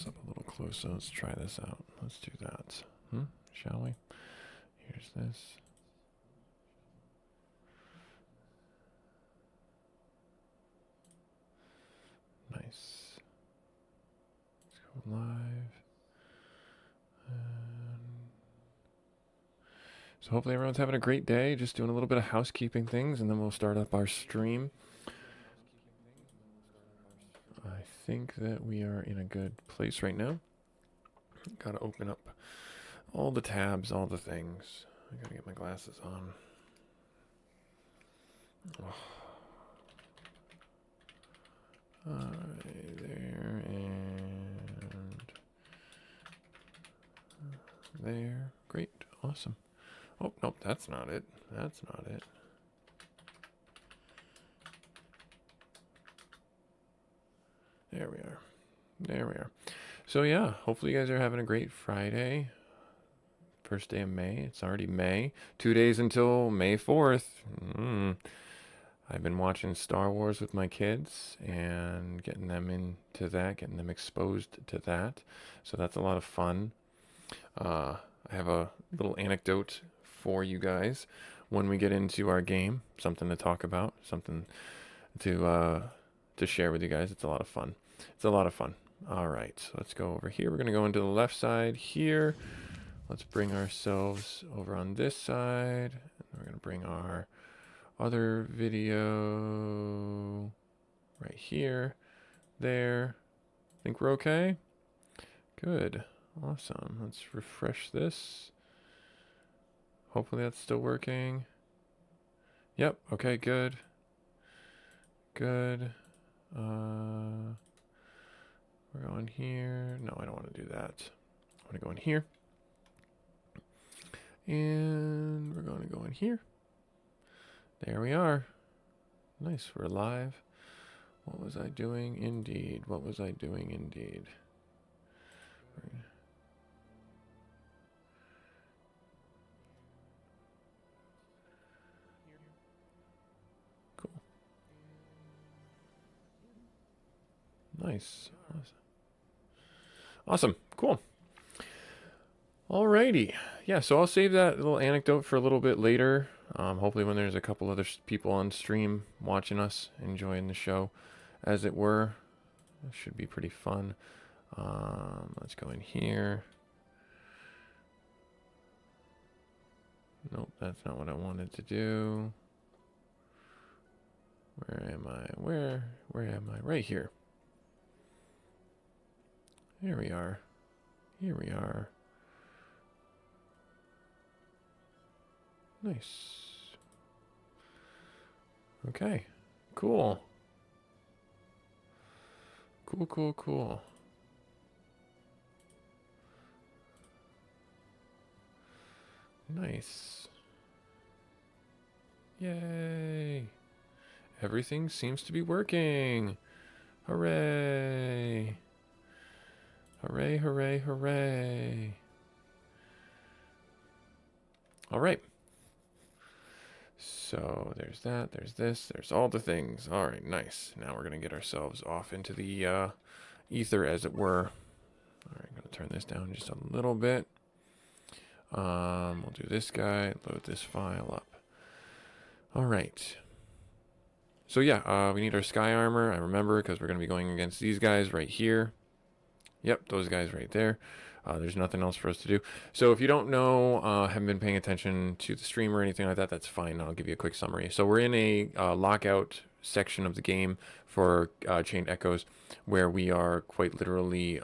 this up a little closer. Let's try this out. Let's do that. Shall we? Here's this. Nice. Let's go live. So hopefully everyone's having a great day. Just doing a little bit of housekeeping things, and then we'll start up our stream. I think that we are in a good place right now. Gotta open up all the tabs, all the things. I gotta get my glasses on. Oh. There and there. Great. Awesome. Oh, nope, that's not it. That's not it. There we are. There we are. So yeah, hopefully you guys are having a great Friday. First day of May. It's already May. 2 days until May 4th. I've been watching Star Wars with my kids and getting them into that, getting them exposed to that. So that's a lot of fun. I have a little anecdote for you guys when we get into our game. Something to talk about. Something to share with you guys. It's a lot of fun. It's a lot of fun. All right, so let's go over here. We're going to go into the left side here. Let's bring ourselves over on this side. We're going to bring our other video right here, there. Think we're okay? Good. Awesome. Let's refresh this. Hopefully that's still working. Yep. Okay, good. Good. We're going here. No, I don't want to do that. I want to go in here. And we're going to go in here. There we are. Nice, we're live. What was I doing? Indeed. What was I doing? Indeed. Cool. Nice. Awesome. Cool. Alrighty. Yeah, so I'll save that little anecdote for a little bit later. Hopefully when there's a couple other people on stream watching us, enjoying the show, as it were. It should be pretty fun. Let's go in here. Nope, that's not what I wanted to do. Where am I? Where am I? Right here. Here we are. Here we are. Nice. Okay. Cool. Cool, cool, cool. Nice. Yay. Everything seems to be working. Hooray. Hooray, hooray, hooray. All right. So there's that, there's this, there's all the things. All right, nice. Now we're going to get ourselves off into the ether, as it were. All right, I'm going to turn this down just a little bit. We'll do this guy, load this file up. All right. So yeah, we need our sky armor. I remember because we're going to be going against these guys right here. Yep, those guys right there. There's nothing else for us to do. So if you don't know, haven't been paying attention to the stream or anything like that, that's fine. I'll give you a quick summary. So we're in a lockout section of the game for Chained Echoes, where we are quite literally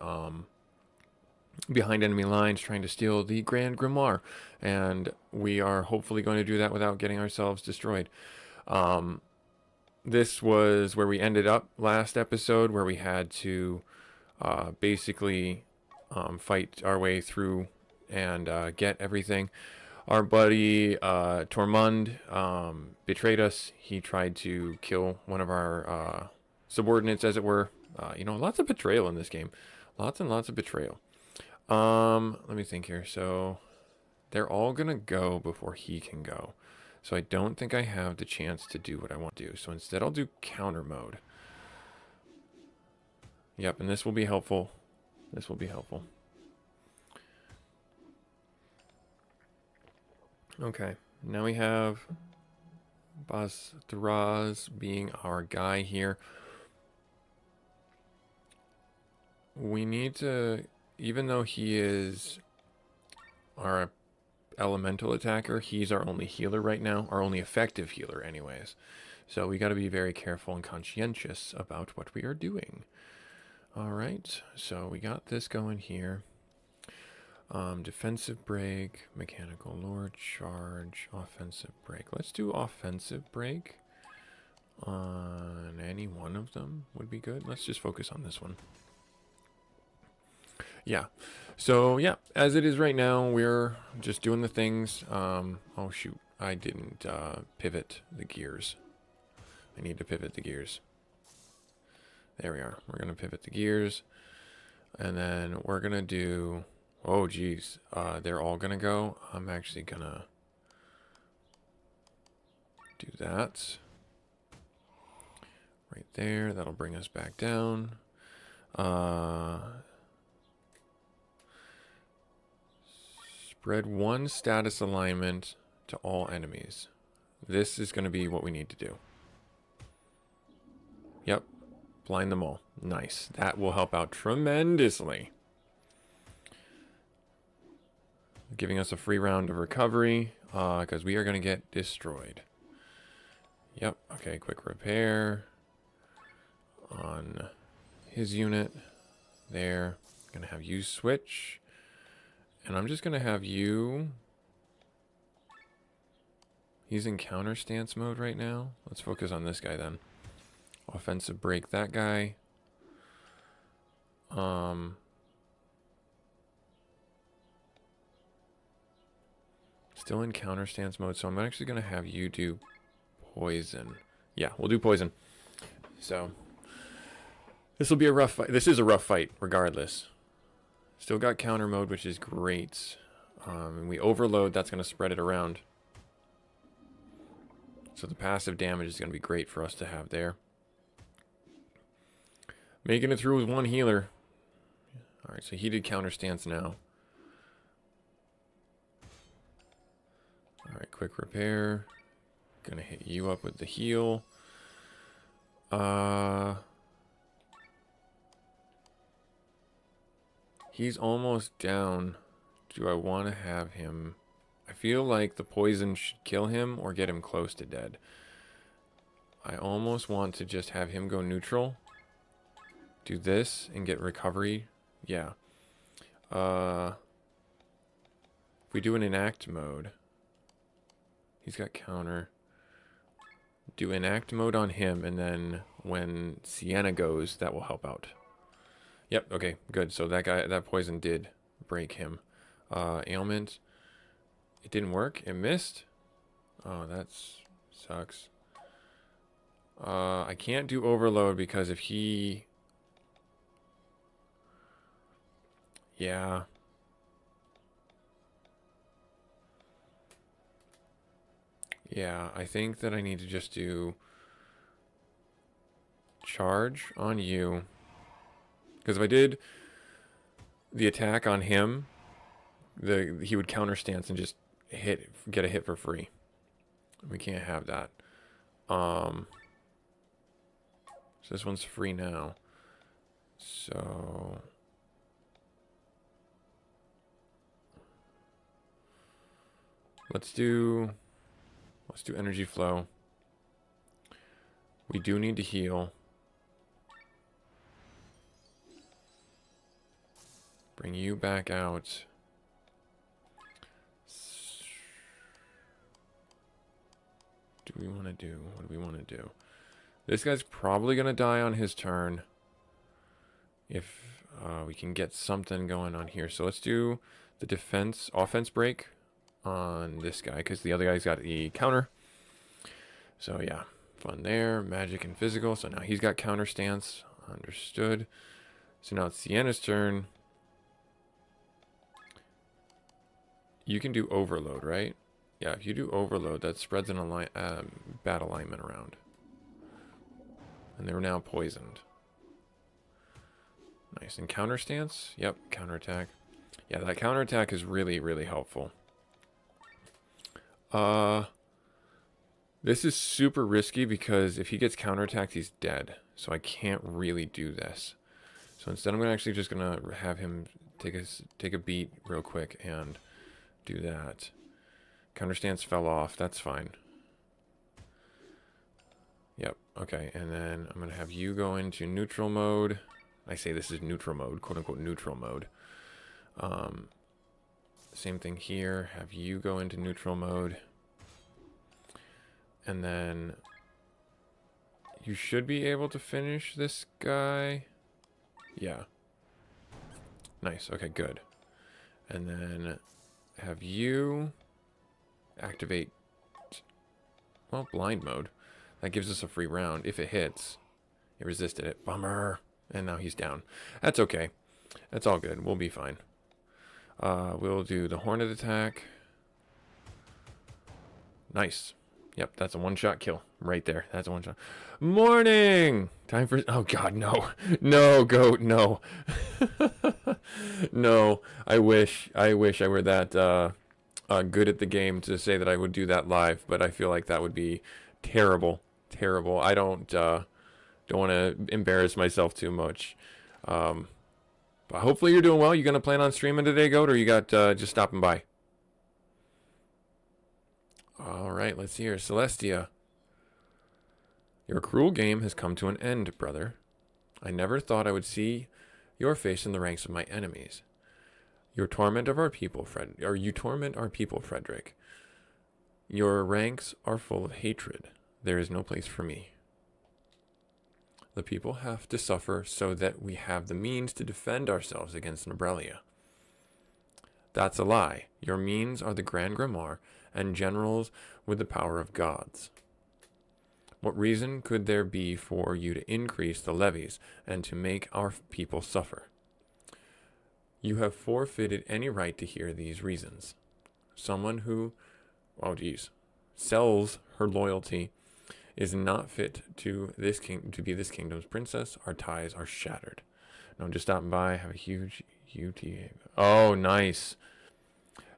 behind enemy lines trying to steal the Grand Grimoire. And we are hopefully going to do that without getting ourselves destroyed. This was where we ended up last episode, where we had to basically fight our way through and get everything. Our buddy Tormund betrayed us. He tried to kill one of our subordinates, as it were. You know, lots of betrayal in this game. Lots and lots of betrayal. Let me think here. So they're all gonna go before he can go. So I don't think I have the chance to do what I want to do. So instead I'll do counter mode. Yep, and this will be helpful This will be helpful. Okay, now we have Basdraz being our guy here. We need to, even though he is our elemental attacker, he's our only healer right now, our only effective healer anyways. So we got to be very careful and conscientious about what we are doing. All right, so we got this going here. Defensive break, mechanical lore, charge, offensive break. Let's do offensive break on any one of them would be good. Let's just focus on this one. Yeah, so yeah, as it is right now, we're just doing the things. Oh shoot, I didn't pivot the gears. I need to pivot the gears. There we are. We're gonna pivot the gears, and then we're gonna do, oh geez, they're all gonna go. I'm actually gonna do that right there. That'll bring us back down. Spread one status alignment to all enemies. This is going to be what we need to do. Yep. Blind them all. Nice. That will help out tremendously. Giving us a free round of recovery, because we are going to get destroyed. Yep. Okay, quick repair on his unit. There. Going to have you switch. And I'm just going to have you... He's in counter stance mode right now. Let's focus on this guy then. Offensive break that guy. Still in counter stance mode, so I'm actually going to have you do poison. Yeah, we'll do poison. So, this will be a rough fight. This is a rough fight, regardless. Still got counter mode, which is great. And we overload, that's going to spread it around. So the passive damage is going to be great for us to have there. Making it through with one healer. Alright, so he did counter stance now. Alright, quick repair. Gonna hit you up with the heal. He's almost down. Do I want to have him... I feel like the poison should kill him or get him close to dead. I almost want to just have him go neutral. Do this and get recovery. Yeah. If we do an enact mode. He's got counter. Do enact mode on him, and then when Sienna goes, that will help out. Yep, okay, good. So that guy, that poison did break him. Ailment. It didn't work. It missed. Oh, that sucks. I can't do overload because if he... Yeah. Yeah, I think that I need to just do charge on you. Because if I did the attack on him, he would counter stance and just get a hit for free. We can't have that. So this one's free now. So let's do energy flow. We do need to heal. Bring you back out. What do we want to do? What do we want to do? This guy's probably going to die on his turn. If we can get something going on here. So let's do the offense break on this guy. Because the other guy's got the counter. So yeah, fun there. Magic and physical. So now he's got counter stance. Understood. So now it's Sienna's turn. You can do overload, right? Yeah, if you do overload, that spreads an bad alignment around. And they're now poisoned. Nice. And counter stance? Yep, counterattack. Yeah, that counterattack is really, really helpful. This is super risky because if he gets counterattacked, he's dead. So I can't really do this. So instead, I'm actually just gonna have him take a beat real quick and do that. Counter stance fell off. That's fine. Yep. Okay. And then I'm gonna have you go into neutral mode. I say this is neutral mode, quote unquote neutral mode. Same thing here. Have you go into neutral mode. And then you should be able to finish this guy. Yeah. Nice. Okay, good. And then have you activate, well, blind mode. That gives us a free round. If it hits, it resisted it. Bummer. And now he's down. That's okay. That's all good. We'll be fine. We'll do the Hornet attack. Nice. Yep, that's a one-shot kill right there. That's a one-shot. Morning! Time for... Oh, God, no. No, goat, no. No, I wish I were that good at the game to say that I would do that live, but I feel like that would be terrible. Terrible. I don't want to embarrass myself too much. But hopefully you're doing well. You going to plan on streaming today, goat, or you got just stopping by? All right, let's see here. Celestia. Your cruel game has come to an end, brother. I never thought I would see your face in the ranks of my enemies. You torment our people, Frederick. Your ranks are full of hatred. There is no place for me. The people have to suffer so that we have the means to defend ourselves against Nibrelia. That's a lie. Your means are the Grand Grimoire and generals with the power of gods. What reason could there be for you to increase the levies and to make our people suffer? You have forfeited any right to hear these reasons. Someone who, sells her loyalty is not fit to be this kingdom's princess. Our ties are shattered. No, just stopping by. Have a huge UTA. Oh, nice.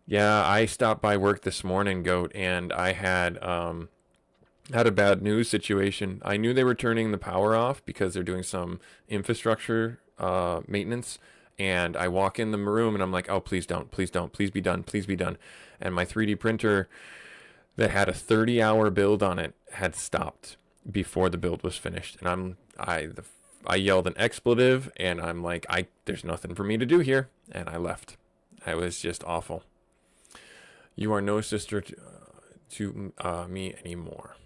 Yeah, I stopped by work this morning, goat, and I had a bad news situation. I knew they were turning the power off because they're doing some infrastructure maintenance. And I walk in the room and I'm like, oh, please don't, please be done, please be done. And my 3D printer that had a 30-hour build on it had stopped before the build was finished. And I yelled an expletive and I'm like, there's nothing for me to do here. And I left. It was just awful. You are no sister to me anymore.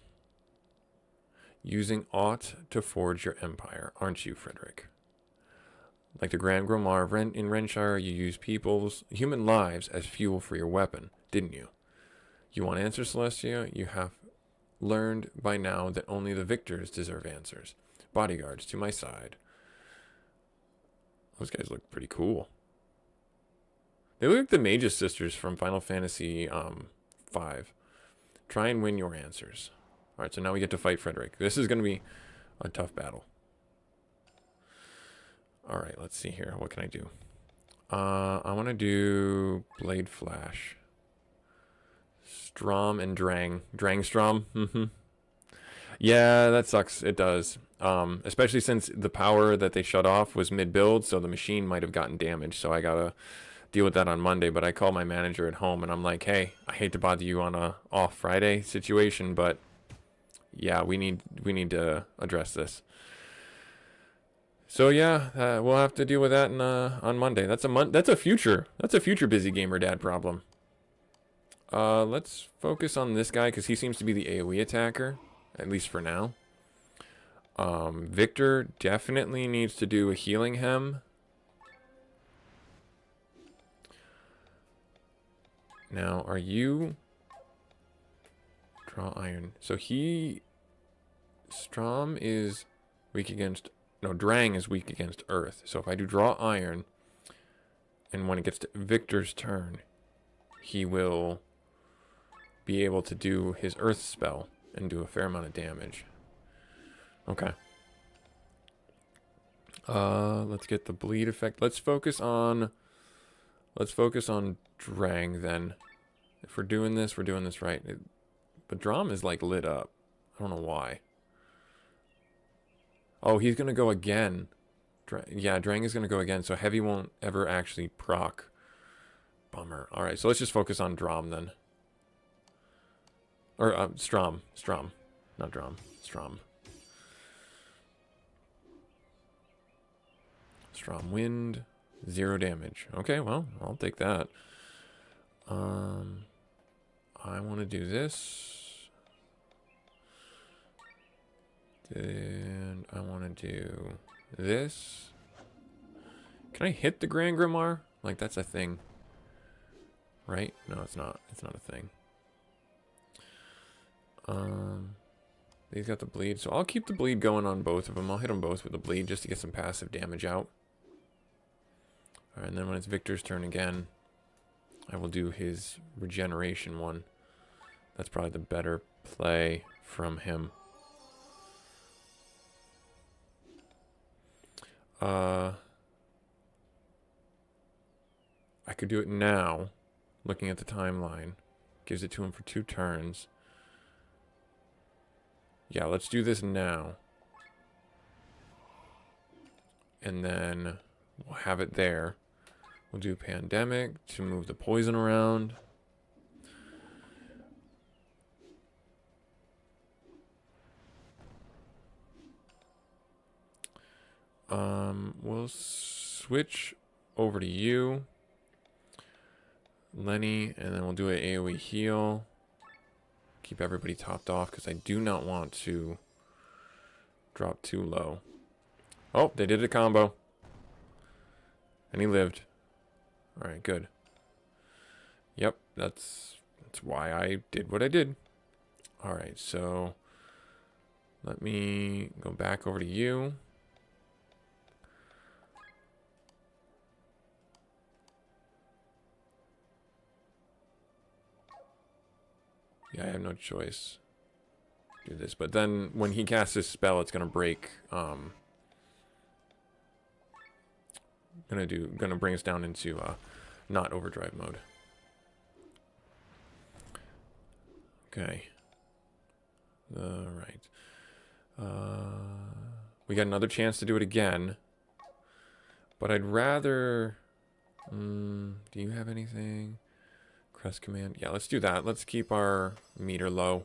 Using aught to forge your empire, aren't you, Frederick? Like the Grand Grimoire in Renshire, you use human lives as fuel for your weapon, didn't you? You want answers, Celestia? You have learned by now that only the victors deserve answers. Bodyguards to my side. Those guys look pretty cool. They look like the Magus sisters from Final Fantasy V. Try and win your answers. Alright, so now we get to fight Frederick. This is going to be a tough battle. Alright, let's see here. What can I do? I want to do Blade Flash. Strom and Drang. Drangstrom. Yeah, that sucks. It does. Especially since the power that they shut off was mid-build, so the machine might have gotten damaged. So I gotta deal with that on Monday. But I call my manager at home and I'm like, hey, I hate to bother you on a off Friday situation, but yeah, we need to address this. So yeah, we'll have to deal with that on Monday. That's a future busy gamer dad problem. Let's focus on this guy because he seems to be the AoE attacker, at least for now. Victor definitely needs to do a healing hem. Now, are you... Draw iron. So Strom is weak against... No, Drang is weak against earth. So if I do draw iron, and when it gets to Victor's turn, he will be able to do his earth spell and do a fair amount of damage. Okay. Let's get the bleed effect. Let's focus on Drang then. If we're doing this right. But Drom is like lit up. I don't know why. Oh, he's gonna go again. Yeah, Drang is gonna go again, so heavy won't ever actually proc. Bummer. Alright, so let's just focus on Drom then. Or Strom. Strom. Not Drom. Strom. Strom wind. 0 damage. Okay, well, I'll take that. I want to do this. And I want to do this. Can I hit the Grand Grimoire? Like, that's a thing. Right? No, it's not. It's not a thing. He's got the bleed. So I'll keep the bleed going on both of them. I'll hit them both with the bleed just to get some passive damage out. Alright, and then when it's Victor's turn again, I will do his regeneration one. That's probably the better play from him. I could do it now, looking at the timeline. Gives it to him for 2 turns. Yeah, let's do this now. And then we'll have it there. We'll do Pandemic to move the poison around. We'll switch over to you, Lenny, and then we'll do an AoE heal. Keep everybody topped off because I do not want to drop too low. Oh, they did a combo. And he lived. Alright, good. Yep, that's why I did what I did. Alright, so let me go back over to you. Yeah, I have no choice. Do this, but then when he casts his spell, it's gonna break. Gonna bring us down into not overdrive mode. Okay. Right. We got another chance to do it again, but I'd rather. Do you have anything? Crest command. Yeah, let's do that. Let's keep our meter low.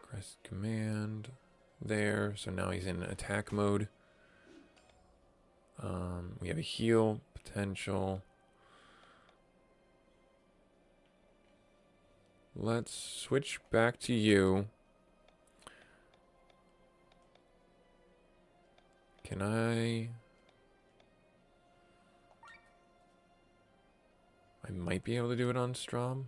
Crest command there. So now he's in attack mode. We have a heal potential. Let's switch back to you. Can I might be able to do it on Strom.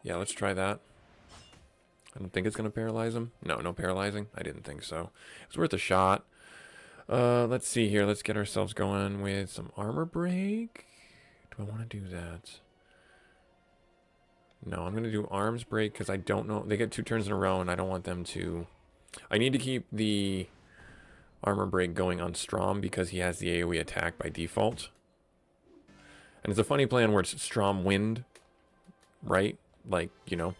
Yeah, let's try that. I don't think it's going to paralyze him. No, no paralyzing. I didn't think so. It's worth a shot. Let's see here. Let's get ourselves going with some armor break. Do I want to do that? No, I'm going to do arms break because I don't know. They get 2 turns in a row and I don't want them to. I need to keep the armor break going on Strom because he has the AoE attack by default. And it's a funny plan where it's Strom wind, right? Like, you know.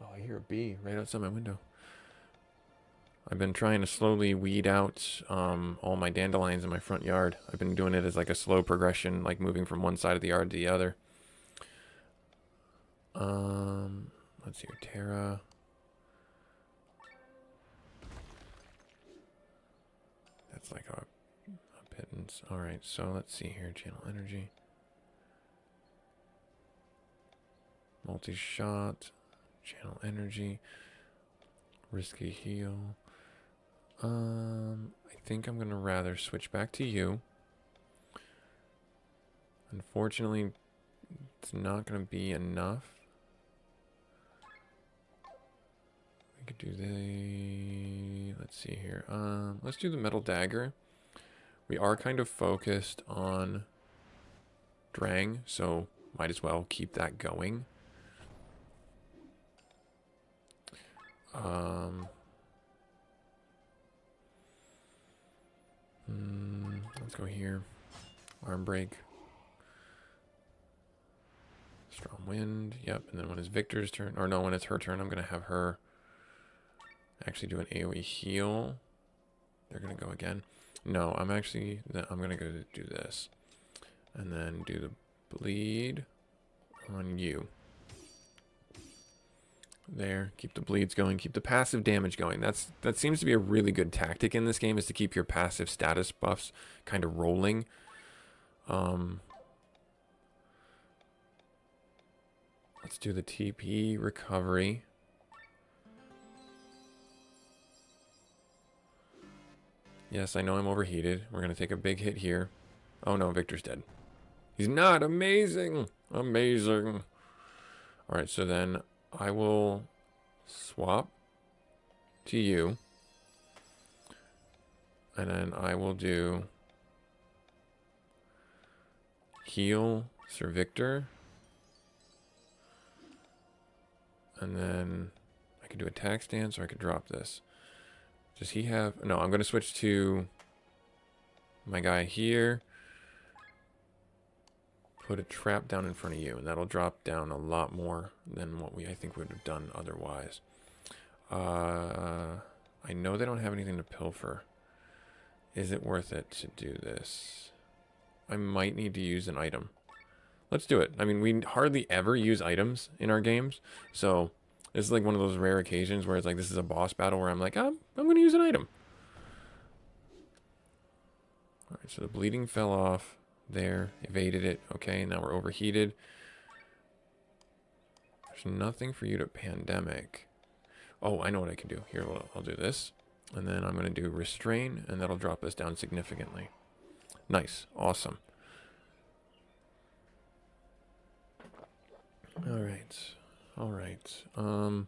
Oh, I hear a bee right outside my window. I've been trying to slowly weed out all my dandelions in my front yard. I've been doing it as like a slow progression, like moving from one side of the yard to the other. Let's see here, Terra. That's like a pittance. Alright, so let's see here. Channel energy. Multi-shot. Channel energy. Risky heal. I think I'm going to rather switch back to you. Unfortunately, it's not going to be enough. We could do the... Let's see here. Let's do the metal dagger. We are kind of focused on Drang, so might as well keep that going. Let's go here. Arm break. Strong wind. Yep. And then when it's Victor's turn, or no, when it's her turn, I'm going to have her actually do an AoE heal. They're going to go again. No, I'm going to go do this. And then do the bleed on you. There. Keep the bleeds going. Keep the passive damage going. That seems to be a really good tactic in this game, is to keep your passive status buffs kind of rolling. Let's do the TP recovery. Yes, I know I'm overheated. We're going to take a big hit here. Oh no, Victor's dead. He's not. Amazing. Amazing. Alright, so then I will swap to you. And then I will do heal Sir Victor. And then I could do attack stance, or I could drop this. Does he have... No, I'm going to switch to my guy here. Put a trap down in front of you, and that'll drop down a lot more than what I think would have done otherwise. I know they don't have anything to pilfer. Is it worth it to do this? I might need to use an item. Let's do it. I mean, we hardly ever use items in our games, so this is like one of those rare occasions where it's like this is a boss battle where I'm like, I'm going to use an item. All right, so the bleeding fell off there, evaded it. Okay, now we're overheated. There's nothing for you to pandemic. Oh, I know what I can do. Here, I'll do this, and then I'm going to do restrain, and that'll drop us down significantly. Nice, awesome. All right. I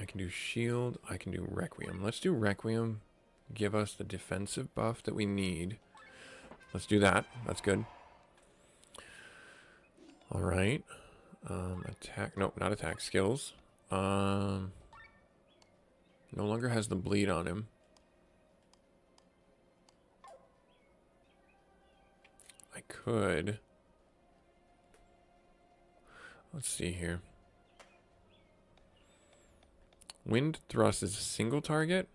can do shield. I can do Requiem. Let's do Requiem. Give us the defensive buff that we need. Let's do that. That's good. All right. Attack. Nope, not attack. Skills. No longer has the bleed on him. I could... Let's see here. Wind thrust is a single target.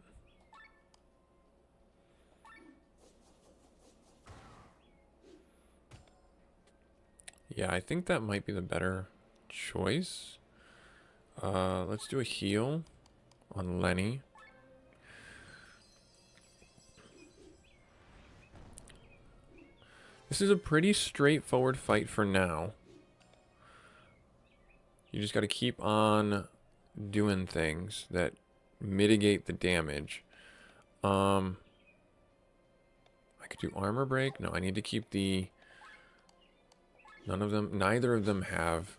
Yeah, I think that might be the better choice. Let's do a heal on Lenny. This is a pretty straightforward fight for now. You just got to keep on doing things that mitigate the damage. I could do armor break. No, I need to keep the... Neither of them have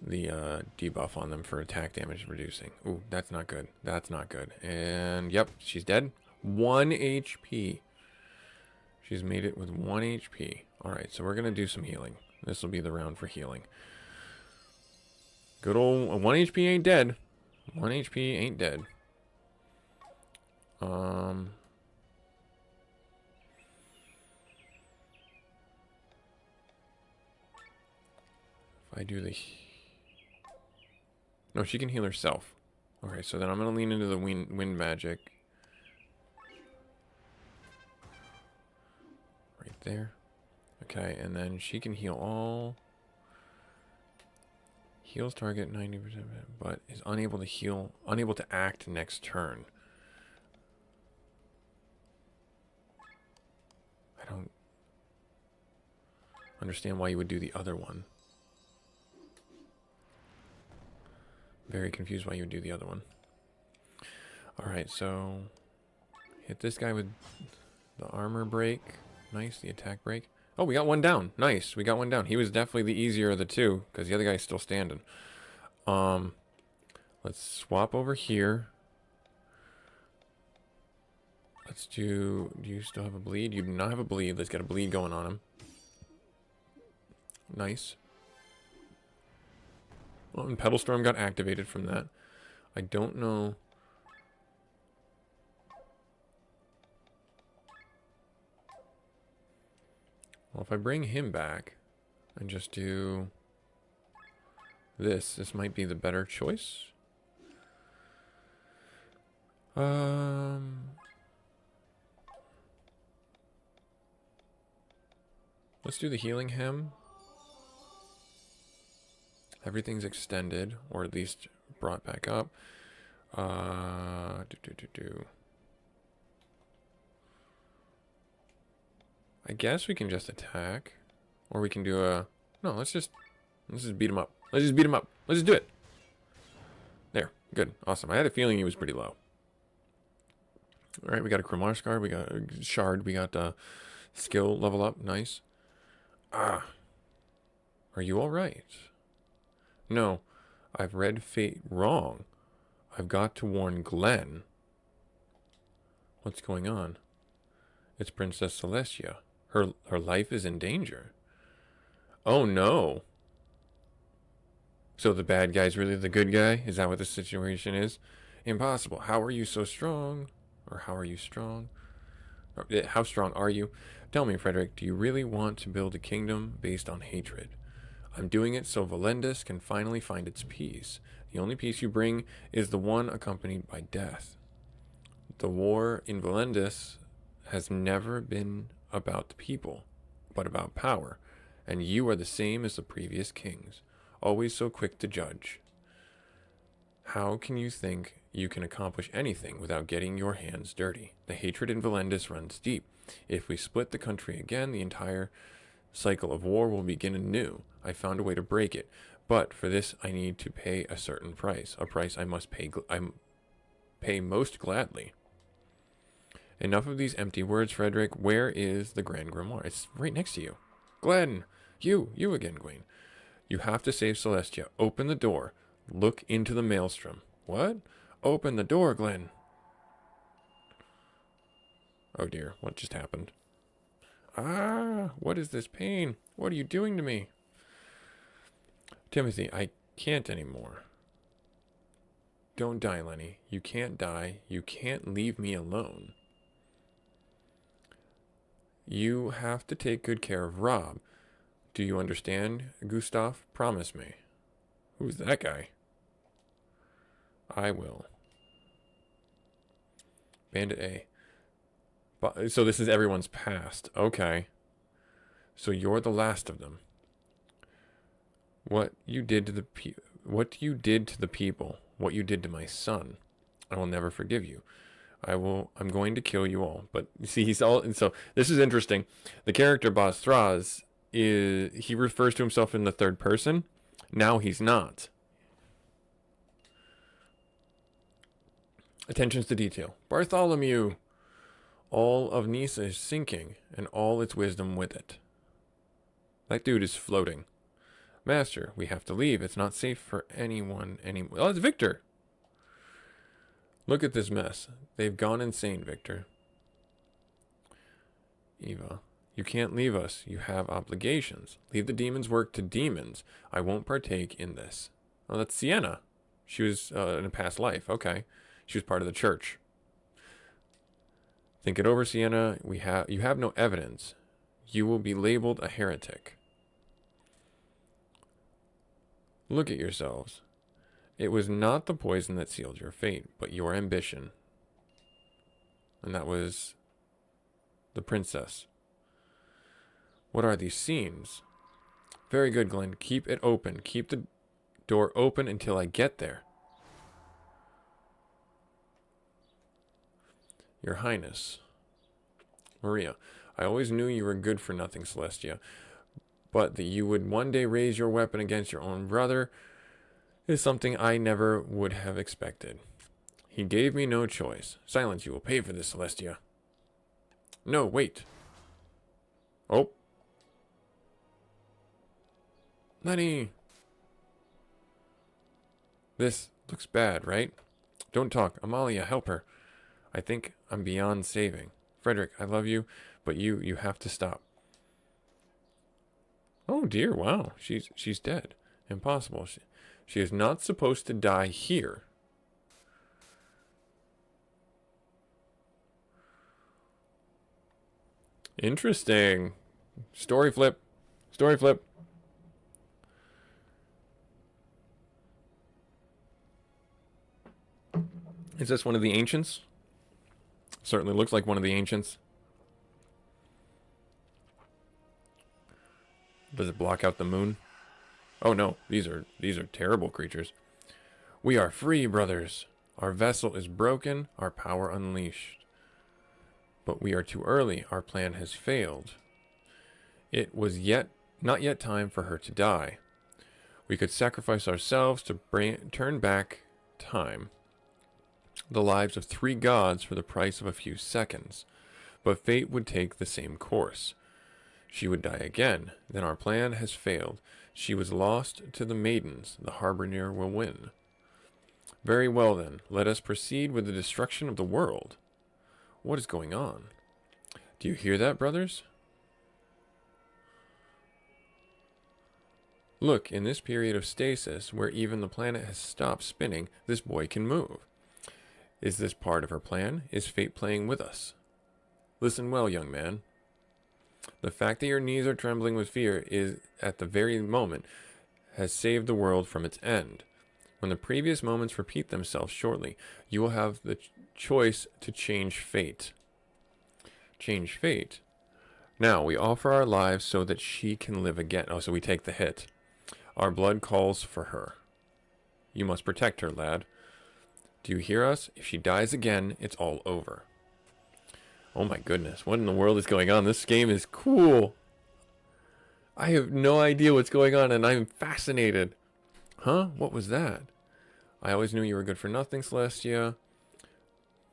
the debuff on them for attack damage reducing. Ooh, that's not good. That's not good. And yep, she's dead. 1 HP. She's made it with 1 HP. Alright, so we're going to do some healing. This will be the round for healing. Good old 1 HP ain't dead. 1 HP ain't dead. If I do the... No, she can heal herself. Okay, so then I'm going to lean into the wind magic. Right there. Okay, and then she can heal all... Heals target 90%, but is unable to heal, unable to act next turn. I don't understand why you would do the other one. Very confused why you would do the other one. Alright, so hit this guy with the armor break. Nice, the attack break. Oh, we got one down. Nice, we got one down. He was definitely the easier of the two, because the other guy's still standing. Let's swap over here. Let's do you still have a bleed? You do not have a bleed. Let's get a bleed going on him. Nice. Well, and Pedal Storm got activated from that. I don't know. Well, if I bring him back and just do this might be the better choice. Let's do the healing hem. Everything's extended, or at least brought back up. I guess we can just attack, or we can do a. No, let's just beat him up. Let's just beat him up. Let's just do it. There, good, awesome. I had a feeling he was pretty low. All right, we got a Kromar Scar, we got a Shard, we got skill level up, nice. Ah, are you all right? No, I've read fate wrong. I've got to warn Glenn. What's going on? It's Princess Celestia. Her life is in danger. Oh no. So the bad guy's really the good guy? Is that what the situation is? Impossible. How are you so strong? Or how are you strong? Or, how strong are you? Tell me, Frederick, do you really want to build a kingdom based on hatred? I'm doing it so Valendis can finally find its peace. The only peace you bring is the one accompanied by death. The war in Valendis has never been about the people, but about power, and you are the same as the previous kings, always so quick to judge. How can you think you can accomplish anything without getting your hands dirty? The hatred in Valendis runs deep. If we split the country again, the entire cycle of war will begin anew. I found a way to break it, but for this I need to pay a certain price, a price I must pay most gladly. Enough of these empty words, Frederick. Where is the Grand Grimoire? It's right next to you. Glenn! You again, Gwen. You have to save Celestia. Open the door. Look into the maelstrom. What? Open the door, Glenn. Oh dear, what just happened? Ah, what is this pain? What are you doing to me? Timothy, I can't anymore. Don't die, Lenny. You can't die. You can't leave me alone. You have to take good care of Rob. Do you understand, Gustav? Promise me. Who's that guy? I will. Bandit A. But, so this is everyone's past. Okay. So you're the last of them. What you did to the people, what you did to the people, what you did to my son, I will never forgive you. I'm going to kill you all. But you see, he's all, and so this is interesting. The character Boss Thraz he refers to himself in the third person. Now he's not. Attention to detail. Bartholomew. All of Nissa is sinking, and all its wisdom with it. That dude is floating. Master, we have to leave. It's not safe for anyone anymore. Oh, it's Victor. Look at this mess. They've gone insane, Victor. Eva. You can't leave us. You have obligations. Leave the demons' work to demons. I won't partake in this. Oh, that's Sienna. She was in a past life. Okay. She was part of the church. Think it over, Sienna. You have no evidence. You will be labeled a heretic. Look at yourselves. It was not the poison that sealed your fate, but your ambition. And that was the princess. What are these scenes? Very good, Glenn. Keep it open. Keep the door open until I get there. Your Highness. Maria, I always knew you were good for nothing, Celestia. But that you would one day raise your weapon against your own brother is something I never would have expected. He gave me no choice. Silence, you will pay for this, Celestia. No, wait. Oh. Lenny. This looks bad, right? Don't talk. Amalia, help her. I think I'm beyond saving. Frederick, I love you, but you have to stop. Oh dear, wow. She's dead. Impossible. She is not supposed to die here. Interesting. Story flip. Story flip. Is this one of the ancients? Certainly looks like one of the ancients. Does it block out the moon? Oh no, these are terrible creatures. We are free, brothers. Our vessel is broken, our power unleashed. But we are too early. Our plan has failed. It was not yet time for her to die. We could sacrifice ourselves to turn back time, the lives of 3 gods for the price of a few seconds. But fate would take the same course. She would die again. Then our plan has failed. She was lost to the maidens. The harbinger will win. Very well then, let us proceed with the destruction of the world. What is going on? Do you hear that, brothers? Look, in this period of stasis, where even the planet has stopped spinning, this boy can move. Is this part of her plan? Is fate playing with us? Listen well, young man. The fact that your knees are trembling with fear is, at the very moment, has saved the world from its end. When the previous moments repeat themselves shortly, you will have the choice to change fate. Change fate? Now, we offer our lives so that she can live again. Oh, so we take the hit. Our blood calls for her. You must protect her, lad. Do you hear us? If she dies again, it's all over. Oh my goodness, what in the world is going on? This game is cool. I have no idea what's going on, and I'm fascinated. Huh? What was that? I always knew you were good for nothing, Celestia.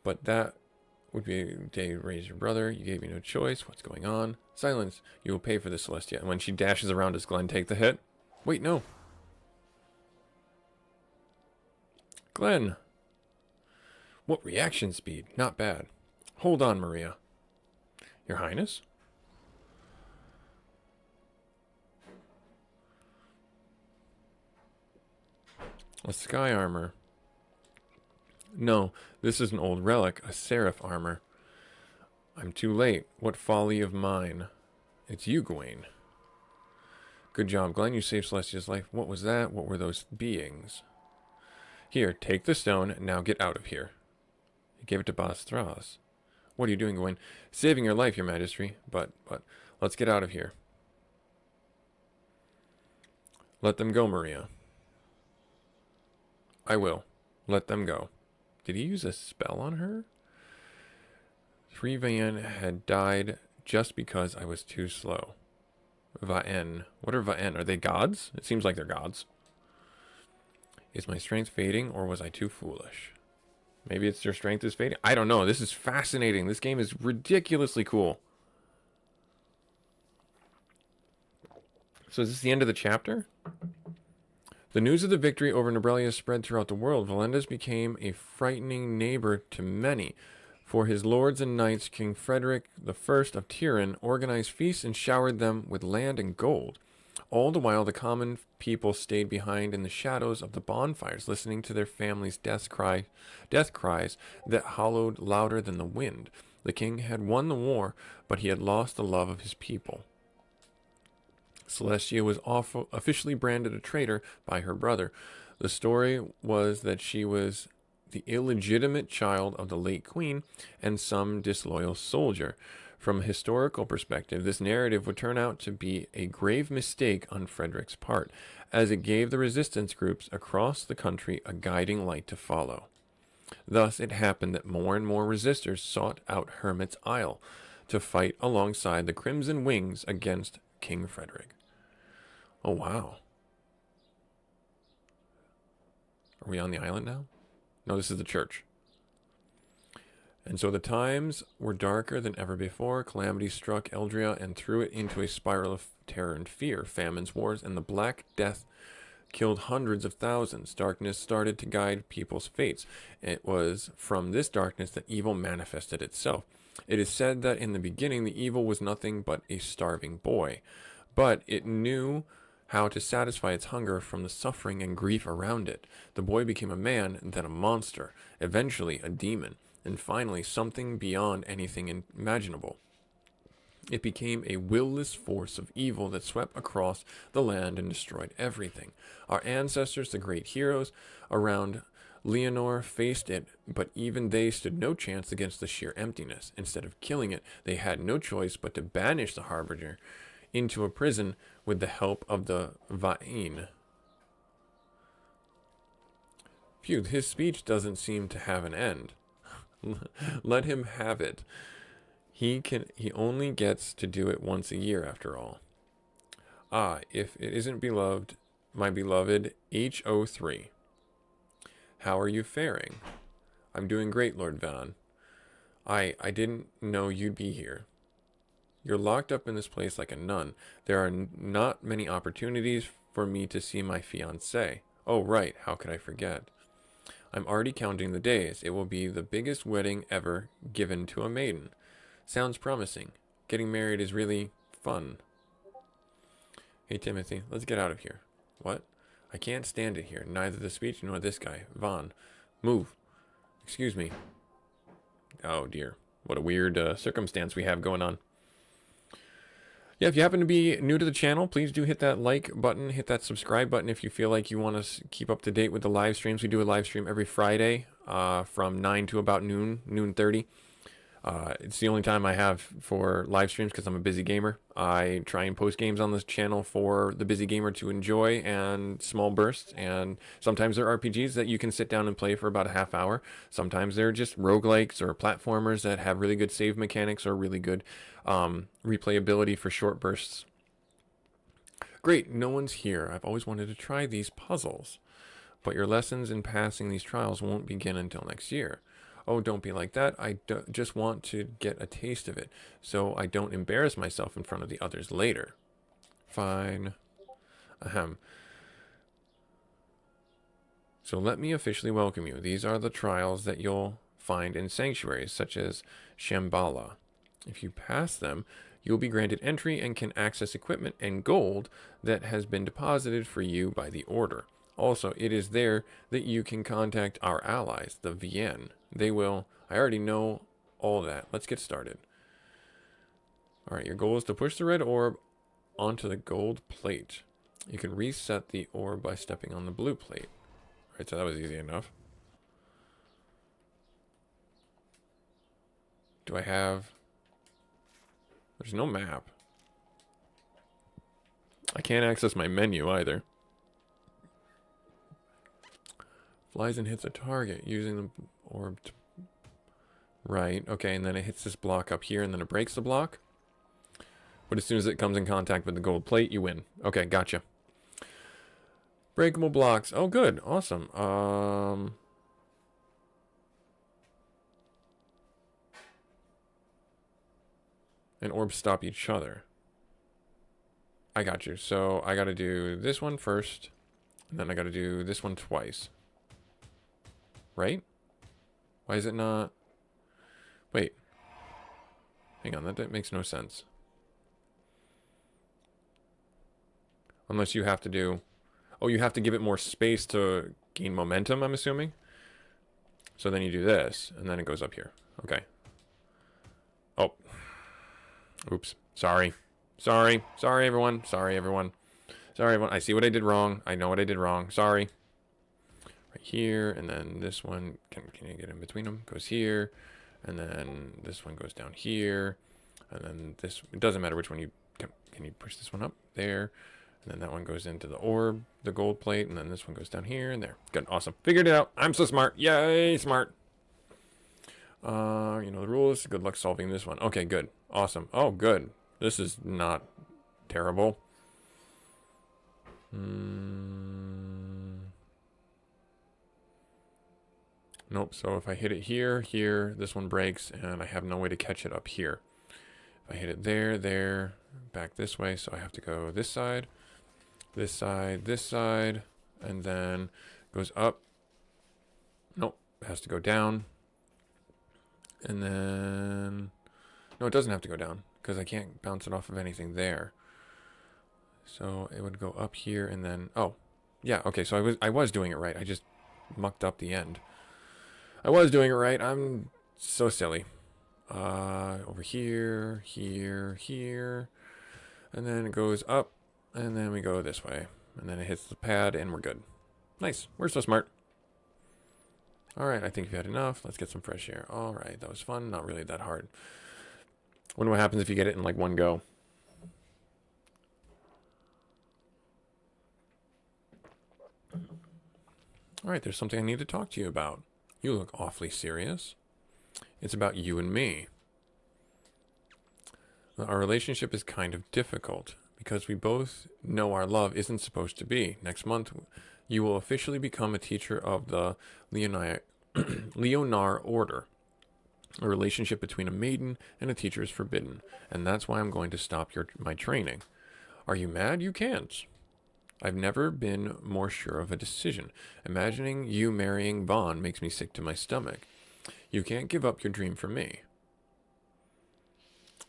But that would be a day to raise your brother. You gave me no choice. What's going on? Silence. You will pay for this, Celestia. And when she dashes around, does Glenn take the hit? Wait, no. Glenn. What reaction speed? Not bad. Hold on, Maria. Your Highness? A sky armor. No, this is an old relic, a seraph armor. I'm too late. What folly of mine. It's you, Gawain. Good job, Glenn. You saved Celestia's life. What was that? What were those beings? Here, take the stone. Now get out of here. He gave it to Bastras. What are you doing, Gawain? Saving your life, your majesty. But, let's get out of here. Let them go, Maria. I will. Let them go. Did he use a spell on her? Vaen had died just because I was too slow. Vaen. What are Vaen? Are they gods? It seems like they're gods. Is my strength fading, or was I too foolish? Maybe it's their strength is fading. I don't know. This is fascinating. This game is ridiculously cool. So is this the end of the chapter? The news of the victory over Nobrella spread throughout the world. Valendas became a frightening neighbor to many. For his lords and knights, King Frederick I of Tyrian organized feasts and showered them with land and gold. All the while, the common people stayed behind in the shadows of the bonfires, listening to their families' death cries that hollowed louder than the wind. The king had won the war, but he had lost the love of his people. Celestia was officially branded a traitor by her brother. The story was that she was the illegitimate child of the late queen and some disloyal soldier. From a historical perspective, this narrative would turn out to be a grave mistake on Frederick's part, as it gave the resistance groups across the country a guiding light to follow. Thus, it happened that more and more resistors sought out Hermit's Isle to fight alongside the Crimson Wings against King Frederick. Oh, wow. Are we on the island now? No, this is the church. And so the times were darker than ever before. Calamity struck Eldria and threw it into a spiral of terror and fear. Famines, wars, and the Black Death killed hundreds of thousands. Darkness started to guide people's fates. It was from this darkness that evil manifested itself. It is said that in the beginning the evil was nothing but a starving boy, but it knew how to satisfy its hunger from the suffering and grief around it. The boy became a man, then a monster, eventually a demon, and finally something beyond anything imaginable. It became a will-less force of evil that swept across the land and destroyed everything. Our ancestors, the great heroes around Leonor, faced it, but even they stood no chance against the sheer emptiness. Instead of killing it, they had no choice but to banish the Harbinger into a prison with the help of the Va'in. Phew, his speech doesn't seem to have an end. Let him have it. He only gets to do it once a year after all. Ah, if it isn't beloved, my beloved H03. How are you faring? I'm doing great, Lord Van. I didn't know you'd be here. You're locked up in this place like a nun. There are not many opportunities for me to see my fiancée. Oh, right, how could I forget? I'm already counting the days. It will be the biggest wedding ever given to a maiden. Sounds promising. Getting married is really fun. Hey, Timothy, let's get out of here. What? I can't stand it here. Neither the speech nor this guy. Vaughn. Move. Excuse me. Oh, dear. What a weird circumstance we have going on. Yeah, if you happen to be new to the channel, please do hit that like button, hit that subscribe button if you feel like you want to keep up to date with the live streams. We do a live stream every Friday from 9 to about noon 30. It's the only time I have for live streams because I'm a busy gamer. I try and post games on this channel for the busy gamer to enjoy and small bursts. And sometimes they're RPGs that you can sit down and play for about a half hour. Sometimes they're just roguelikes or platformers that have really good save mechanics or really good replayability for short bursts. Great, no one's here. I've always wanted to try these puzzles. But your lessons in passing these trials won't begin until next year. Oh, don't be like that. I just want to get a taste of it, so I don't embarrass myself in front of the others later. Fine. Ahem. So let me officially welcome you. These are the trials that you'll find in sanctuaries, such as Shambhala. If you pass them, you'll be granted entry and can access equipment and gold that has been deposited for you by the Order. Also, it is there that you can contact our allies, the Vienne. They will. I already know all that. Let's get started. All right, your goal is to push the red orb onto the gold plate. You can reset the orb by stepping on the blue plate. All right, so that was easy enough. Do I have... There's no map. I can't access my menu either. Flies and hits a target using the orb to... Right, okay, and then it hits this block up here and then it breaks the block. But as soon as it comes in contact with the gold plate, you win. Okay, gotcha. Breakable blocks. Oh, good. Awesome. And orbs stop each other. I got you. So I got to do this one first. And then I got to do this one twice. Right? Why is it not? Wait. Hang on, that makes no sense. Unless you have to do... Oh, you have to give it more space to gain momentum, I'm assuming? So then you do this, and then it goes up here. Okay. Oh. Oops. Sorry. Sorry. Sorry, everyone. Sorry, everyone. Sorry, everyone. I see what I did wrong. I know what I did wrong. Sorry. Right here, and then this one, can you get in between them? Goes here, and then this one goes down here, and then this, it doesn't matter which one you, can you push this one up? There, and then that one goes into the orb, the gold plate, and then this one goes down here and there. Good, awesome. Figured it out. I'm so smart. Yay, smart. You know the rules. Good luck solving this one. Okay, good. Awesome. Oh, good. This is not terrible. Nope, so if I hit it here, here, this one breaks, and I have no way to catch it up here. If I hit it there, there, back this way, so I have to go this side, this side, this side, and then goes up. Nope, it has to go down. And then... No, it doesn't have to go down, because I can't bounce it off of anything there. So it would go up here, and then... Oh, yeah, okay, so I was doing it right. I just mucked up the end. I was doing it right. I'm so silly. over here, here, here. And then it goes up, and then we go this way. And then it hits the pad, and we're good. Nice. We're so smart. All right, I think you've had enough. Let's get some fresh air. All right, that was fun. Not really that hard. Wonder what happens if you get it in like one go. All right, there's something I need to talk to you about. You look awfully serious. It's about you and me. Our relationship is kind of difficult because we both know our love isn't supposed to be. Next month, you will officially become a teacher of the Leonar Order. A relationship between a maiden and a teacher is forbidden, and that's why I'm going to stop my training. Are you mad? You can't. I've never been more sure of a decision. Imagining you marrying Vaughn makes me sick to my stomach. You can't give up your dream for me.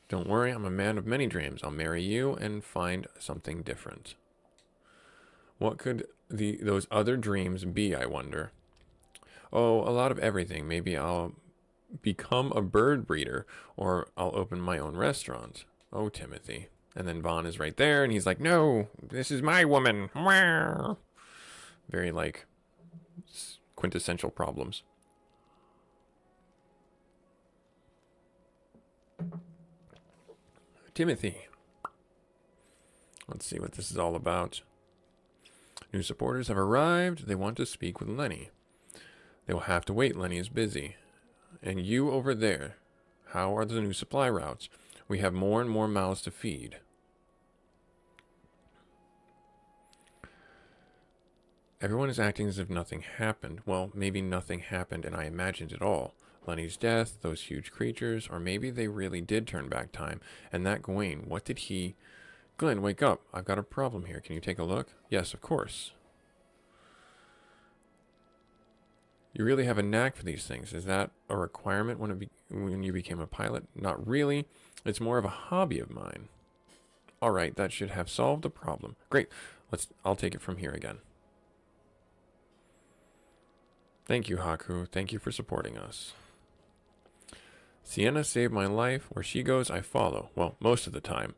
Don't worry, I'm a man of many dreams. I'll marry you and find something different. What could those other dreams be, I wonder? Oh, a lot of everything. Maybe I'll become a bird breeder, or I'll open my own restaurant. Oh, Timothy. And then Vaughn is right there, and he's like, no, this is my woman. Very, like, quintessential problems. Timothy. Let's see what this is all about. New supporters have arrived. They want to speak with Lenny. They will have to wait. Lenny is busy. And you over there, how are the new supply routes? We have more and more mouths to feed. Everyone is acting as if nothing happened. Well, maybe nothing happened and I imagined it all. Lenny's death, those huge creatures, or maybe they really did turn back time. And that Gawain, what did he... Glenn, wake up. I've got a problem here. Can you take a look? Yes, of course. You really have a knack for these things. Is that a requirement when you became a pilot? Not really. It's more of a hobby of mine. All right, that should have solved the problem. Great. I'll take it from here again. Thank you, Haku. Thank you for supporting us. Sienna saved my life. Where she goes, I follow. Well, most of the time.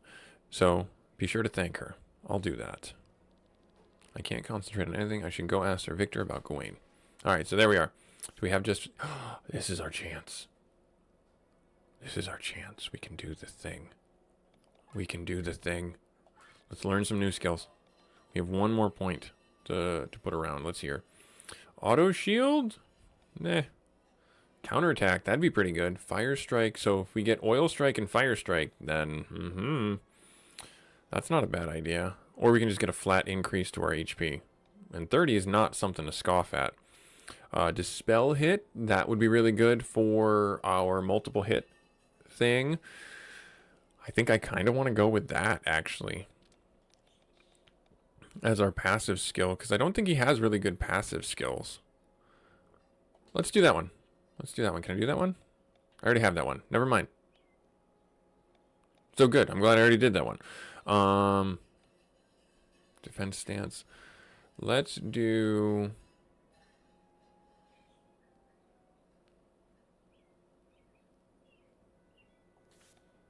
So, be sure to thank her. I'll do that. I can't concentrate on anything. I should go ask Sir Victor about Gawain. Alright, so there we are. So we have just... This is our chance. This is our chance. We can do the thing. We can do the thing. Let's learn some new skills. We have one more point to put around. Let's hear. Auto shield? Nah. Counterattack, that'd be pretty good. Fire strike, so if we get oil strike and fire strike, then that's not a bad idea. Or we can just get a flat increase to our HP. And 30 is not something to scoff at. Dispel hit, that would be really good for our multiple hit thing. I think I kind of want to go with that, actually, as our passive skill, because I don't think he has really good passive skills. Let's do that one. Let's do that one. Can I do that one? I already have that one. Never mind. So good. I'm glad I already did that one. Defense stance. Let's do...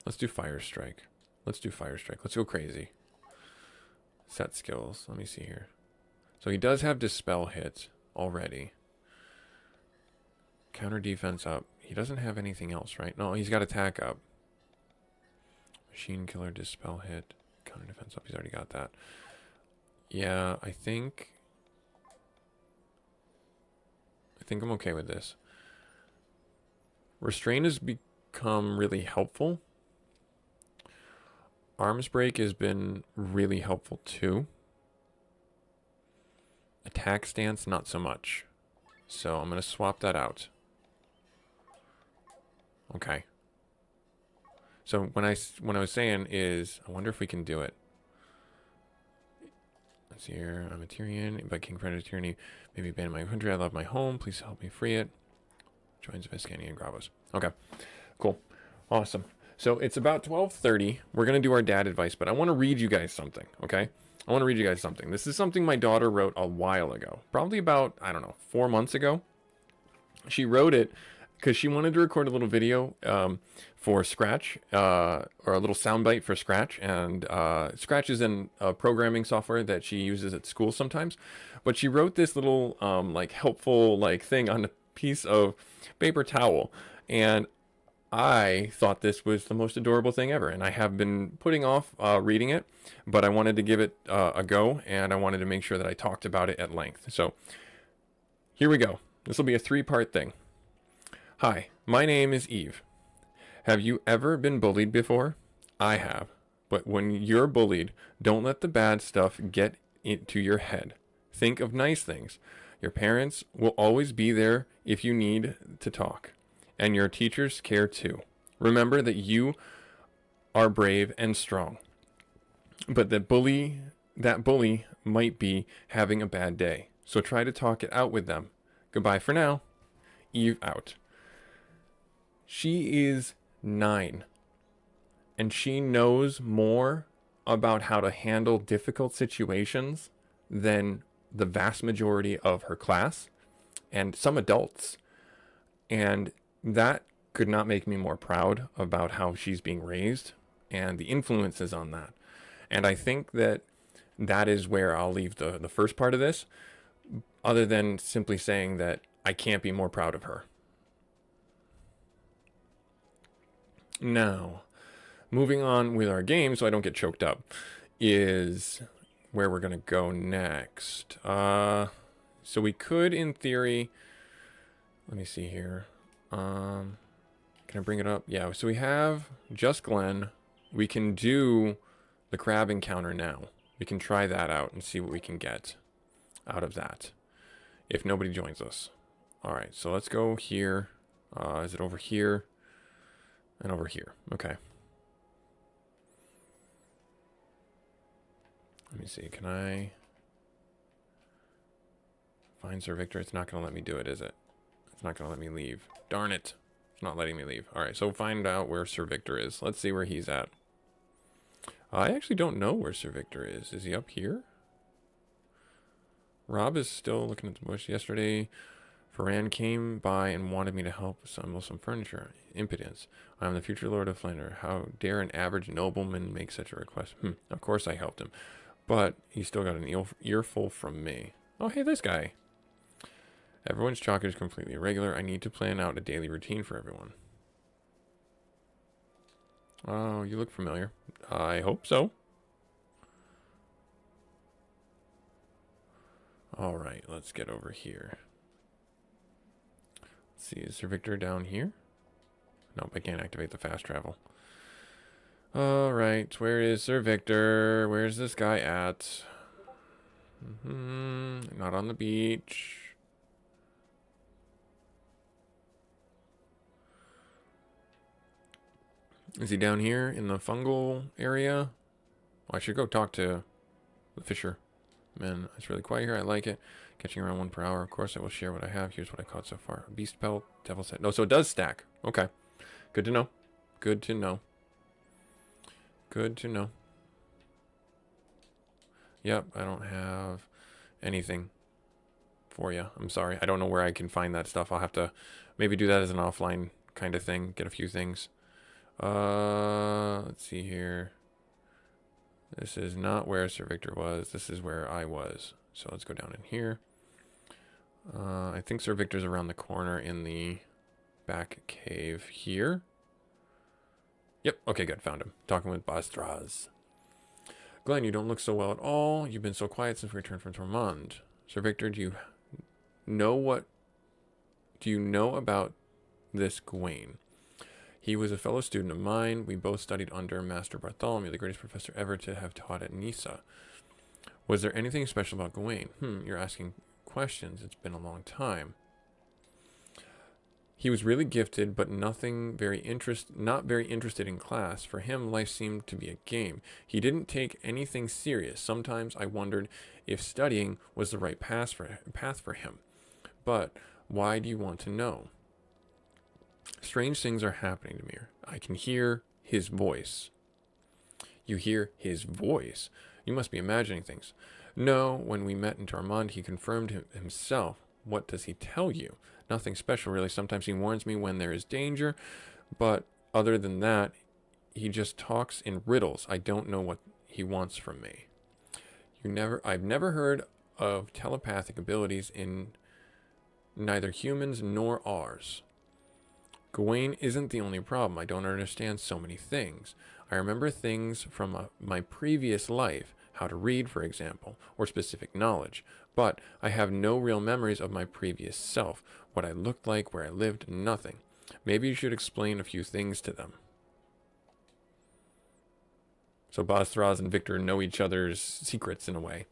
Let's do Fire Strike. Let's do Fire Strike. Let's go crazy. Set skills. Let me see here. So he does have Dispel hit already. Counter defense up. He doesn't have anything else, right? No, he's got attack up. Machine killer, Dispel hit. Counter defense up. He's already got that. Yeah, I think I'm okay with this. Restrain has become really helpful. Arms break has been really helpful too. Attack stance, not so much. So I'm going to swap that out. Okay. So when I was saying is, I wonder if we can do it. Let's see here. I'm a Tyrian, but King Fred of Tyranny. Maybe abandon my country. I love my home. Please help me free it. Joins Viscani and Gravos. Okay. Cool. Awesome. So it's about 12:30. We're going to do our dad advice, but I want to read you guys something, okay? I want to read you guys something. This is something my daughter wrote a while ago. Probably about, I don't know, 4 months ago. She wrote it because she wanted to record a little video for Scratch, or a little soundbite for Scratch, and Scratch is in programming software that she uses at school sometimes. But she wrote this little like helpful like thing on a piece of paper towel, and I thought this was the most adorable thing ever, and I have been putting off reading it, but I wanted to give it a go, and I wanted to make sure that I talked about it at length. So here we go. This will be a 3-part thing. Hi, my name is Eve. Have you ever been bullied before? I have. But when you're bullied, don't let the bad stuff get into your head. Think of nice things. Your parents will always be there if you need to talk. And your teachers care too. Remember that you are brave and strong. But that bully might be having a bad day. So try to talk it out with them. Goodbye for now. Eve out. She is 9. And she knows more about how to handle difficult situations than the vast majority of her class and some adults. And that could not make me more proud about how she's being raised and the influences on that. And I think that that is where I'll leave the first part of this, other than simply saying that I can't be more proud of her. Now, moving on with our game so I don't get choked up is where we're going to go next. So we could, in theory, let me see here. Can I bring it up? Yeah, so we have Just Glenn. We can do the crab encounter now. We can try that out and see what we can get out of that if nobody joins us. All right, so let's go here. Is it over here? And over here. Okay. Let me see. Can I find Sir Victor? It's not going to let me do it, is it? It's not going to let me leave. Darn it. It's not letting me leave. All right, so find out where Sir Victor is. Let's see where he's at. I actually don't know where Sir Victor is. Is he up here? Rob is still looking at the bush. Yesterday, Ferran came by and wanted me to help assemble some furniture. Impudence. I am the future Lord of Flanders. How dare an average nobleman make such a request? Of course I helped him. But he still got an earful from me. Oh, hey, this guy. Everyone's chalk is completely irregular. I need to plan out a daily routine for everyone. Oh, you look familiar. I hope so. All right, let's get over here. Let's see, is Sir Victor down here? Nope, I can't activate the fast travel. All right, where is Sir Victor? Where's this guy at? Not on the beach. Is he down here in the fungal area? Well, I should go talk to the fisher. Man, it's really quiet here. I like it. Catching around 1 per hour. Of course, I will share what I have. Here's what I caught so far. A beast pelt, devil's head. No, so it does stack. Okay. Good to know. Good to know. Good to know. Yep, I don't have anything for you. I'm sorry. I don't know where I can find that stuff. I'll have to maybe do that as an offline kind of thing. Get a few things. Let's see here. This is not where Sir Victor was. This is where I was. So let's go down in here. I think Sir Victor's around the corner in the back cave here. Yep. Okay, good. Found him. Talking with Bastraz. Glenn, you don't look so well at all. You've been so quiet since we returned from Tormund. Sir Victor, do you know about this Gawain? He was a fellow student of mine. We both studied under Master Bartholomew, the greatest professor ever to have taught at Nyssa. Was there anything special about Gawain? You're asking questions. It's been a long time. He was really gifted, but not very interested in class. For him, life seemed to be a game. He didn't take anything serious. Sometimes I wondered if studying was the right path for him. But why do you want to know? Strange things are happening to me. I can hear his voice. You hear his voice? You must be imagining things. No, when we met in Tormund, he confirmed himself. What does he tell you? Nothing special, really. Sometimes he warns me when there is danger, but other than that, he just talks in riddles. I don't know what he wants from me. I've never heard of telepathic abilities in neither humans nor ours. Gawain isn't the only problem. I don't understand so many things. I remember things from my previous life, how to read, for example, or specific knowledge, but I have no real memories of my previous self, what I looked like, where I lived, nothing. Maybe you should explain a few things to them. So Baz-Thraz and Victor know each other's secrets in a way.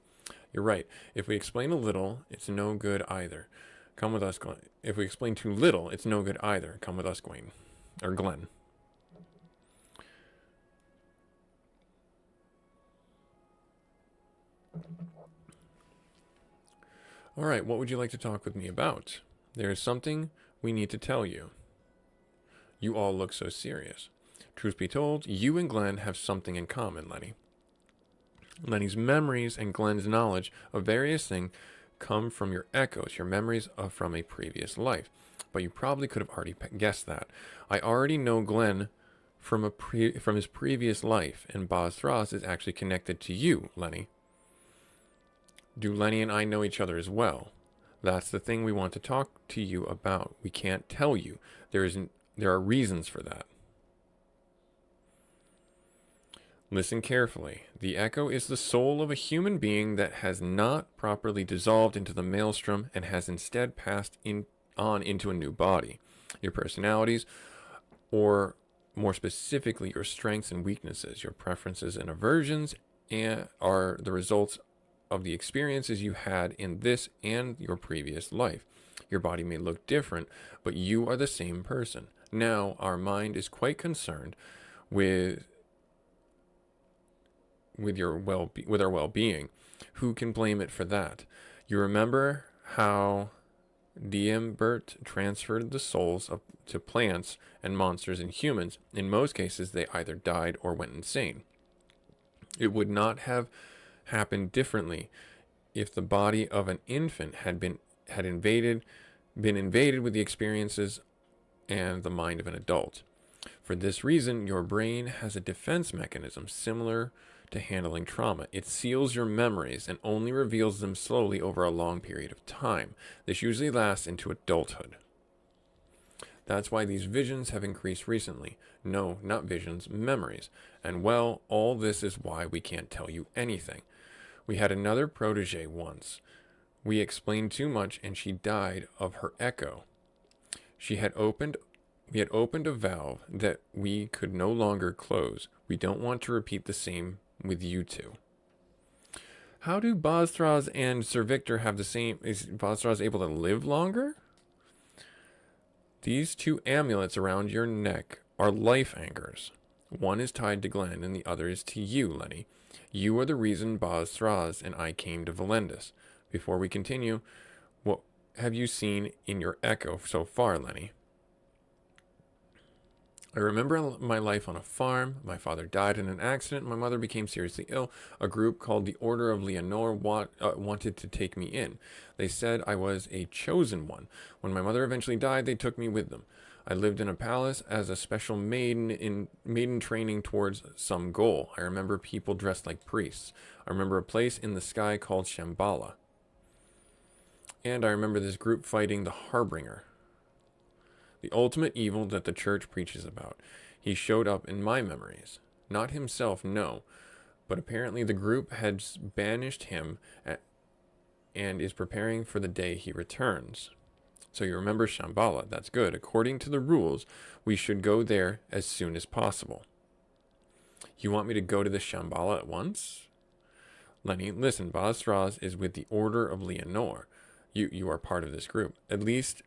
You're right. If we explain a little, it's no good either. Come with us, Glenn. If we explain too little, it's no good either. Come with us, Gwen. Or Glenn. All right, what would you like to talk with me about? There is something we need to tell you. You all look so serious. Truth be told, you and Glenn have something in common, Lenny. Lenny's memories and Glenn's knowledge of various things come from your echoes, your memories from a previous life. But you probably could have already guessed that. I already know Glenn from his previous life, and Baz-Thraz is actually connected to you, Lenny. Do Lenny and I know each other as well? That's the thing we want to talk to you about. We can't tell you. There are reasons for that. Listen carefully. The echo is the soul of a human being that has not properly dissolved into the maelstrom and has instead passed on into a new body. Your personalities, or more specifically, your strengths and weaknesses, your preferences and aversions, are the results of the experiences you had in this and your previous life. Your body may look different, but you are the same person. Now, our mind is quite concerned with our well-being. Who can blame it for that? You remember how D'Alembert transferred the souls to plants and monsters and humans. In most cases, they either died or went insane. It would not have happened differently if the body of an infant had been invaded with the experiences and the mind of an adult. For this reason, your brain has a defense mechanism similar to handling trauma. It seals your memories and only reveals them slowly over a long period of time. This usually lasts into adulthood. That's why these visions have increased recently. No, not visions, memories. And well, all this is why we can't tell you anything. We had another protege once. We explained too much and she died of her echo. We had opened a valve that we could no longer close. We don't want to repeat the same with you two. How do Baz-Thraz and Sir Victor have the same? Is Baz-Thraz able to live longer? These two amulets around your neck are life anchors. One is tied to Glenn and the other is to you, Lenny. You are the reason Baz-Thraz and I came to Valendis. Before we continue, what have you seen in your echo so far, Lenny? I remember my life on a farm. My father died in an accident. My mother became seriously ill. A group called the Order of Leonore wanted to take me in. They said I was a chosen one. When my mother eventually died, they took me with them. I lived in a palace as a special maiden training towards some goal. I remember people dressed like priests. I remember a place in the sky called Shambhala. And I remember this group fighting the Harbinger, the ultimate evil that the church preaches about. He showed up in my memories. Not himself, no. But apparently the group has banished him and is preparing for the day he returns. So you remember Shambhala. That's good. According to the rules, we should go there as soon as possible. You want me to go to the Shambhala at once? Lenny, listen, Baz-Thraz is with the Order of Leonore. You are part of this group. At least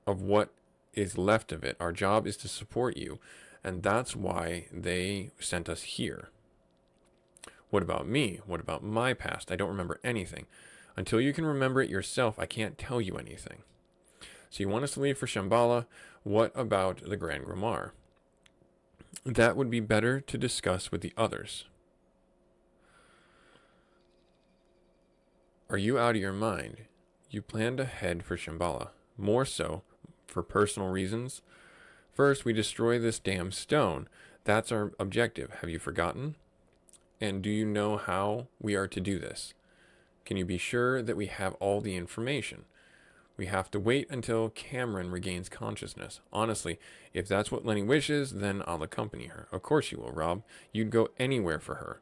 of what is left of it. Our job is to support you, and that's why they sent us here. What about me? What about my past? I don't remember anything. Until you can remember it yourself, I can't tell you anything. So you want us to leave for Shambhala? What about the Grand Grimoire? That would be better to discuss with the others. Are you out of your mind? You plan to head for Shambhala. more so for personal reasons. First, we destroy this damn stone. That's our objective. Have you forgotten? And do you know how we are to do this? Can you be sure that we have all the information? We have to wait until Cameron regains consciousness. Honestly, if that's what Lenny wishes, then I'll accompany her. Of course you will, Rob. You'd go anywhere for her.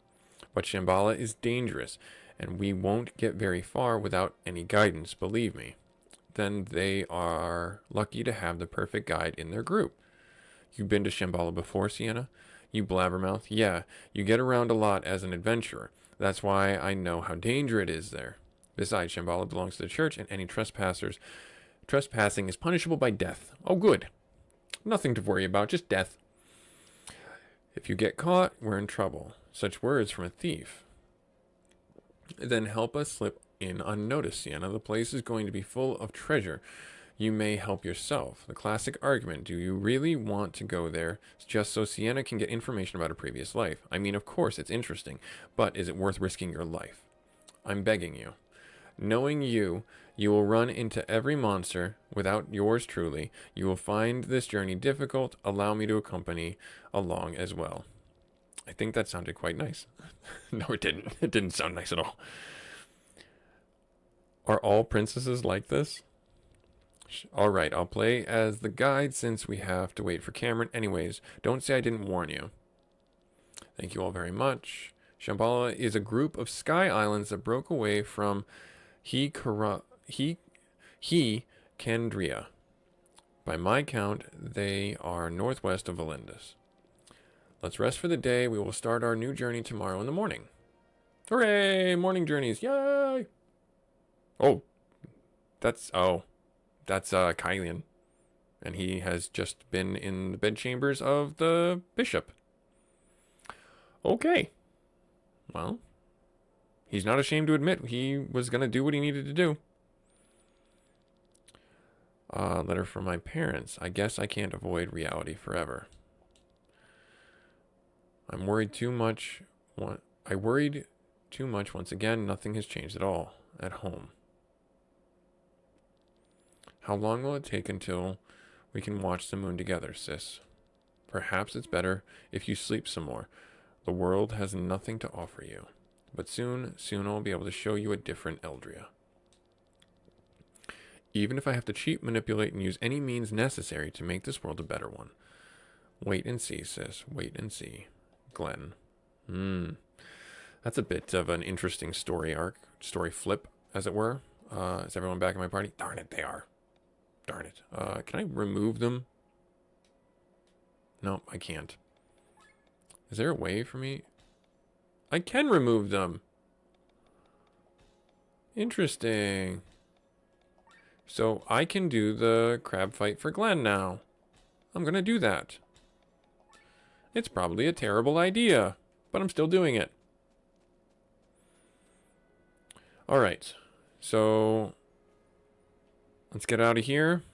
But Shambhala is dangerous, and we won't get very far without any guidance, believe me. Then they are lucky to have the perfect guide in their group. You've been to Shambhala before, Sienna? You blabbermouth. Yeah, you get around a lot as an adventurer. That's why I know how dangerous it is there. Besides, Shambhala belongs to the church, and any trespassing is punishable by death. Oh, good. Nothing to worry about, just death. If you get caught, we're in trouble. Such words from a thief. Then help us slip in unnoticed, Sienna. The place is going to be full of treasure. You may help yourself. The classic argument, do you really want to go there just so Sienna can get information about her previous life? I mean, of course, it's interesting, but is it worth risking your life? I'm begging you. Knowing you, you will run into every monster without yours truly. You will find this journey difficult. Allow me to accompany along as well. I think that sounded quite nice. No, it didn't. It didn't sound nice at all. Are all princesses like this? All right, I'll play as the guide since we have to wait for Cameron. Anyways, don't say I didn't warn you. Thank you all very much. Shambhala is a group of sky islands that broke away from Kendria. By my count, they are northwest of Valindus. Let's rest for the day. We will start our new journey tomorrow in the morning. Hooray! Morning journeys. Yay! Oh, that's Kylian. And he has just been in the bedchambers of the bishop. Okay. Well, he's not ashamed to admit he was going to do what he needed to do. Letter from my parents. I guess I can't avoid reality forever. I worried too much once again. Nothing has changed at all at home. How long will it take until we can watch the moon together, sis? Perhaps it's better if you sleep some more. The world has nothing to offer you. But soon I'll be able to show you a different Eldria. Even if I have to cheat, manipulate, and use any means necessary to make this world a better one. Wait and see, sis. Wait and see. Glenn. That's a bit of an interesting story flip, as it were. Is everyone back in my party? Darn it, they are. Darn it. Can I remove them? No, I can't. Is there a way for me? I can remove them. Interesting. So I can do the crab fight for Glenn now. I'm going to do that. It's probably a terrible idea, but I'm still doing it. All right. So let's get out of here.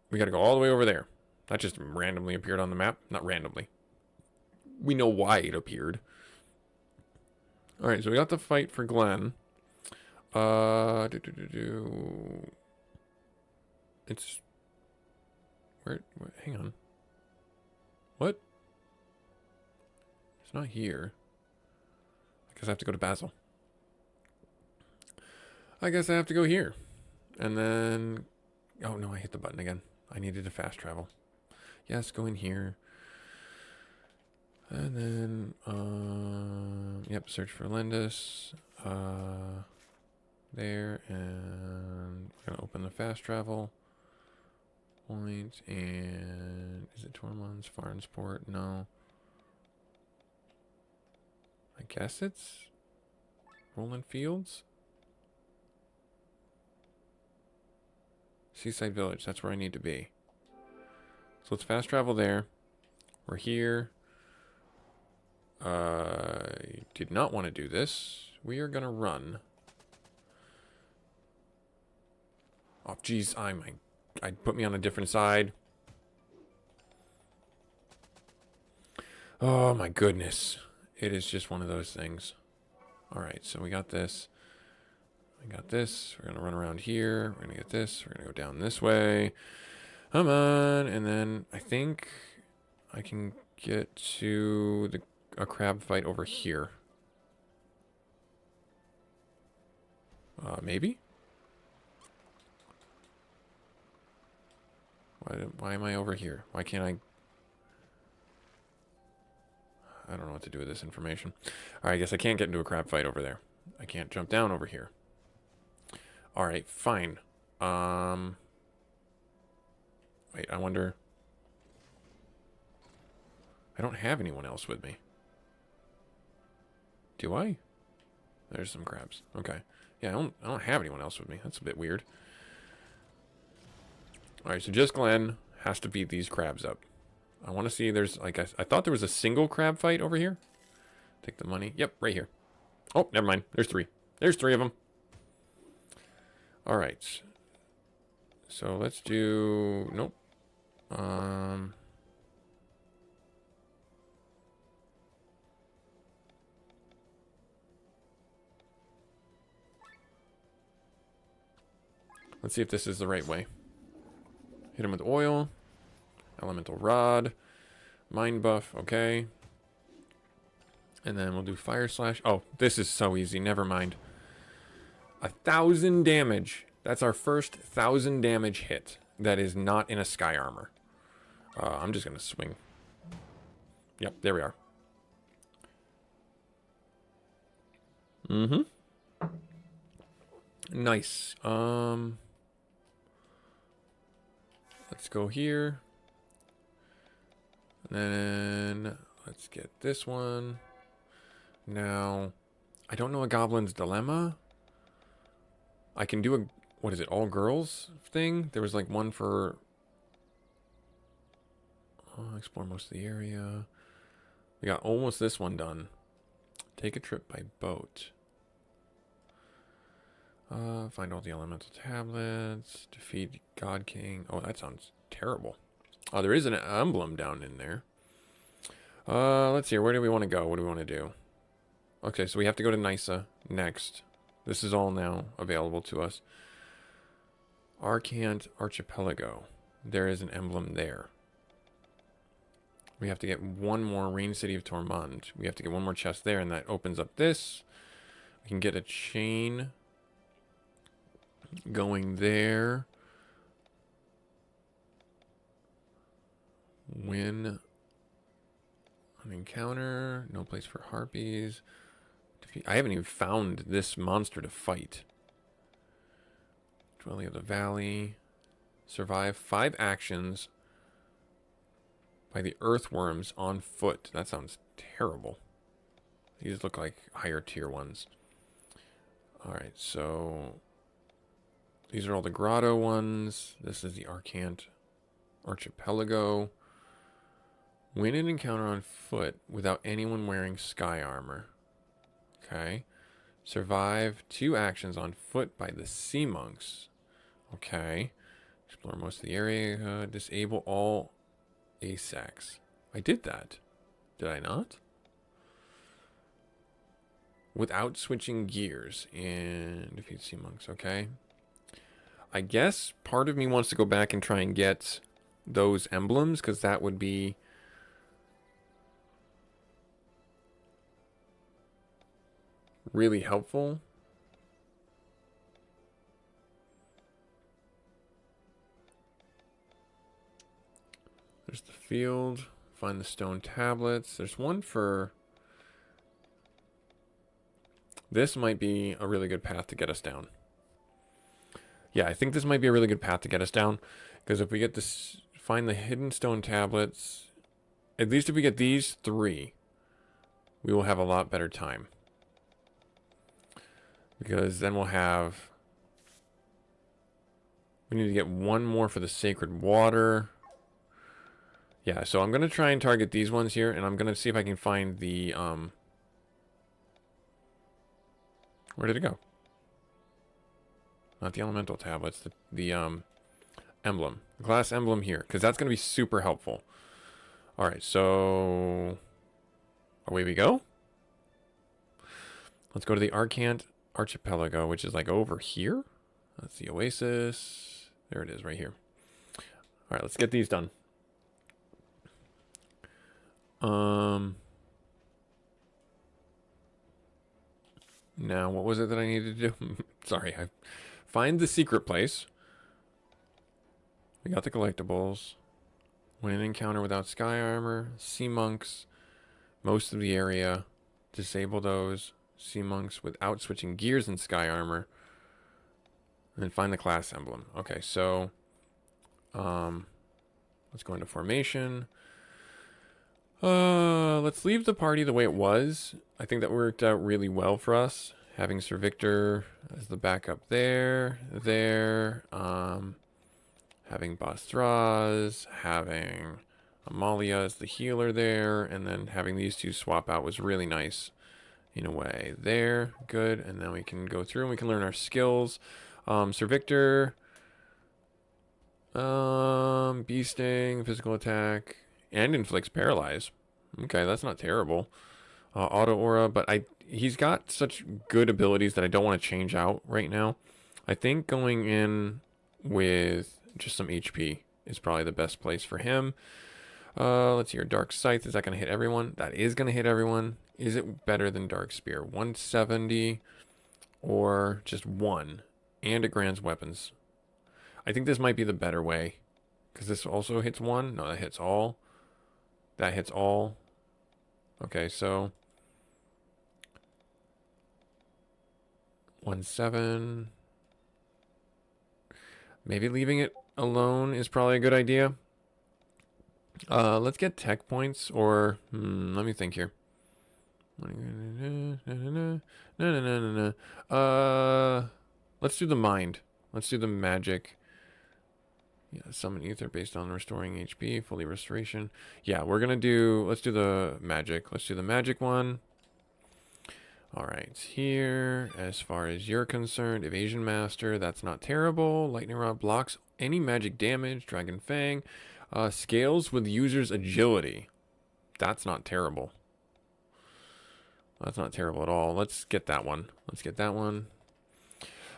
We got to go all the way over there. That just randomly appeared on the map. Not randomly. We know why it appeared. All right, so we got the fight for Glenn. It's where? Hang on. What? It's not here. I guess I have to go to Basil. I guess I have to go here. And then... Oh, no, I hit the button again. I needed to fast travel. Yes, go in here. And then... Yep, search for Lindis. There, and we're going to open the fast travel point, and is it Tormund's Farnsport? No. I guess it's Roland Fields? Seaside Village, that's where I need to be. So let's fast travel there. We're here. I did not want to do this. We are going to run. Oh, geez, I'd put me on a different side. Oh, my goodness. It is just one of those things. All right, so we got this. I got this. We're going to run around here. We're going to get this. We're going to go down this way. Come on. And then I think I can get to a crab fight over here. Maybe? Why am I over here? Why can't I don't know what to do with this information. Alright, I guess I can't get into a crab fight over there. I can't jump down over here. Alright, fine. Wait, I wonder... I don't have anyone else with me. Do I? There's some crabs. Okay. Yeah, I don't have anyone else with me. That's a bit weird. Alright, so just Glenn has to beat these crabs up. I want to see there's, like, I thought there was a single crab fight over here. Take the money. Yep, right here. Oh, never mind. There's three. There's three of them. Alright. So let's do... Nope. Let's see if this is the right way. Hit him with oil. Elemental rod. Mind buff. Okay. And then we'll do fire slash. Oh, this is so easy. Never mind. 1,000 damage. That's our first 1,000 damage hit. That is not in a sky armor. I'm just going to swing. Yep, there we are. Mm-hmm. Nice. Let's go here. And then let's get this one. Now, I don't know a Goblin's Dilemma. I can do a, what is it, all girls thing? There was like one for... explore most of the area. We got almost this one done. Take a trip by boat. Find all the elemental tablets. Defeat God King. Oh, that sounds terrible. Oh, there is an emblem down in there. Let's see. Where do we want to go? What do we want to do? Okay, so we have to go to Nysa next. This is all now available to us. Arcant Archipelago. There is an emblem there. We have to get one more Rain City of Tormund. We have to get one more chest there, and that opens up this. We can get a chain going there. Win an encounter. No place for harpies. I haven't even found this monster to fight. Dwelling of the Valley. Survive 5 actions by the earthworms on foot. That sounds terrible. These look like higher tier ones. Alright, so these are all the grotto ones. This is the Arcant Archipelago. Win an encounter on foot without anyone wearing sky armor. Okay. Survive 2 actions on foot by the sea monks. Okay. Explore most of the area. Disable all ASACs. I did that. Did I not? Without switching gears. And defeat sea monks. Okay. I guess part of me wants to go back and try and get those emblems, because that would be... really helpful. There's the field. Find the stone tablets. There's one for... This might be a really good path to get us down. Yeah, I think this might be a really good path to get us down. Because if we get this... Find the hidden stone tablets. At least if we get these 3, we will have a lot better time. Because then we'll have... We need to get one more for the sacred water. Yeah, so I'm going to try and target these ones here. And I'm going to see if I can find the... Where did it go? Not the elemental tablets. The emblem. The glass emblem here. Because that's going to be super helpful. Alright, so... Away we go. Let's go to the Arcant archipelago, which is like over here. That's the oasis. There it is right here. All right, let's get these done. Now, what was it that I needed to do? Sorry, I find the secret place. We got the collectibles. When an encounter without sky armor, sea monks, most of the area. Disable those sea monks without switching gears in sky armor. And then find the class emblem. Okay, so let's go into formation. Let's leave the party the way it was. I think that worked out really well for us. Having Sir Victor as the backup there. Having Bastraz, having Amalia as the healer there, and then having these two swap out was really nice in a way. There, good, and then we can go through and we can learn our skills. Sir Victor, Bee Sting, physical attack, and inflicts paralyze. Okay, that's not terrible. Auto aura, but he's got such good abilities that I don't want to change out right now. I think going in with just some HP is probably the best place for him. Let's see here. Dark Scythe, is that going to hit everyone? That is going to hit everyone. Is it better than Dark Spear? 170 or just 1? And it grants weapons. I think this might be the better way. Because this also hits 1. No, that hits all. That hits all. Okay, so 1-7. Maybe leaving it alone is probably a good idea. Let's get tech points, or let me think here. Let's do the mind. Let's do the magic. Yeah, summon ether based on restoring HP, fully restoration. Yeah, let's do the magic. Let's do the magic one. All right, here, as far as you're concerned, Evasion Master, that's not terrible. Lightning Rod blocks any magic damage. Dragon Fang scales with user's agility. That's not terrible. That's not terrible at all. Let's get that one.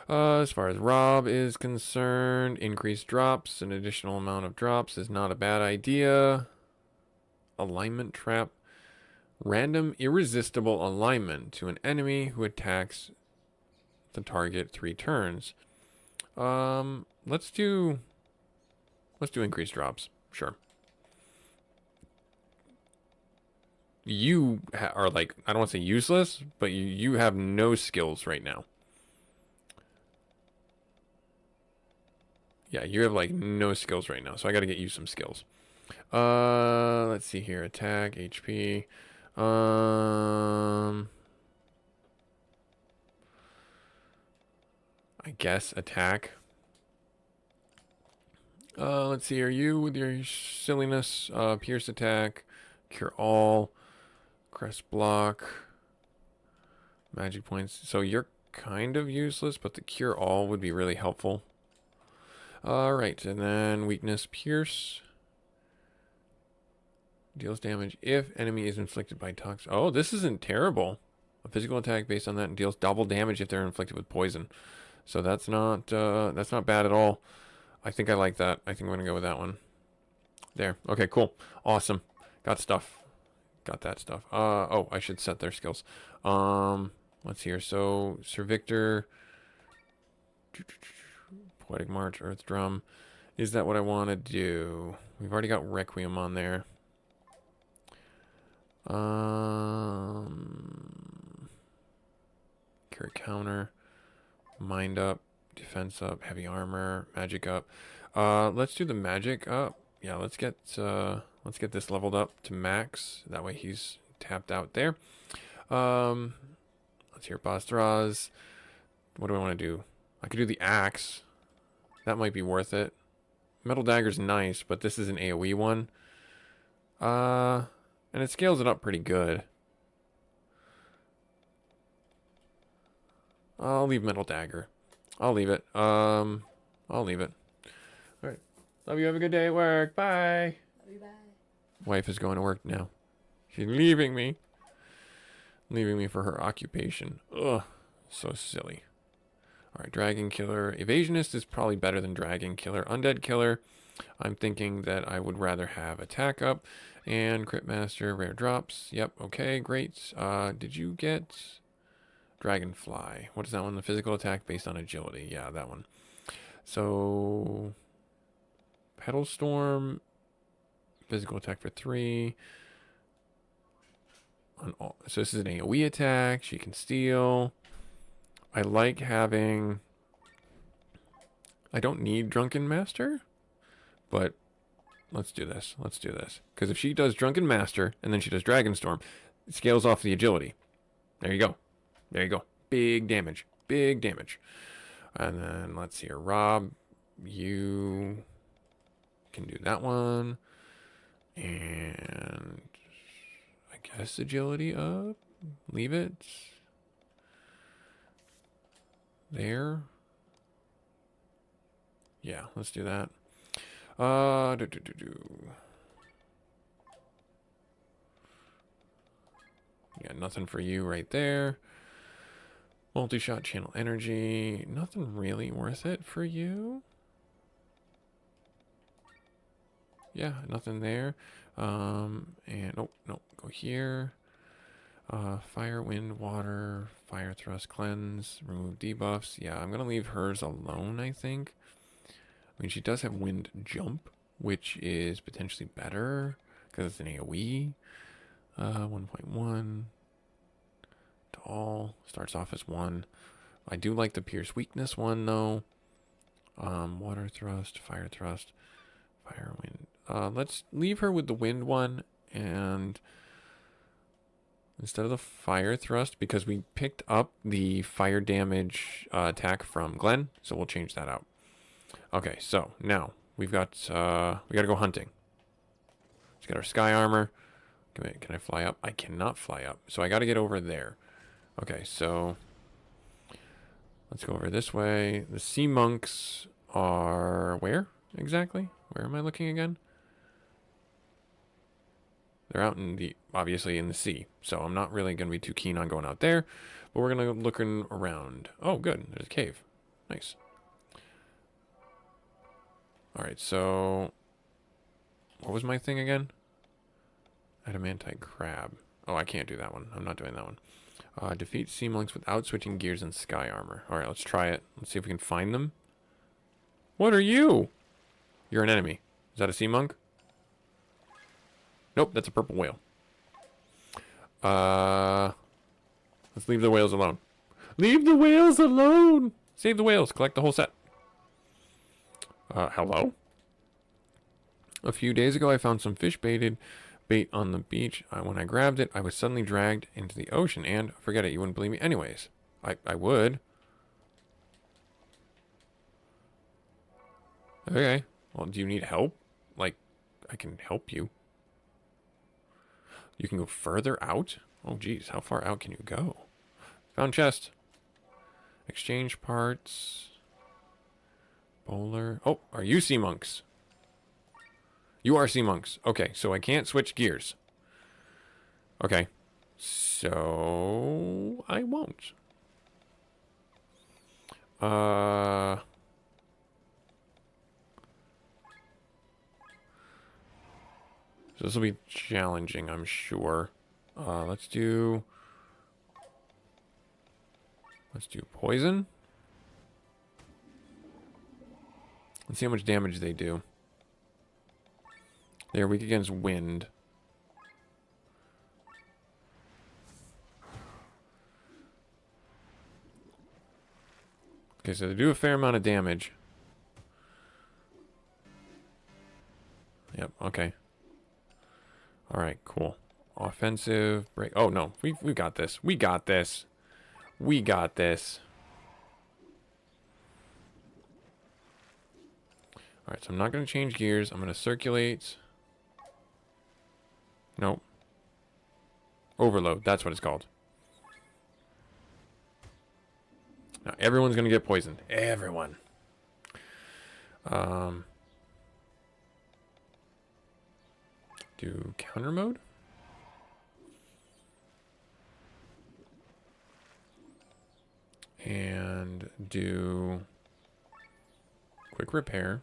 As far as Rob is concerned, increased drops, an additional amount of drops is not a bad idea. Alignment trap. Random irresistible alignment to an enemy who attacks the target 3 turns. Let's do increased drops. Sure. You are like, I don't want to say useless, but you have no skills right now. Yeah, you have like no skills right now, so I got to get you some skills. Let's see here. Attack, HP. I guess attack. Let's see. Are you with your silliness? Pierce attack, cure all, crest block, magic points. So you're kind of useless, but the cure all would be really helpful. All right, and then weakness, pierce. Deals damage if enemy is inflicted by toxin. Oh, this isn't terrible. A physical attack based on that and deals double damage if they're inflicted with poison. So that's not bad at all. I think I like that. I think I'm gonna go with that one. There. Okay, cool. Awesome. Got stuff. Got that stuff. Oh, I should set their skills. Let's see here. So Sir Victor, Poetic March, Earth Drum. Is that what I want to do? We've already got Requiem on there. Cure counter, mind up, defense up, heavy armor, magic up. Let's do the magic up. Yeah, let's get this leveled up to max. That way he's tapped out there. Let's hear Bastraz. What do I want to do? I could do the axe. That might be worth it. Metal dagger's nice, but this is an AoE one. And it scales it up pretty good. I'll leave metal dagger. I'll leave it. I'll leave it. All right. Love you. Have a good day at work. Bye. Love you. Bye. Wife is going to work now. She's leaving me. Leaving me for her occupation. Ugh. So silly. All right, Dragon Killer. Evasionist is probably better than Dragon Killer. Undead Killer, I'm thinking that I would rather have attack up. And Crit Master, rare drops. Yep, okay, great. Did you get Dragonfly? What is that one? The physical attack based on agility. Yeah, that one. So, Petal Storm, physical attack for 3. On all, so this is an AoE attack. She can steal. I like having... I don't need Drunken Master, but let's do this. Let's do this. Because if she does Drunken Master and then she does Dragonstorm, it scales off the agility. There you go. There you go. Big damage. Big damage. And then let's see here. Rob, you can do that one. And I guess agility up. Leave it there. Yeah, let's do that. Yeah, nothing for you right there. Multi-shot channel energy. Nothing really worth it for you. Yeah, nothing there. And oh no, go here. Fire, wind, water, fire thrust, cleanse, remove debuffs. Yeah, I'm gonna leave hers alone, I think. I mean, she does have wind jump, which is potentially better because it's an AoE. 1.1 to all starts off as 1. I do like the pierce weakness one though. Water thrust, fire, wind. Let's leave her with the wind one, and instead of the fire thrust, because we picked up the fire damage attack from Glenn, so we'll change that out. Okay, so now we've got we gotta go hunting. Let's get our sky armor. Can I fly up? I cannot fly up, so I gotta get over there. Okay, so let's go over this way. The sea monks are where exactly? Where am I looking again? They're out in the, obviously in the sea, so I'm not really gonna be too keen on going out there, but we're gonna looking around. Oh, good, there's a cave. Nice. All right, so what was my thing again? Adamantite crab. Oh, I can't do that one. I'm not doing that one. Defeat sea monks without switching gears and sky armor. All right, let's try it. Let's see if we can find them. What are you? You're an enemy. Is that a sea monk? Nope, that's a purple whale. Let's leave the whales alone. Leave the whales alone! Save the whales. Collect the whole set. Hello? A few days ago, I found some fish bait on the beach. When I grabbed it, I was suddenly dragged into the ocean, and forget it, you wouldn't believe me anyways. I would. Okay. Well, do you need help? Like, I can help you. You can go further out? Oh, geez. How far out can you go? Found chest. Exchange parts. Bowler. Oh, are you sea monks? You are sea monks. Okay, so I can't switch gears. Okay. So I won't. So this will be challenging, I'm sure. Let's do poison. Let's see how much damage they do. They're weak against wind. Okay, so they do a fair amount of damage. Yep, okay. Alright, cool. Offensive break. Oh, no. We got this. We got this. We got this. Alright, so I'm not going to change gears. I'm going to circulate. Nope. Overload. That's what it's called. Now, everyone's going to get poisoned. Everyone. Do counter mode? and do quick repair.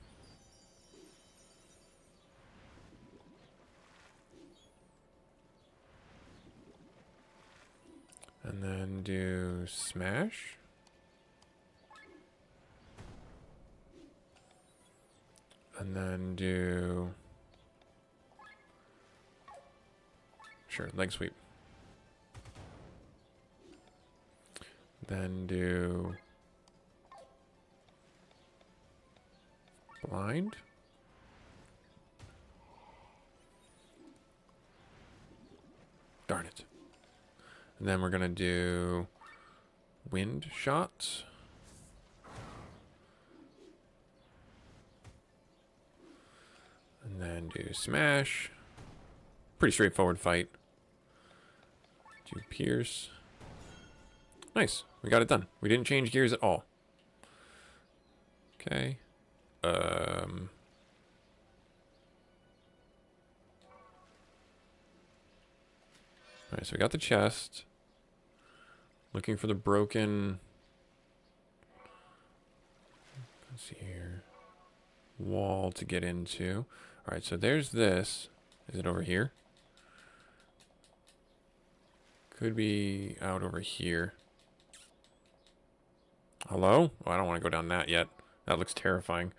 And then do smash. And then do... Sure, leg sweep. Then do... blind. Darn it. And then we're going to do wind shots. And then do smash. Pretty straightforward fight. Do pierce. Nice. We got it done. We didn't change gears at all. Okay. Alright, so we got the chest. Looking for the broken... Let's see here. Wall to get into. Alright, so there's this. Is it over here? Could be out over here. Hello? Oh, I don't want to go down that yet. That looks terrifying.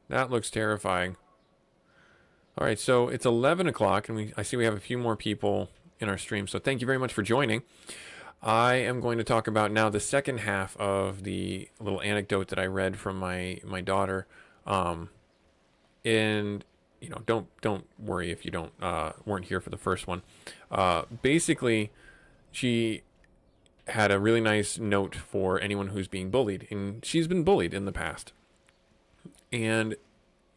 That looks terrifying. Alright, so it's 11 o'clock, and I see we have a few more people in our stream, so thank you very much for joining. I am going to talk about now the second half of the little anecdote that I read from my daughter. And you know, don't worry if you weren't here for the first one. Basically, she had a really nice note for anyone who's being bullied, and she's been bullied in the past. And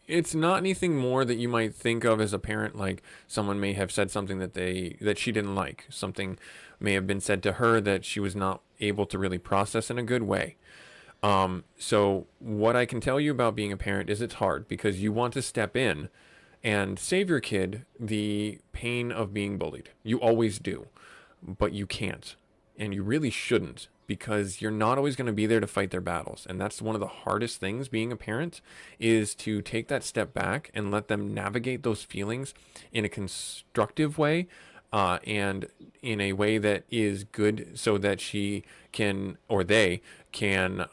it's not anything more that you might think of as a parent, like someone may have said something that she didn't like. Something may have been said to her that she was not able to really process in a good way. So what I can tell you about being a parent is it's hard because you want to step in and save your kid the pain of being bullied. You always do, but you can't, and you really shouldn't, because you're not always going to be there to fight their battles. And that's one of the hardest things being a parent, is to take that step back and let them navigate those feelings in a constructive way, and in a way that is good, so that she can, or they can,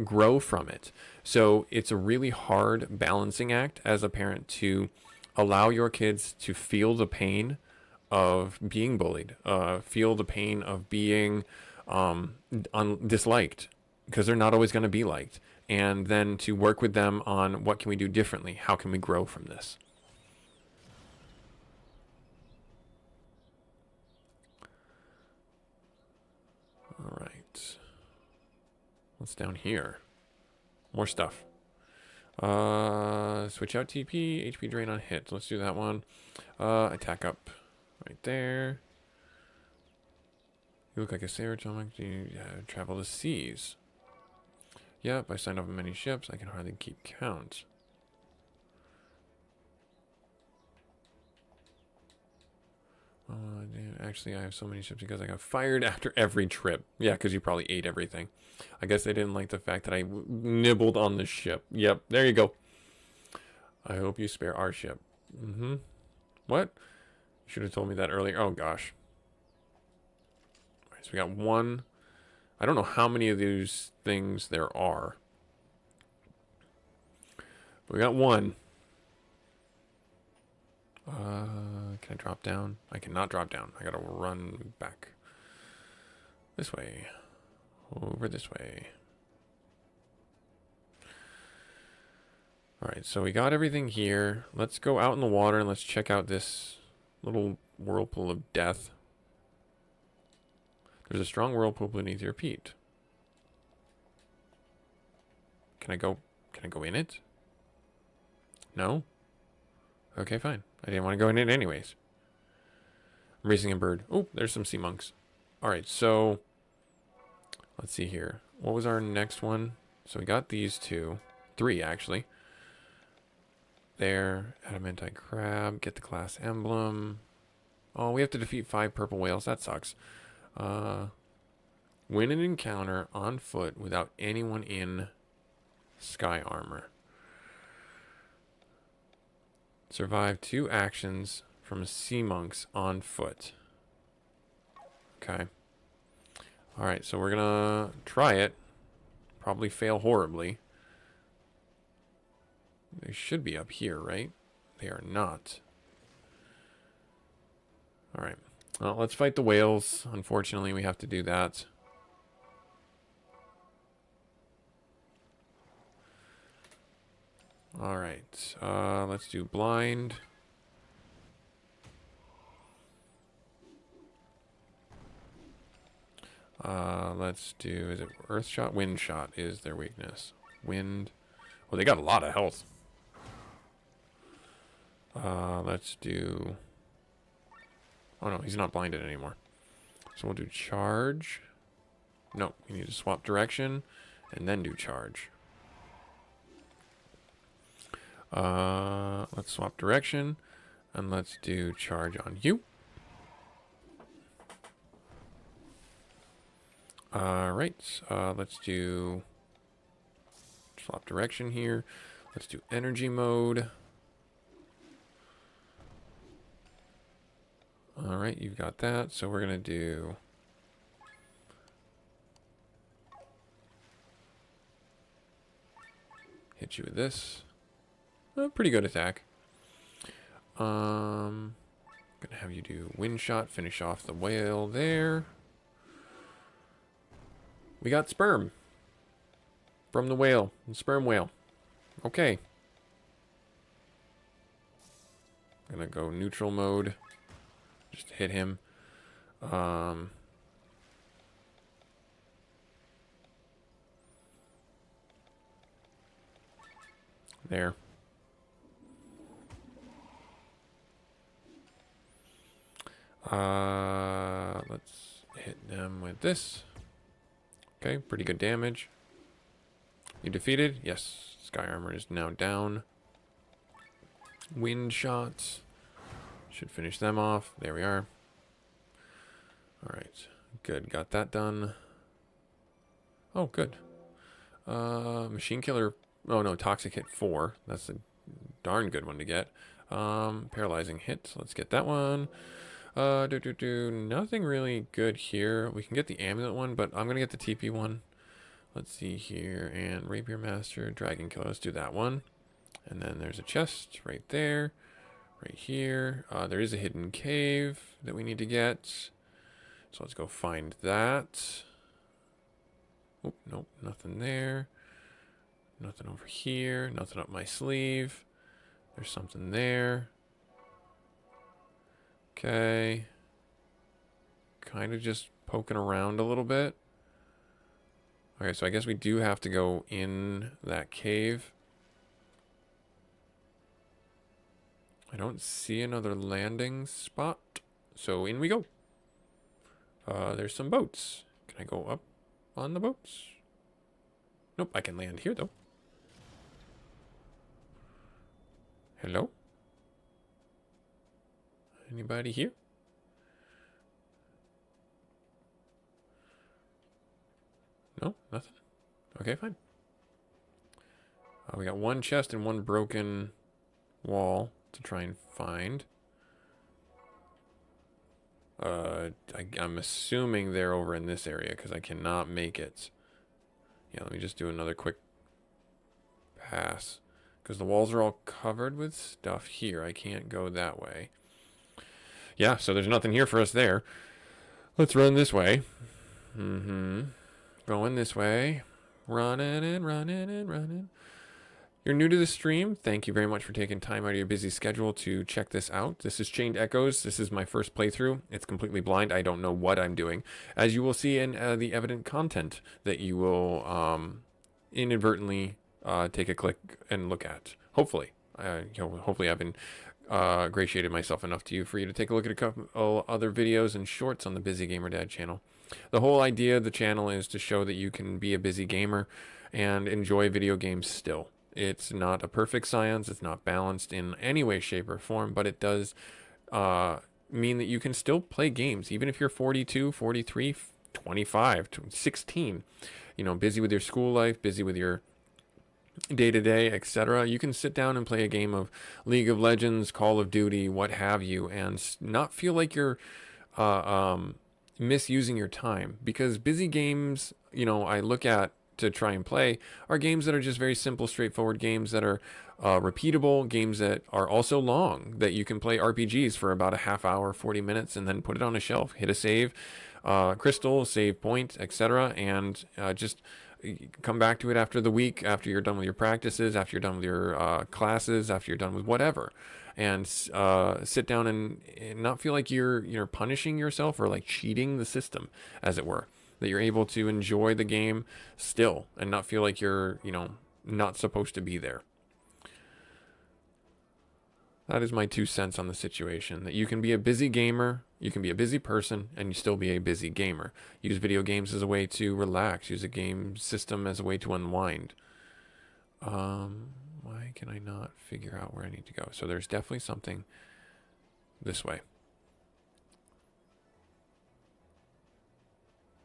grow from it. So it's a really hard balancing act as a parent to allow your kids to feel the pain of being bullied, feel the pain of being disliked, because they're not always going to be liked, and then to work with them on what can we do differently, how can we grow from this. All right, what's down here? More stuff. Switch out TP, HP drain on hit. Let's do that one. Attack up right there. You look like a sailor. Do you travel the seas? Yep, I signed up on many ships. I can hardly keep count. Actually, I have so many ships because I got fired after every trip. Yeah, because you probably ate everything. I guess they didn't like the fact that I nibbled on the ship. Yep, there you go. I hope you spare our ship. What? You should have told me that earlier. Oh, gosh. All right, so we got one. I don't know how many of these things there are. But we got one. Can I drop down? I cannot drop down. I gotta run back. This way. Over this way. Alright, so we got everything here. Let's go out in the water and let's check out this little whirlpool of death. There's a strong whirlpool beneath your feet. Can I go in it? No? Okay, fine. I didn't want to go in it anyways. I'm raising a bird. Oh, there's some sea monks. Alright, so let's see here. What was our next one? So we got these two. 3, actually. There. Adamantine crab. Get the class emblem. Oh, we have to defeat 5 purple whales. That sucks. Win an encounter on foot without anyone in sky armor. Survive 2 actions from sea monks on foot. Okay. Alright, so we're gonna try it. Probably fail horribly. They should be up here, right? They are not. Alright. Well, let's fight the whales. Unfortunately, we have to do that. Alright. Let's do blind. Let's do, is it earth shot? Wind shot is their weakness. Wind. Well, they got a lot of health. Let's do, oh no, he's not blinded anymore. So we'll do charge. No, we need to swap direction and then do charge. Let's swap direction and let's do charge on you. Alright, let's do swap direction here. Let's do energy mode. Alright, you've got that. So we're going to do hit you with this. Pretty good attack. Gonna have you do wind shot, finish off the whale there. We got sperm from the whale, the sperm whale. Okay. I'm gonna go neutral mode. Just hit him. There. Let's hit them with this. Okay, pretty good damage. You defeated? Yes. Sky armor is now down. Wind shots. Should finish them off. There we are. Alright. Good. Got that done. Oh, good. Machine killer. Oh, no. Toxic hit 4. That's a darn good one to get. Paralyzing hit. Let's get that one. Nothing really good here. We can get the amulet one, but I'm going to get the TP one. Let's see here. And Rapier Master, Dragon Killer. Let's do that one. And then there's a chest right there. Right here. There is a hidden cave that we need to get. So let's go find that. Oh, nope. Nothing there. Nothing over here. Nothing up my sleeve. There's something there. Okay. Kind of just poking around a little bit. Okay, so I guess we do have to go in that cave. I don't see another landing spot. So in we go. There's some boats. Can I go up on the boats? Nope, I can land here though. Hello? Anybody here? No, nothing. Okay, fine. We got one chest and one broken wall to try and find. I'm assuming they're over in this area because I cannot make it. Yeah, let me just do another quick pass because the walls are all covered with stuff here. I can't go that way. Yeah, so there's nothing here for us there. Let's run this way. Going this way. Running and running and running. You're new to the stream. Thank you very much for taking time out of your busy schedule to check this out. This is Chained Echoes. This is my first playthrough. It's completely blind. I don't know what I'm doing. As you will see in the evident content that you will inadvertently take a click and look at. Hopefully. Hopefully I've been ingratiated myself enough to you for you to take a look at a couple other videos and shorts on the Busy Gamer Dad channel. The whole idea of the channel is to show that you can be a busy gamer and enjoy video games still. It's not a perfect science. It's not balanced in any way, shape, or form, but it does mean that you can still play games. Even if you're 42, 43, 25, 16. You know, busy with your school life, busy with your day to day, etc. You can sit down and play a game of League of Legends, Call of Duty, what have you, and not feel like you're misusing your time. Because busy games, you know, I look at to try and play are games that are just very simple, straightforward games that are repeatable, games that are also long, that you can play RPGs for about a half hour, 40 minutes, and then put it on a shelf, hit a save, crystal, save point, etc., and just come back to it after the week, after you're done with your practices, after you're done with your classes, after you're done with whatever, and sit down and not feel like you're punishing yourself or like cheating the system, as it were. That you're able to enjoy the game still and not feel like you're, you know, not supposed to be there. That is my 2 cents on the situation. That you can be a busy gamer, you can be a busy person, and you still be a busy gamer. Use video games as a way to relax. Use a game system as a way to unwind. Why can I not figure out where I need to go? So there's definitely something this way.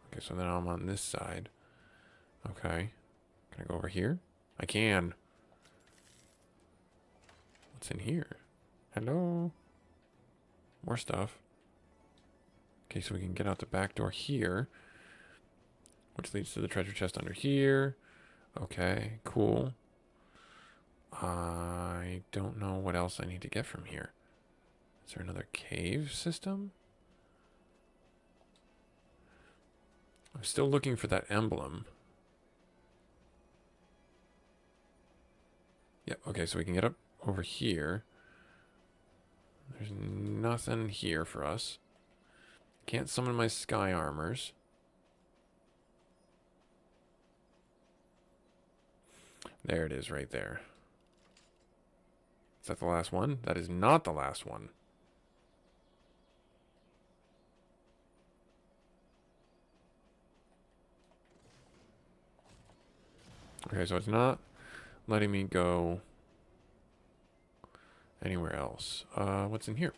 Okay, so then I'm on this side. Okay. Can I go over here? I can. What's in here? Hello? More stuff. Okay, so we can get out the back door here, which leads to the treasure chest under here. Okay, cool. I don't know what else I need to get from here. Is there another cave system? I'm still looking for that emblem. Yep, okay, so we can get up over here. There's nothing here for us. Can't summon my sky armors. There it is right there. Is that the last one? That is not the last one. Okay, so it's not letting me go anywhere else. What's in here?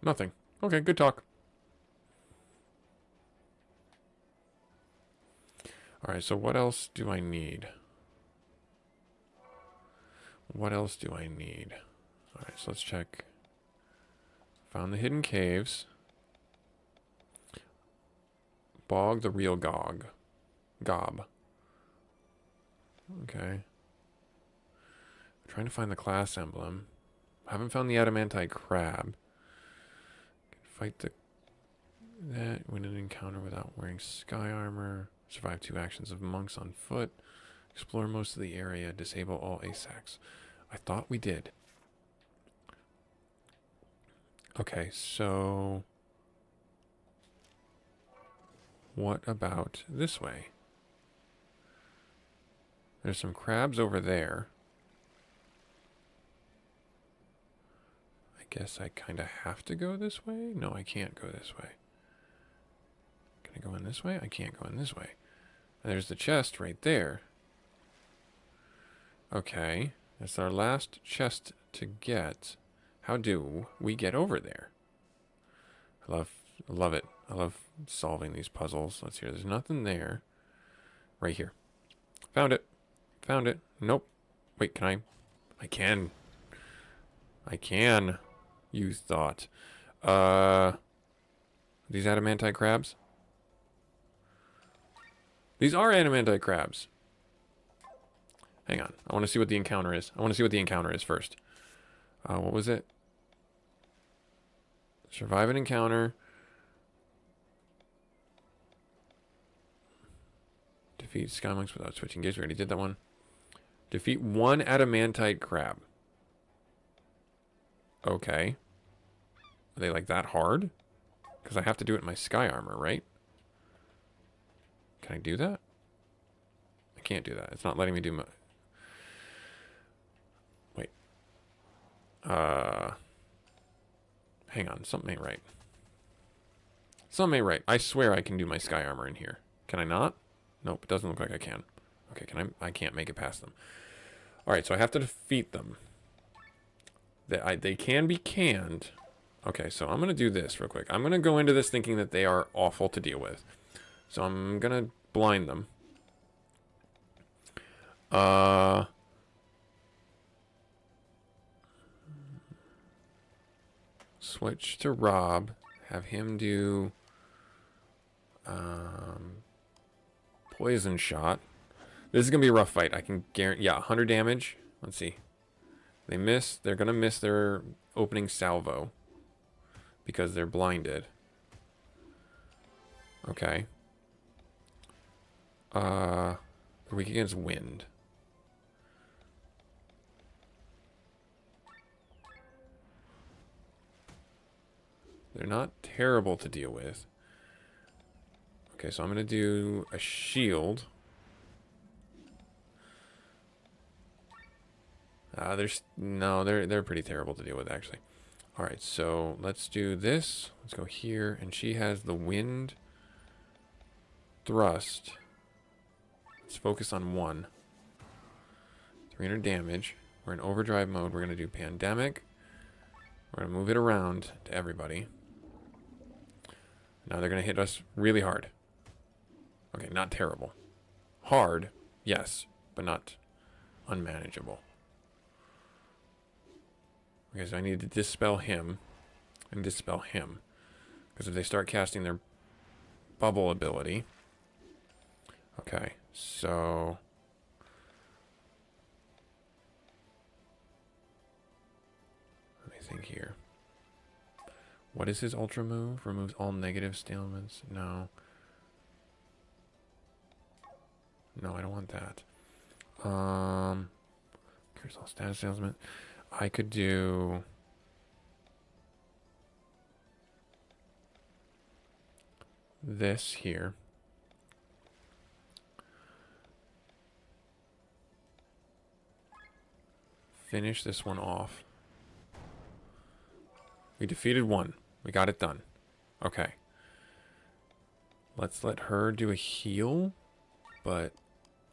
Nothing. Okay, good talk. Alright, so what else do I need? What else do I need? Alright, so let's check. Found the hidden caves. Bog the real Gog. Gob. Okay. I'm trying to find the class emblem. Haven't found the adamantite crab. Fight that win an encounter without wearing sky armor. Survive 2 actions of monks on foot. Explore most of the area. Disable all ASACs. I thought we did. Okay, so what about this way? There's some crabs over there. I guess I kind of have to go this way? No, I can't go this way. Can I go in this way? I can't go in this way. And there's the chest right there. Okay, that's our last chest to get. How do we get over there? I love it. I love solving these puzzles. Let's hear. There's nothing there. Right here. Found it. Found it. Nope. Wait, can I? I can. I can. You thought. These adamantite crabs? These are adamantite crabs. Hang on. I want to see what the encounter is. I want to see what the encounter is first. What was it? Survive an encounter. Defeat sky monks without switching gears. We already did that one. Defeat 1 adamantite crab. Okay. Are they like that hard? Because I have to do it in my sky armor, right? Can I do that? I can't do that. It's not letting me do my... Wait. Hang on. Something ain't right. Something ain't right. I swear I can do my sky armor in here. Can I not? Nope, it doesn't look like I can. Okay, I can't make it past them. Alright, so I have to defeat them. They can be canned. Okay, so I'm going to do this real quick. I'm going to go into this thinking that they are awful to deal with. So I'm going to blind them. Switch to Rob. Have him do poison shot. This is going to be a rough fight. I can guarantee. Yeah, 100 damage. Let's see. They miss. They're going to miss their opening salvo because they're blinded. Okay. They're weak against wind. They're not terrible to deal with. Okay, so I'm going to do a shield. They're pretty terrible to deal with, actually. All right, so let's do this. Let's go here, and she has the wind thrust. Let's focus on one. 300 damage. We're in overdrive mode. We're going to do pandemic. We're going to move it around to everybody. Now they're going to hit us really hard. Okay, not terrible. Hard, yes, but not unmanageable. Okay, so I need to dispel him and dispel him. Because if they start casting their bubble ability... Okay, so... Let me think here. What is his ultra move? Removes all negative stalemates? No. No, I don't want that. Curse all status salesman. I could do... this here. Finish this one off. We defeated one. We got it done. Okay. Let's let her do a heal, but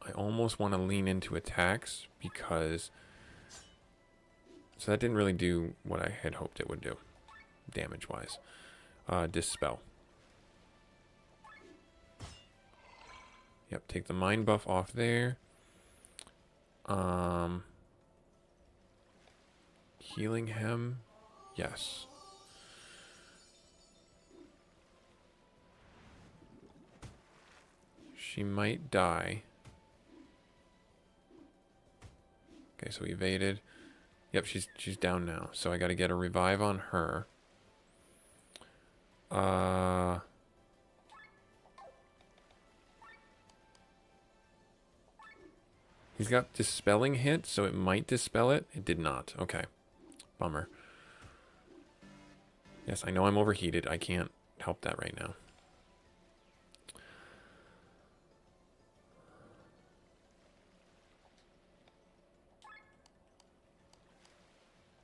I almost want to lean into attacks because... So that didn't really do what I had hoped it would do, damage-wise. Dispel. Yep, take the mind buff off there. Healing hem. Yes. She might die. Okay, so evaded. Yep, she's down now. So I got to get a revive on her. He's got dispelling hit, so it might dispel it. It did not. Okay. Bummer. Yes, I know I'm overheated. I can't help that right now.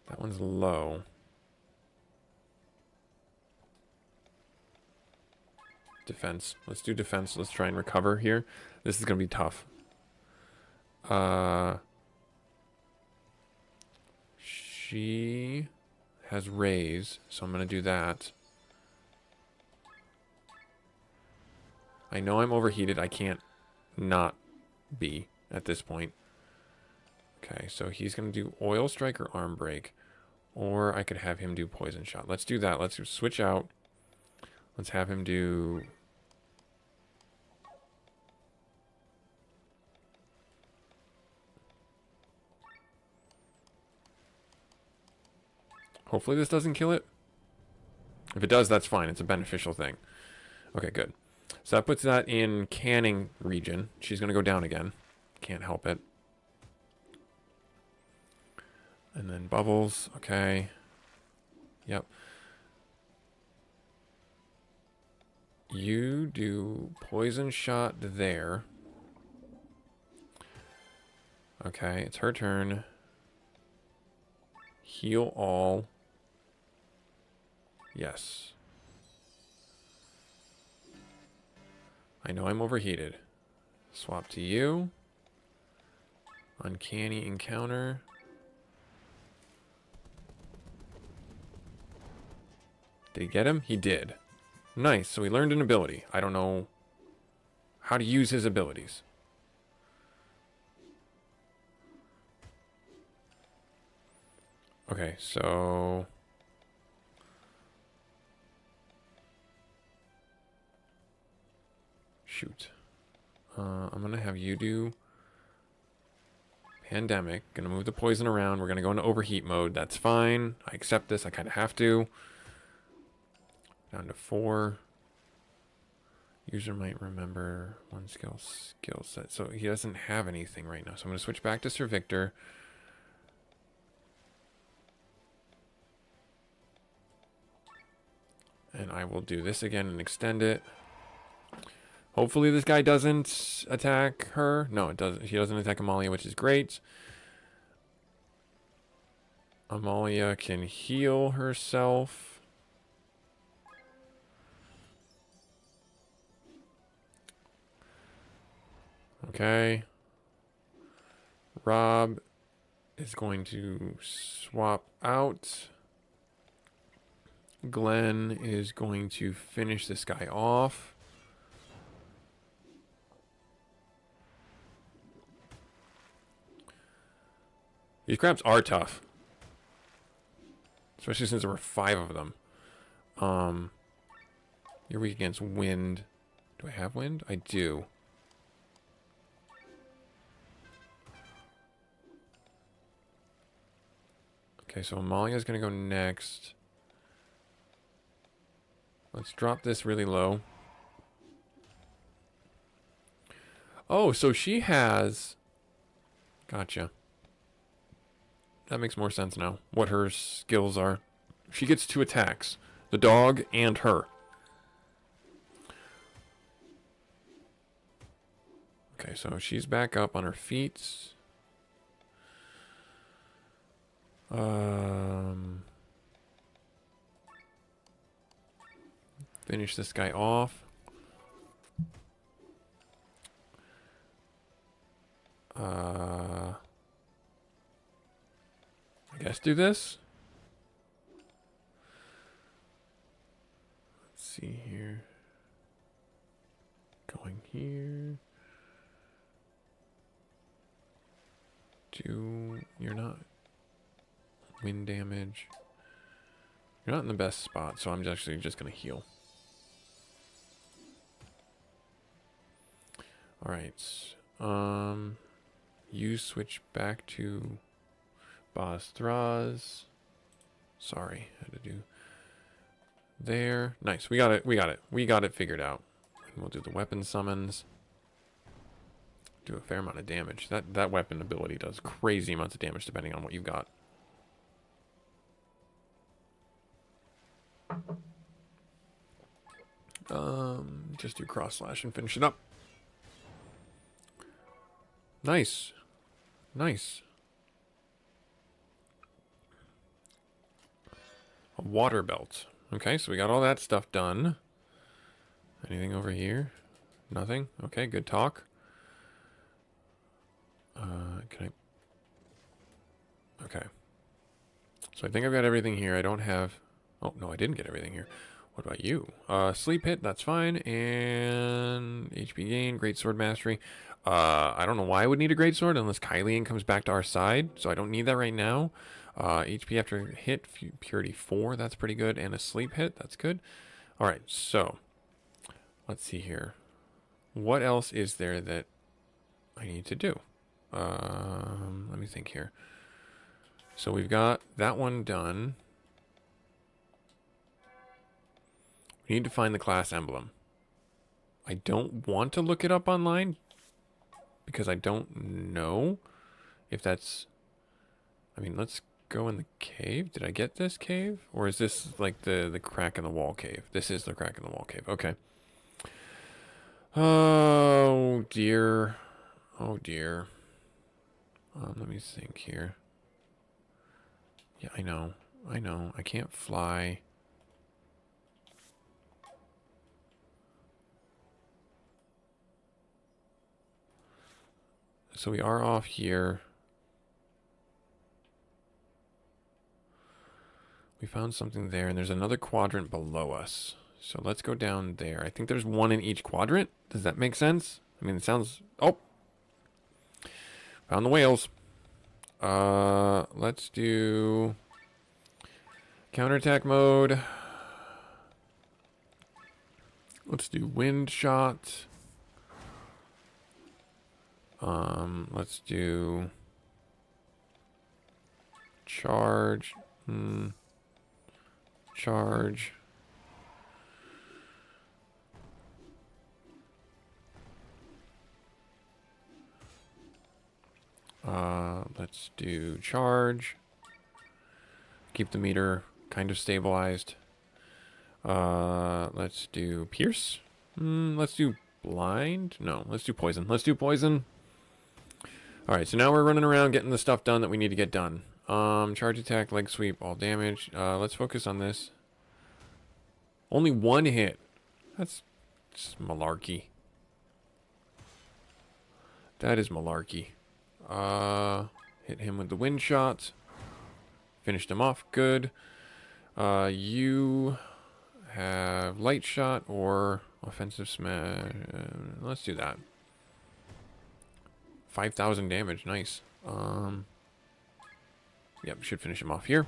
That one's low. Defense. Let's do defense. Let's try and recover here. This is going to be tough. She has raise, so I'm going to do that. I know I'm overheated. I can't not be at this point. Okay, so he's going to do oil strike or arm break. Or I could have him do poison shot. Let's do that. Let's switch out. Let's have him do... Hopefully this doesn't kill it. If it does, that's fine. It's a beneficial thing. Okay, good. So that puts that in canning region. She's going to go down again. Can't help it. And then bubbles. Okay. Yep. You do poison shot there. Okay, it's her turn. Heal all. Yes. I know I'm overheated. Swap to you. Uncanny encounter. Did he get him? He did. Nice. So he learned an ability. I don't know how to use his abilities. Okay, so... Shoot. I'm going to have you do Pandemic. Going to move the poison around. We're going to go into overheat mode. That's fine. I accept this. I kind of have to. Down to 4. User might remember one skill set. So he doesn't have anything right now. So I'm going to switch back to Sir Victor. And I will do this again and extend it. Hopefully this guy doesn't attack her. No, it doesn't. He doesn't attack Amalia, which is great. Amalia can heal herself. Okay. Rob is going to swap out. Glenn is going to finish this guy off. These crabs are tough. Especially since there were 5 of them. You're weak against wind. Do I have wind? I do. Okay, so Amalia's going to go next. Let's drop this really low. Oh, so she has... Gotcha. That makes more sense now. What her skills are. She gets 2 attacks. The dog and her. Okay, so she's back up on her feet. Finish this guy off. I guess do this. Let's see here. Going here. You're not wind damage. You're not in the best spot, so I'm actually just gonna heal. Alright. You switch back to Boss Thraz. Sorry, had to do there. Nice, we got it, we got it figured out. And we'll do the weapon summons. Do a fair amount of damage. That weapon ability does crazy amounts of damage depending on what you've got. Just do cross slash and finish it up. Nice. Nice. A water belt. Okay, so we got all that stuff done. Anything over here? Nothing? Okay, good talk. Can I... Okay. So I think I've got everything here. I don't have... Oh, no, I didn't get everything here. What about you? Sleep hit, that's fine. And HP gain, great sword mastery. I don't know why I would need a great sword unless Kylian comes back to our side. So I don't need that right now. HP after hit, purity 4, that's pretty good. And a sleep hit, that's good. All right, so let's see here. What else is there that I need to do? Let me think here. So we've got that one done. We need to find the class emblem. I don't want to look it up online because I don't know if that's... I mean, let's go in the cave. Did I get this cave? Or is this like the crack in the wall cave? This is the crack in the wall cave. Okay. Oh, dear. Oh, dear. Let me think here. Yeah, I know. I know. I can't fly. So we are off here. We found something there, and there's another quadrant below us. So let's go down there. I think there's one in each quadrant. Does that make sense? I mean, it sounds... Oh! Found the whales. Let's do... counterattack mode. Let's do wind shot. Let's do... charge. Charge. Let's do charge. Keep the meter kind of stabilized. Let's do pierce. Let's do blind. No, let's do poison. Let's do poison. Alright, so now we're running around getting the stuff done that we need to get done. Charge attack, leg sweep, all damage. Let's focus on this. Only one hit. That's just malarkey. That is malarkey. Hit him with the wind shot. Finished him off. Good. You have light shot or offensive smash. Let's do that. 5,000 damage. Nice. Yep, should finish him off here.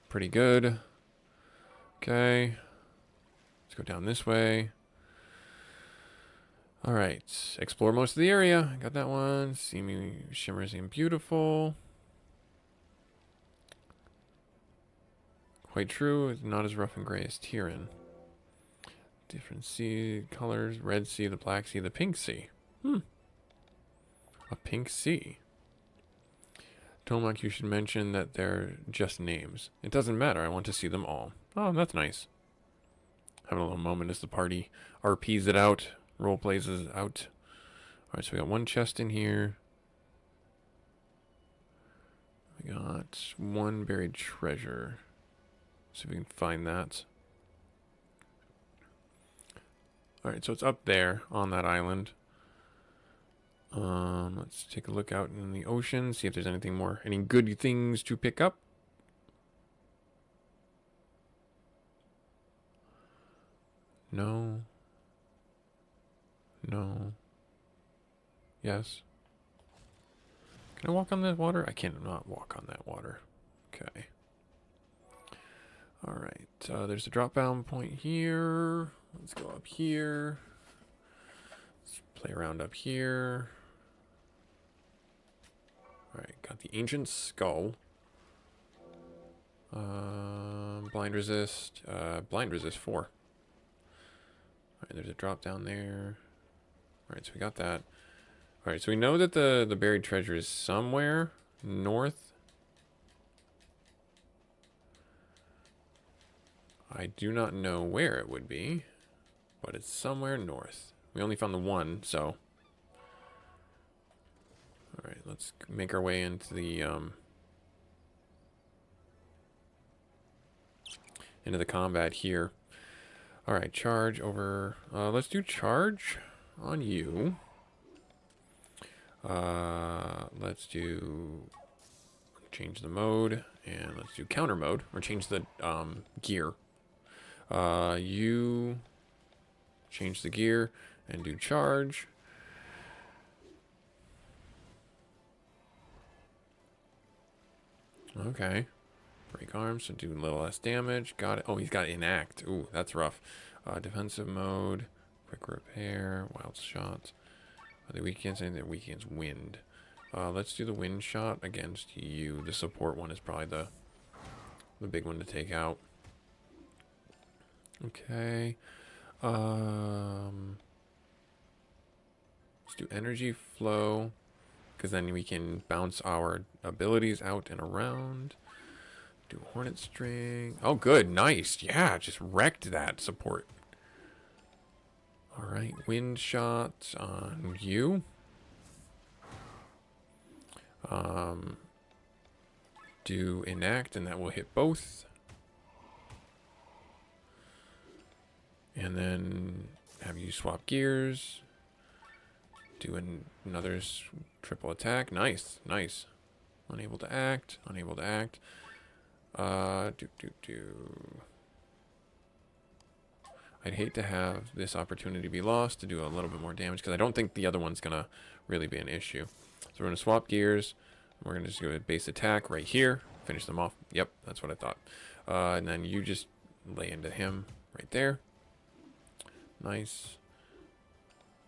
Pretty good. Okay. Let's go down this way. Alright. Explore most of the area. Got that one. See me shimmers and beautiful. Quite true. It's not as rough and gray as Tyrion. Different sea colors. Red sea, the black sea, the pink sea. A pink sea. Tomac, you should mention that they're just names. It doesn't matter. I want to see them all. Oh, that's nice. Having a little moment as the party RPs it out. Role plays it out. Alright, so we got one chest in here. We got one buried treasure. See if we can find that. Alright, so it's up there on that island. Let's take a look out in the ocean, see if there's anything more, any good things to pick up. No. No. Yes. Can I walk on that water? I cannot walk on that water. Okay. Alright, there's a drop down point here. Let's go up here. Let's play around up here. Alright, got the ancient skull. Blind resist 4. Alright, there's a drop down there. Alright, so we got that. Alright, so we know that the buried treasure is somewhere north. I do not know where it would be, but it's somewhere north. We only found the one, so... Alright, let's make our way into the combat here. Alright, charge over... let's do charge on you. Let's do... change the mode, and let's do counter mode, or change the gear. You change the gear and do charge. Okay. Break arms, so do a little less damage. Got it. Oh, he's got enact. Ooh, that's rough. Defensive mode, quick repair, wild shot. The weekends and the weekends wind. Let's do the wind shot against you. The support one is probably the big one to take out. Okay. Let's do energy flow, because then we can bounce our abilities out and around. Do hornet string. Oh, good. Nice. Yeah, just wrecked that support. Alright, wind shot on you. Do enact, and that will hit both. And then have you swap gears. Do another triple attack. Nice, nice. Unable to act, unable to act. I'd hate to have this opportunity be lost to do a little bit more damage, because I don't think the other one's going to really be an issue. So we're going to swap gears. We're going to just go with base attack right here. Finish them off. Yep, that's what I thought. And then you just lay into him right there. Nice.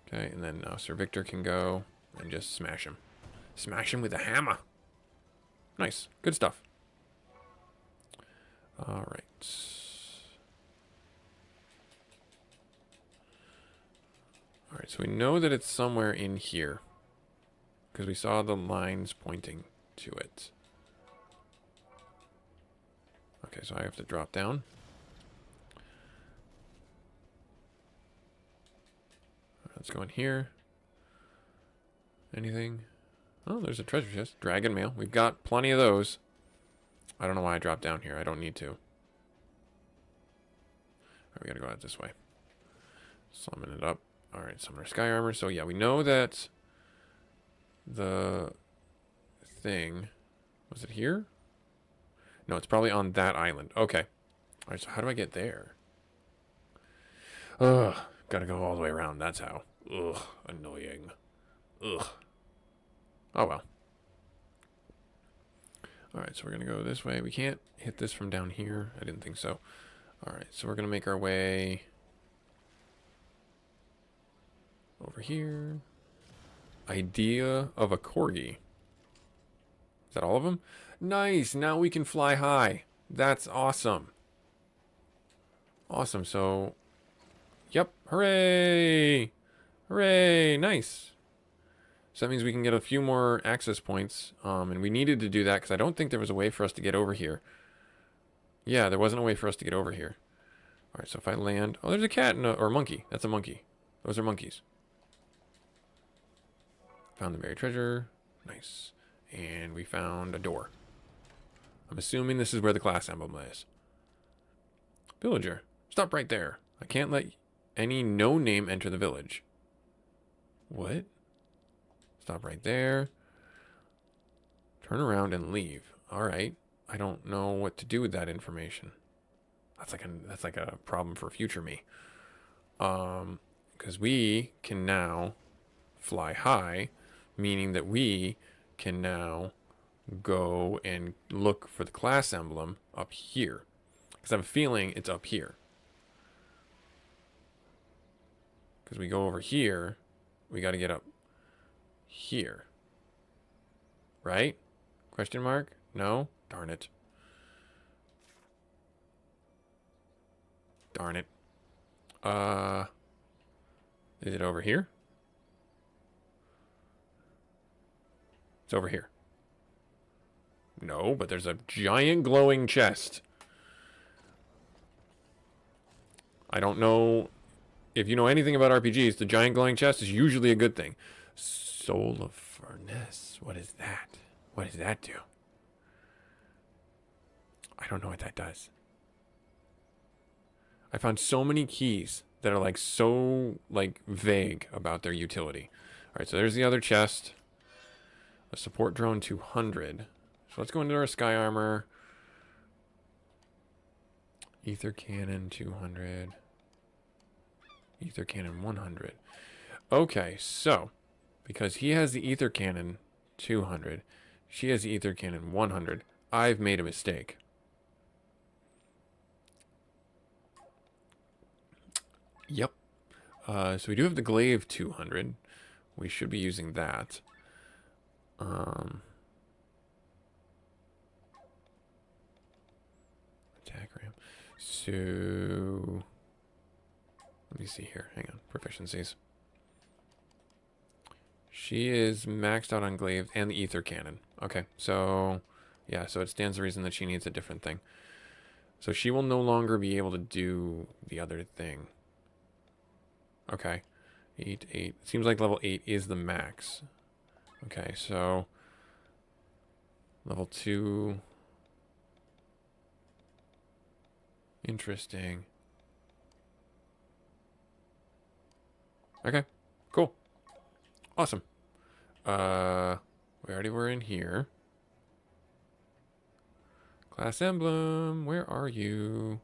Okay, and then Sir Victor can go and just smash him. Smash him with a hammer. Nice. Good stuff. All right. All right, so we know that it's somewhere in here, because we saw the lines pointing to it. Okay, so I have to drop down. Let's go in here. Anything? Oh, there's a treasure chest. Dragon mail. We've got plenty of those. I don't know why I dropped down here. I don't need to. All right, we gotta go out this way. Summon it up. All right, summon our sky armor. So yeah, we know that the thing... Was it here? No, it's probably on that island. Okay. All right, so how do I get there? Ugh. Gotta go all the way around. That's how. Ugh. Annoying. Ugh. Oh, well. Alright, so we're gonna go this way. We can't hit this from down here. I didn't think so. Alright, so we're gonna make our way over here. Idea of a corgi. Is that all of them? Nice! Now we can fly high. That's awesome. Awesome, so... Yep, hooray! Hooray, nice. So that means we can get a few more access points, and we needed to do that because I don't think there was a way for us to get over here. Yeah, there wasn't a way for us to get over here. Alright, so if I land... Oh, there's a cat and or a monkey. That's a monkey. Those are monkeys. Found the buried treasure. Nice. And we found a door. I'm assuming this is where the class emblem is. Villager. Stop right there. I can't let any no name enter the village. What? Stop right there. Turn around and leave. All right. I don't know what to do with that information. That's like a problem for future me. Because we can now fly high, meaning that we can now go and look for the class emblem up here. Because I have a feeling it's up here. Because we go over here, we got to get up here. Right? Question mark? No? Darn it. Darn it. Is it over here? It's over here. No, but there's a giant glowing chest. I don't know if you know anything about RPGs, the giant glowing chest is usually a good thing. Soul of Furnace. What is that? What does that do? I don't know what that does. I found so many keys that are like so like vague about their utility. All right, so there's the other chest. A support drone 200. So let's go into our sky armor. Ether cannon 200. Ether cannon 100. Okay, so because he has the ether cannon 200, she has the ether cannon 100. I've made a mistake. Yep. So we do have the glaive 200. We should be using that. Attack ramp. So let me see here. Hang on. Proficiencies. She is maxed out on glaive and the ether cannon. Okay, so yeah, so it stands to reason that she needs a different thing. So she will no longer be able to do the other thing. Okay. 8. Seems like level 8 is the max. Okay, so level 2. Interesting. Okay, cool. Awesome. We already were in here. Class emblem, where are you?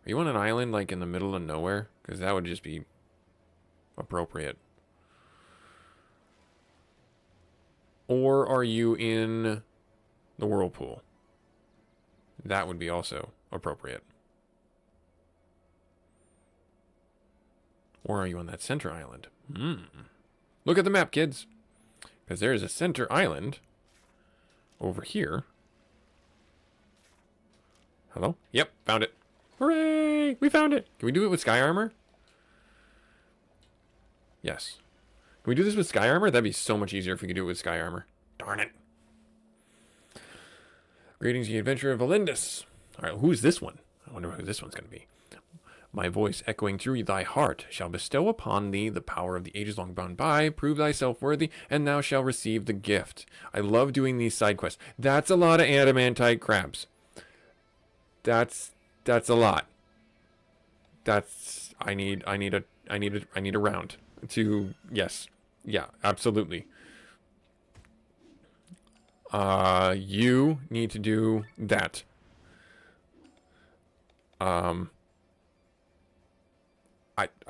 Are you on an island like in the middle of nowhere? Because that would just be appropriate. Or are you in the whirlpool? That would be also appropriate. Or are you on that center island? Look at the map, kids. Because there is a center island over here. Hello? Yep, found it. Hooray! We found it. Can we do it with sky armor? Yes. Can we do this with sky armor? That'd be so much easier if we could do it with sky armor. Darn it. Greetings, the adventure of Valindus. All right, who's this one? I wonder who this one's going to be. My voice echoing through thy heart shall bestow upon thee the power of the ages long gone by. Prove thyself worthy, and thou shalt receive the gift. I love doing these side quests. That's a lot of adamantite crabs. That's a lot. That's I need a round to yes. Yeah, absolutely. You need to do that. I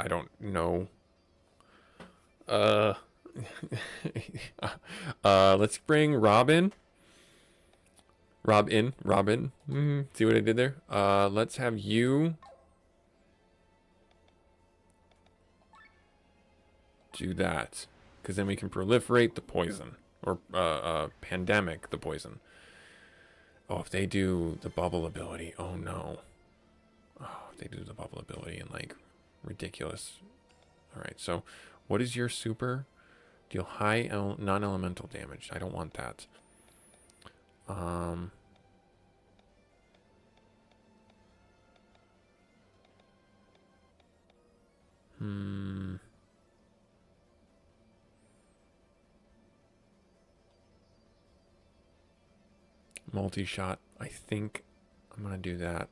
don't know. Let's bring Robin. Robin. See what I did there? Let's have you do that. Because then we can proliferate the poison. Or, pandemic the poison. Oh, if they do the bubble ability. Oh, no. Oh, if they do the bubble ability and, like, ridiculous. Alright, so what is your super? Deal high non-elemental damage. I don't want that. Multi-shot. I think I'm going to do that.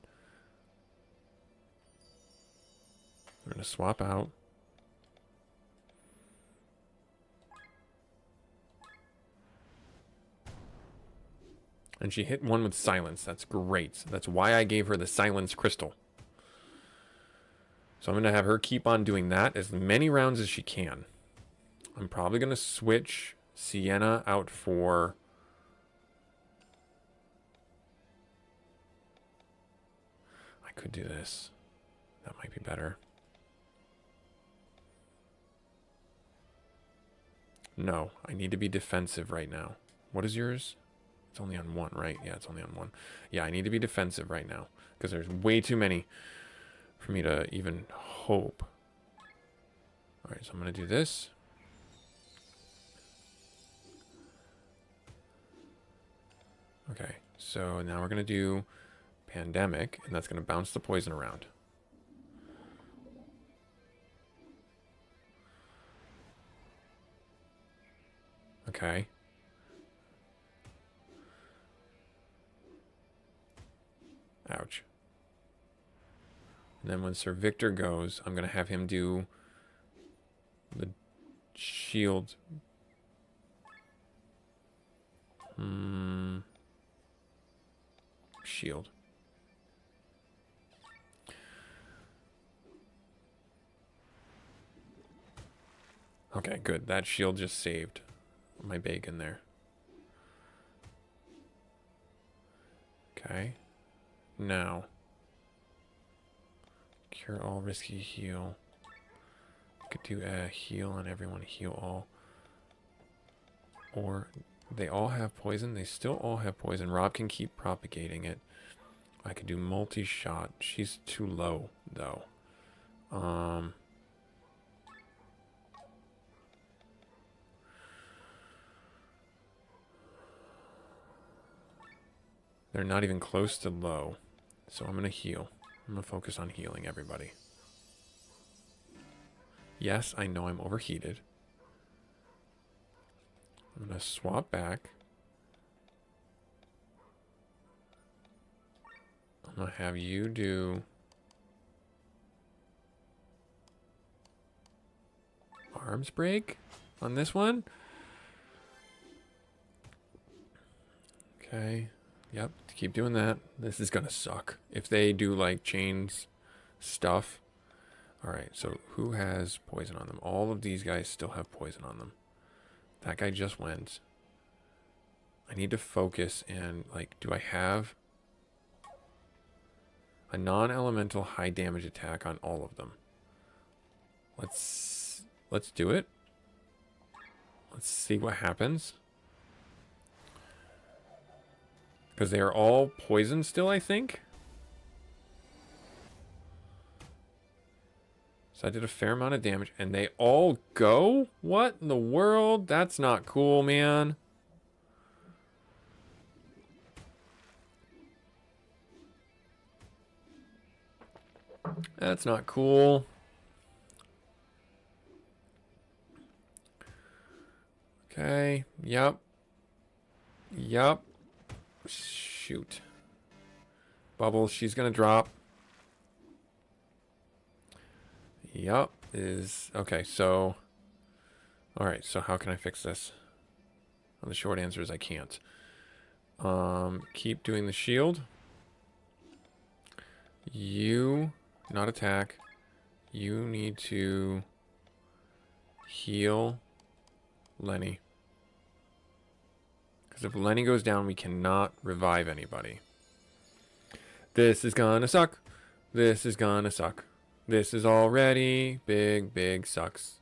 I'm going to swap out. And she hit one with silence. That's great. That's why I gave her the silence crystal. So I'm going to have her keep on doing that as many rounds as she can. I'm probably going to switch Sienna out for... I could do this. That might be better. No, I need to be defensive right now. What is yours? It's only on one, right? Yeah, it's only on one. Yeah, I need to be defensive right now because there's way too many for me to even hope. All right, so I'm going to do this. Okay, so now we're going to do pandemic, and that's going to bounce the poison around. Okay. Ouch. And then when Sir Victor goes, I'm going to have him do the shield. Shield. Okay, good. That shield just saved my bacon there. Okay. Now. Cure all, risky heal. Could do a heal on everyone, heal all. Or they all have poison. They still all have poison. Rob can keep propagating it. I could do multi-shot. She's too low, though. They're not even close to low. So I'm going to heal. I'm going to focus on healing everybody. Yes, I know I'm overheated. I'm going to swap back. I'm going to have you do arms break on this one. Okay. Yep, keep doing that. This is gonna suck. If they do like chains stuff. Alright, so who has poison on them? All of these guys still have poison on them. That guy just went. I need to focus and like, do I have a non-elemental high damage attack on all of them? Let's do it. Let's see what happens. Because they are all poisoned still, I think. So I did a fair amount of damage, and they all go? What in the world? That's not cool, man. That's not cool. Okay, yep. Yep. Shoot. Bubbles, she's gonna drop. Yup, is... Okay, so... Alright, so how can I fix this? Well, the short answer is I can't. Keep doing the shield. You... Not attack. You need to... heal... Lenny. Because if Lenny goes down, we cannot revive anybody. This is gonna suck. This is gonna suck. This is already big sucks.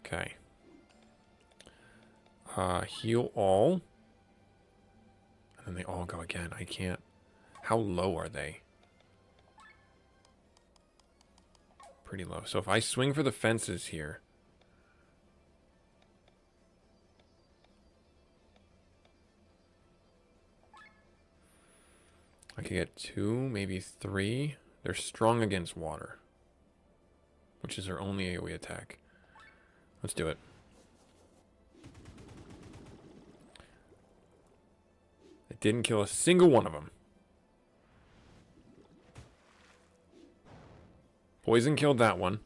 Okay. Heal all. And then they all go again. I can't. How low are they? Pretty low. So if I swing for the fences here. I could get 2, maybe 3. They're strong against water, which is their only AoE attack. Let's do it. It didn't kill a single one of them. Poison killed that one.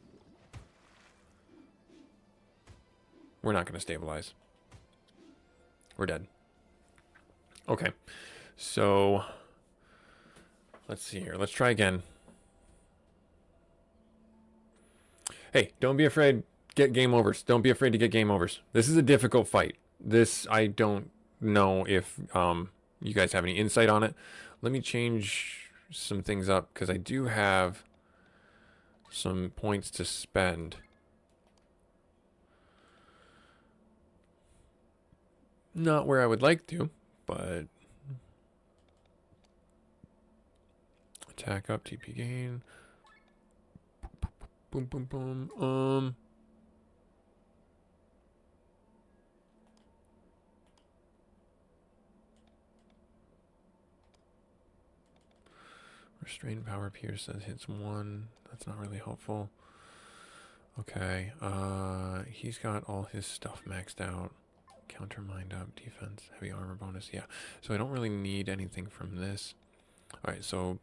We're not going to stabilize. We're dead. Okay. So... let's see here. Let's try again. Hey, don't be afraid. Get game overs. Don't be afraid to get game overs. This is a difficult fight. This, I don't know if you guys have any insight on it. Let me change some things up because I do have some points to spend. Not where I would like to, but... attack up, TP gain. Boom, boom, boom. Restrained power pierce says hits 1. That's not really helpful. Okay. He's got all his stuff maxed out. Counter mind up, defense, heavy armor bonus. Yeah. So I don't really need anything from this. Alright, so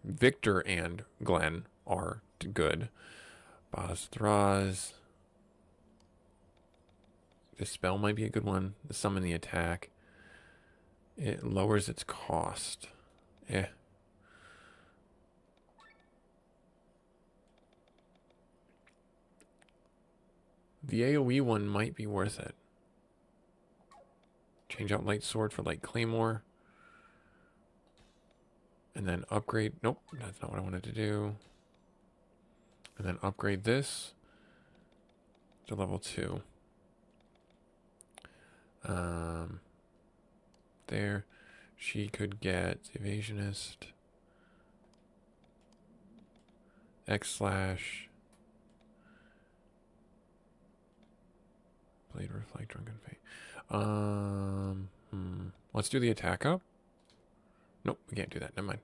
Victor and Glenn are good. Baz-Thraz. This spell might be a good one. The summon the attack. It lowers its cost. Eh. The AoE one might be worth it. Change out Light Sword for Light Claymore. And then upgrade... Nope, that's not what I wanted to do. And then upgrade this to level 2. There. She could get Evasionist. X/. Blade Reflect, Drunken Fate. Let's do the attack up. Nope, we can't do that. Never mind.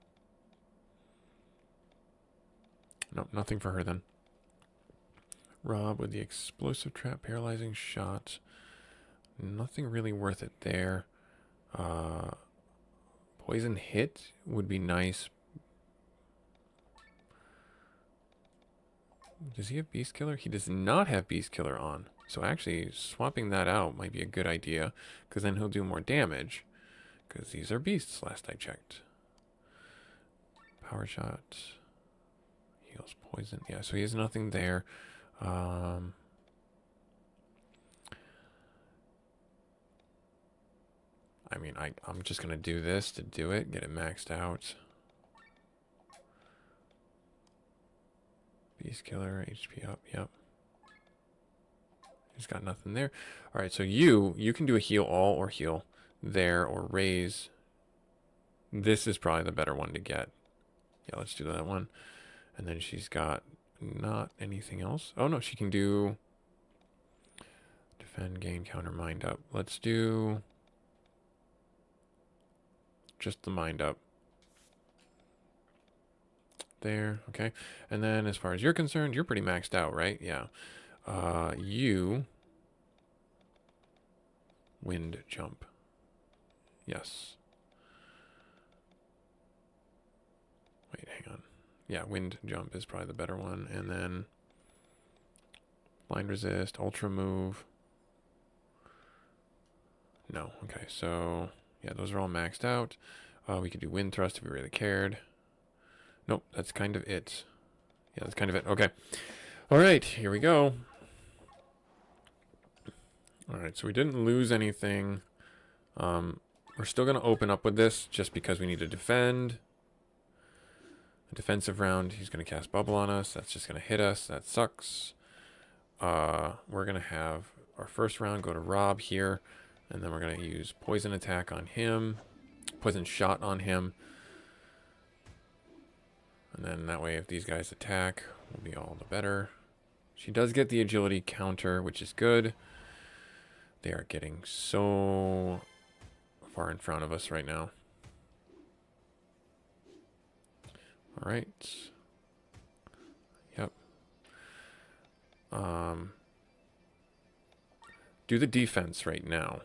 Nope, nothing for her then. Rob with the explosive trap, paralyzing shot. Nothing really worth it there. Poison hit would be nice. Does he have Beast Killer? He does not have Beast Killer on. So actually, swapping that out might be a good idea, because then he'll do more damage. Because these are beasts, last I checked. Power shot. Heals poison. Yeah, so he has nothing there. I mean, I'm just going to do this to do it. Get it maxed out. Beast killer, HP up. Yep. He's got nothing there. All right, so you can do a heal all or heal there or raise. This is probably the better one to get. Yeah, let's do that one. And then she's got not anything else. Oh, no, she can do defend, gain, counter, mind up. Let's do just the mind up. There, okay. And then as far as you're concerned, you're pretty maxed out, right? Yeah. You wind jump. Yes. Wait, hang on. Yeah, wind jump is probably the better one. And then blind resist, ultra move. No, okay. So yeah, those are all maxed out. We could do wind thrust if we really cared. Nope, that's kind of it. Yeah, that's kind of it. Okay. All right, here we go. All right, so we didn't lose anything. We're still going to open up with this just because we need to defend. A defensive round, he's going to cast bubble on us. That's just going to hit us. That sucks. We're going to have our first round go to Rob here. And then we're going to use poison attack on him. Poison shot on him. And then that way if these guys attack, we'll be all the better. She does get the agility counter, which is good. They are getting so far in front of us right now. All right. Yep. Do the defense right now.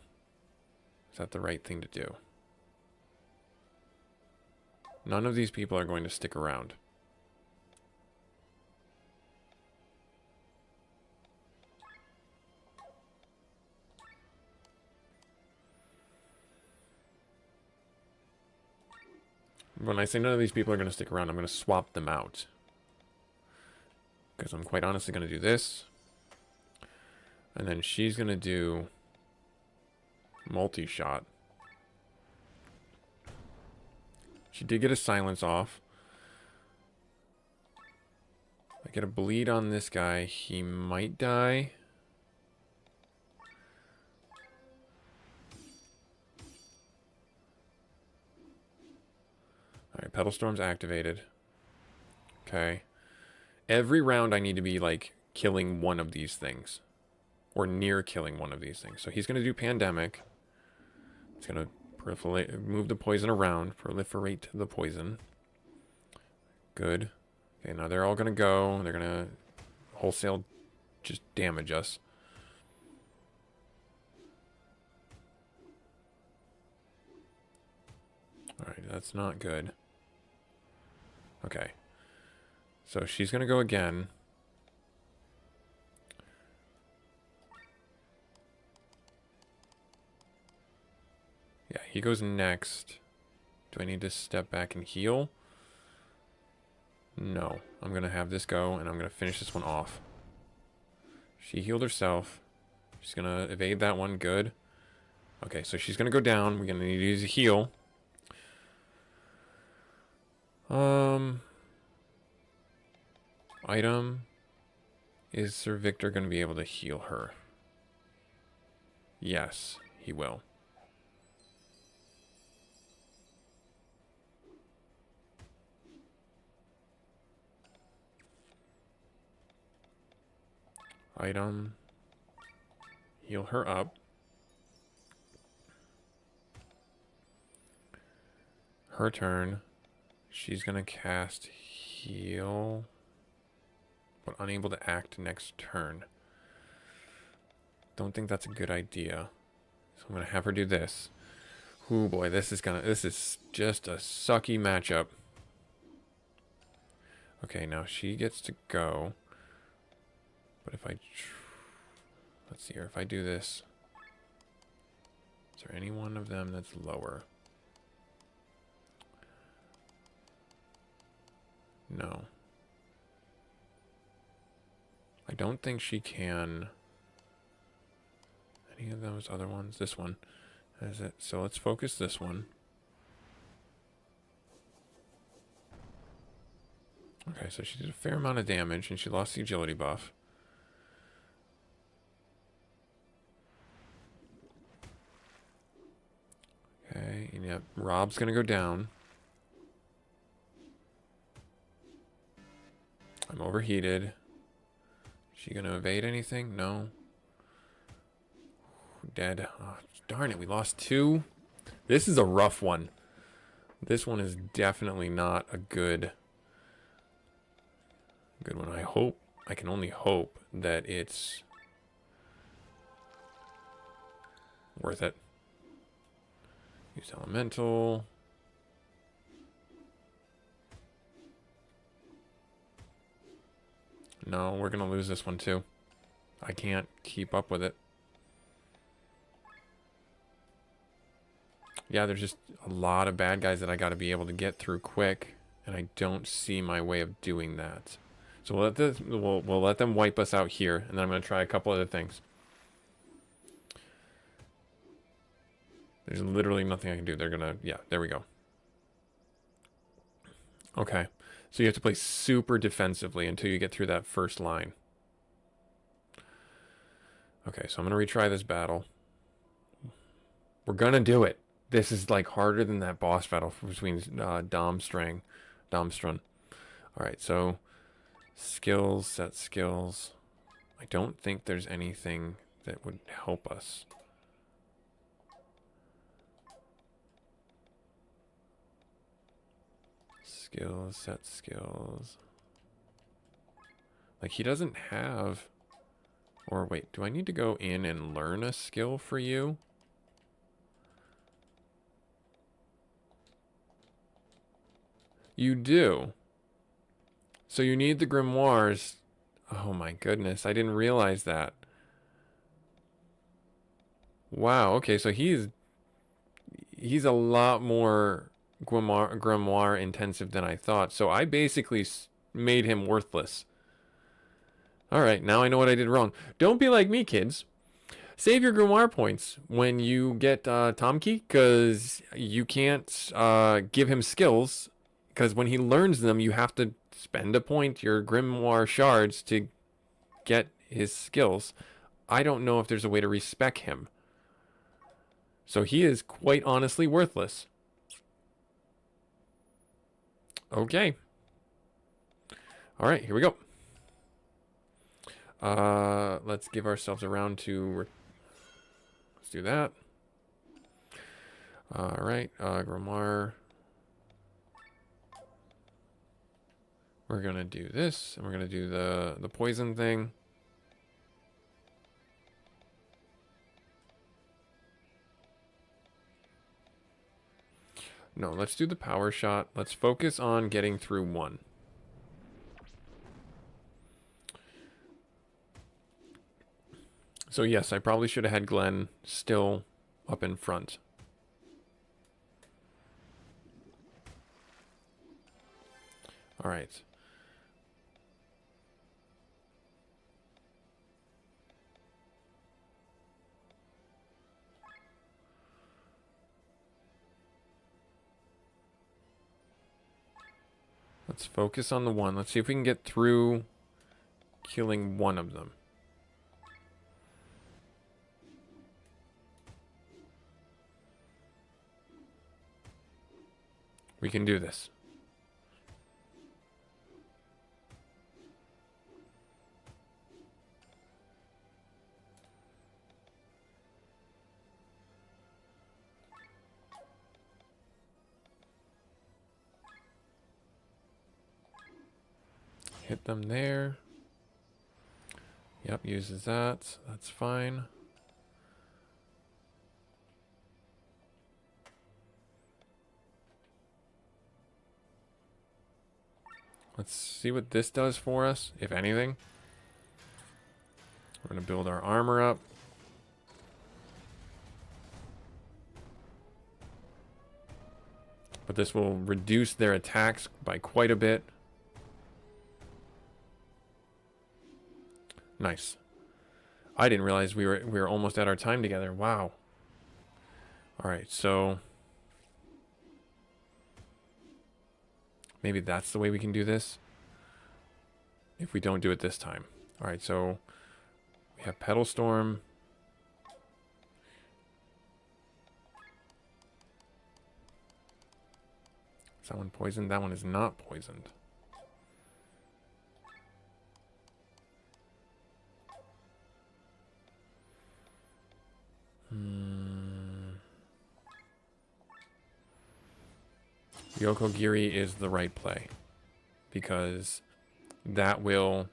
Is that the right thing to do? None of these people are going to stick around. When I say none of these people are going to stick around, I'm going to swap them out. Because I'm quite honestly going to do this. And then she's going to do multi-shot. She did get a silence off. I get a bleed on this guy. He might die. Alright, Petal Storm's activated. Okay. Every round I need to be, like, killing one of these things. Or near killing one of these things. So he's going to do Pandemic. He's going to move the poison around. Proliferate the poison. Good. Okay, now they're all going to go. They're going to wholesale just damage us. Alright, that's not good. Okay. So she's going to go again. Yeah, he goes next. Do I need to step back and heal? No. I'm going to have this go, and I'm going to finish this one off. She healed herself. She's going to evade that one. Good. Okay, so she's going to go down. We're going to need to use a heal. Item. Is Sir Victor going to be able to heal her? Yes, he will. Item. Heal her up. Her turn. She's going to cast heal. But unable to act next turn. Don't think that's a good idea. So I'm going to have her do this. Oh boy, this is just a sucky matchup. Okay, now she gets to go. But if I Let's see here. If I do this, is there any one of them that's lower? No. I don't think she can. Any of those other ones? This one. Is it? So let's focus this one. Okay, so she did a fair amount of damage, and she lost the agility buff. Okay, and yep, Rob's gonna go down. I'm overheated. She gonna evade anything? No. Dead. Oh, darn it, we lost 2. This is a rough one. This one is definitely not a good one. I can only hope that it's worth it. Use elemental. No, we're gonna lose this one too. I can't keep up with it. Yeah, there's just a lot of bad guys that I gotta be able to get through quick, and I don't see my way of doing that. So we'll let them wipe us out here, and then I'm gonna try a couple other things. There's literally nothing I can do. They're gonna, yeah, there we go. Okay, so you have to play super defensively until you get through that first line. Okay, so I'm gonna retry this battle. We're gonna do it. This is like harder than that boss battle between Domstrun. Alright, so skills, set skills. I don't think there's anything that would help us. Skills, set skills. Like he doesn't have... Or wait, do I need to go in and learn a skill for you? You do. So you need the grimoires. Oh my goodness, I didn't realize that. Wow, okay, so he's a lot more grimoire intensive than I thought. So I basically made him worthless. Alright, now I know what I did wrong. Don't be like me, kids. Save your grimoire points when you get Tomki, because you can't give him skills. Because when he learns them, you have to spend a point, your grimoire shards, to get his skills. I don't know if there's a way to respec him. So he is quite honestly worthless. Okay. Alright, here we go. Let's give ourselves a round to... Let's do that. Alright, grimoire... We're gonna do this, and we're gonna do the poison thing. No, let's do the power shot. Let's focus on getting through 1. So yes, I probably should have had Glenn still up in front. All right. Let's focus on the 1. Let's see if we can get through killing 1 of them. We can do this. Hit them there. Yep, uses that. That's fine. Let's see what this does for us, if anything. We're going to build our armor up. But this will reduce their attacks by quite a bit. Nice. I didn't realize we were almost at our time together. Wow. All right, so maybe that's the way we can do this. If we don't do it this time. All right, so we have Petal Storm. Is that one poisoned? That one is not poisoned. Yokogiri is the right play because that will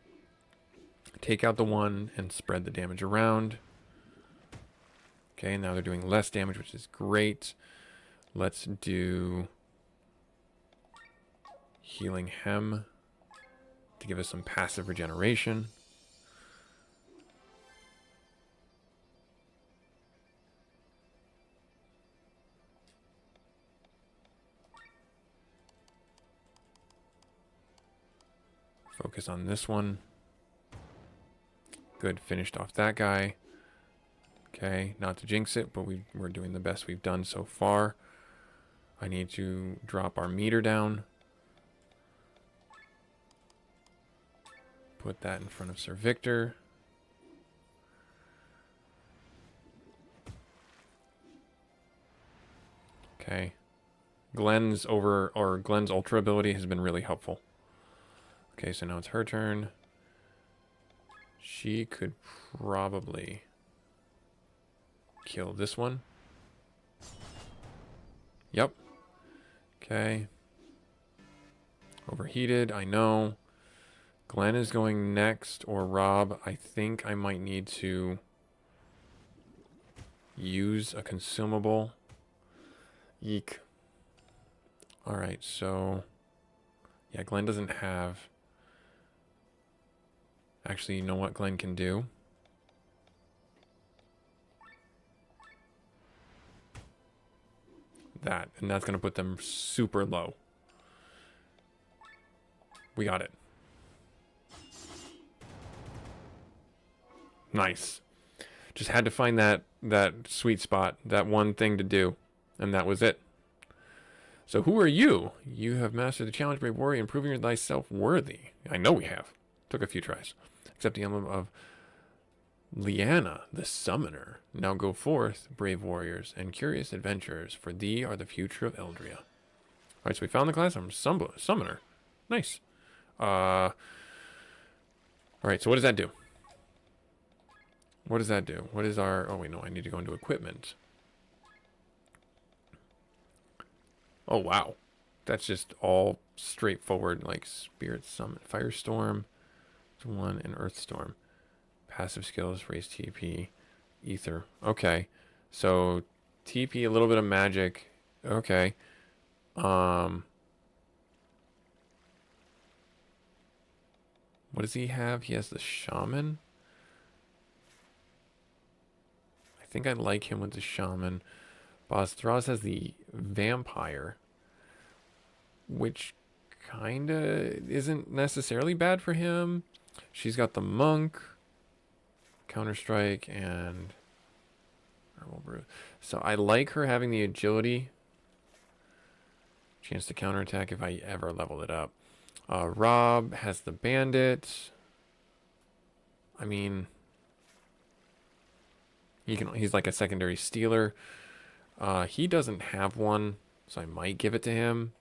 take out the one and spread the damage around. Okay, now they're doing less damage, which is great. Let's do Healing Hem to give us some passive regeneration. Focus on this one. Good, finished off that guy. Okay, not to jinx it, but we're doing the best we've done so far. I need to drop our meter down. Put that in front of Sir Victor. Okay. Glenn's Ultra ability has been really helpful. Okay, so now it's her turn. She could probably kill this one. Yep. Okay. Overheated, I know. Glenn is going next, or Rob. I think I might need to use a consumable. Yeek. Alright, so yeah, Glenn doesn't have... Actually, you know what Glenn can do? That, and that's going to put them super low. We got it. Nice. Just had to find that sweet spot, that one thing to do, and that was it. So who are you? You have mastered the challenge, brave warrior, and proving thyself worthy. I know we have. Took a few tries. Except the emblem of Liana, the summoner. Now go forth, brave warriors and curious adventurers, for thee are the future of Eldria. Alright, so we found the class. I'm summoner. Nice. Alright, so what does that do? What does that do? What is our... Oh, wait, no. I need to go into equipment. Oh, wow. That's just all straightforward, like Spirit Summon, Firestorm, one, and Earthstorm. Passive skills, raise TP, Ether. Okay. So, TP, a little bit of magic. Okay. What does he have? He has the Shaman. I think I like him with the Shaman. Boss Thraz has the Vampire, which kinda isn't necessarily bad for him. She's got the Monk, Counter-Strike, and Herbal Brew. So I like her having the agility. Chance to counterattack if I ever leveled it up. Rob has the Bandit. I mean, he's like a secondary stealer. He doesn't have one, so I might give it to him.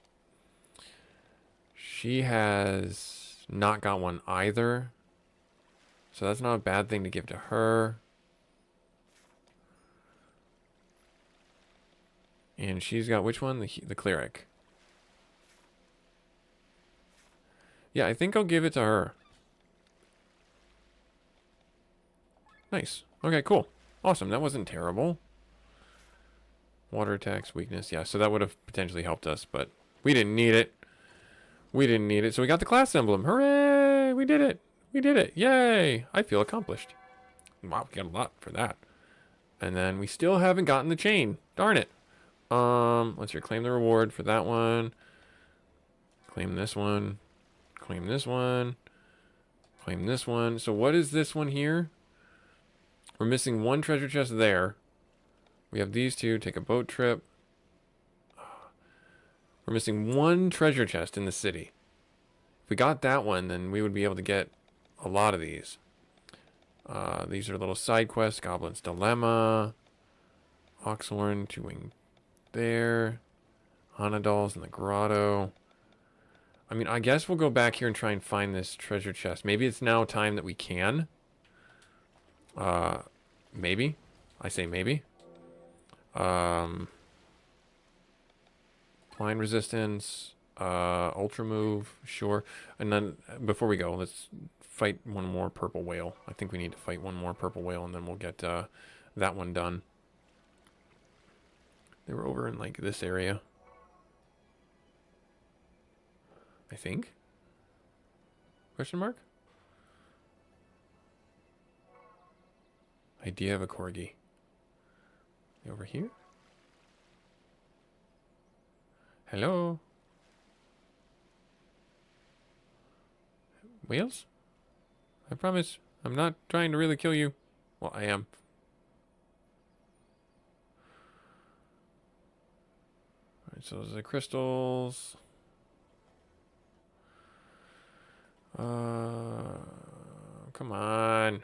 She has not got one either. So that's not a bad thing to give to her. And she's got which one? The Cleric. Yeah, I think I'll give it to her. Nice. Okay, cool. Awesome. That wasn't terrible. Water attacks, weakness. Yeah, so that would have potentially helped us, but we didn't need it. We didn't need it. So we got the class emblem. Hooray! We did it. We did it. Yay! I feel accomplished. Wow, we got a lot for that. And then we still haven't gotten the chain. Darn it. Let's reclaim the reward for that one. Claim this one. Claim this one. Claim this one. So what is this one here? We're missing one treasure chest there. We have these two. Take a boat trip. We're missing one treasure chest in the city. If we got that one, then we would be able to get a lot of these. These are little side quests. Goblin's Dilemma. Oxhorn, Two-Wing there. Hanadal's in the grotto. I mean, I guess we'll go back here and try and find this treasure chest. Maybe it's now time that we can. Maybe. I say maybe. Blind resistance. Ultra move. Sure. And then, before we go, let's fight one more purple whale. I think we need to fight one more purple whale, and then we'll get that one done. They were over in, like, this area. I think? Question mark? Idea of a corgi. Over here? Hello? Whales? I promise, I'm not trying to really kill you. Well, I am. Alright, so those are the crystals. Come on.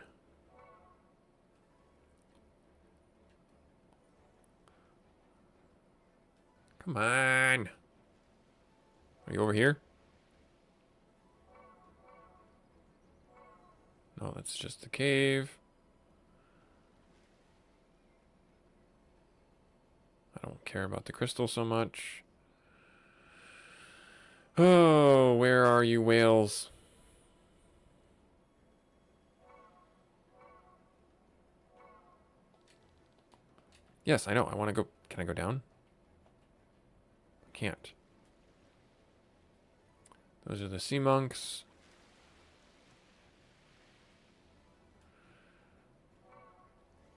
Come on. Are you over here? No, that's just the cave. I don't care about the crystal so much. Oh, where are you, whales? Yes, I know. I want to go. Can I go down? I can't. Those are the sea monks.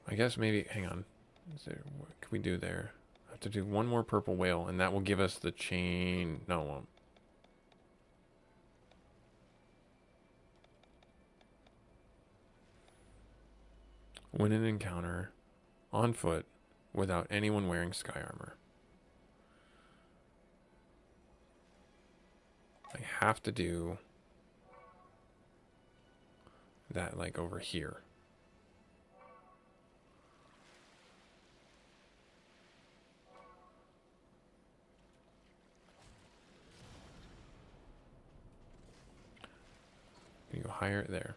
I guess maybe, hang on. What can we do there? I have to do one more purple whale, and that will give us the chain. No, it won't. Win an encounter on foot without anyone wearing sky armor. I have to do that, like, over here. Can you go higher? There.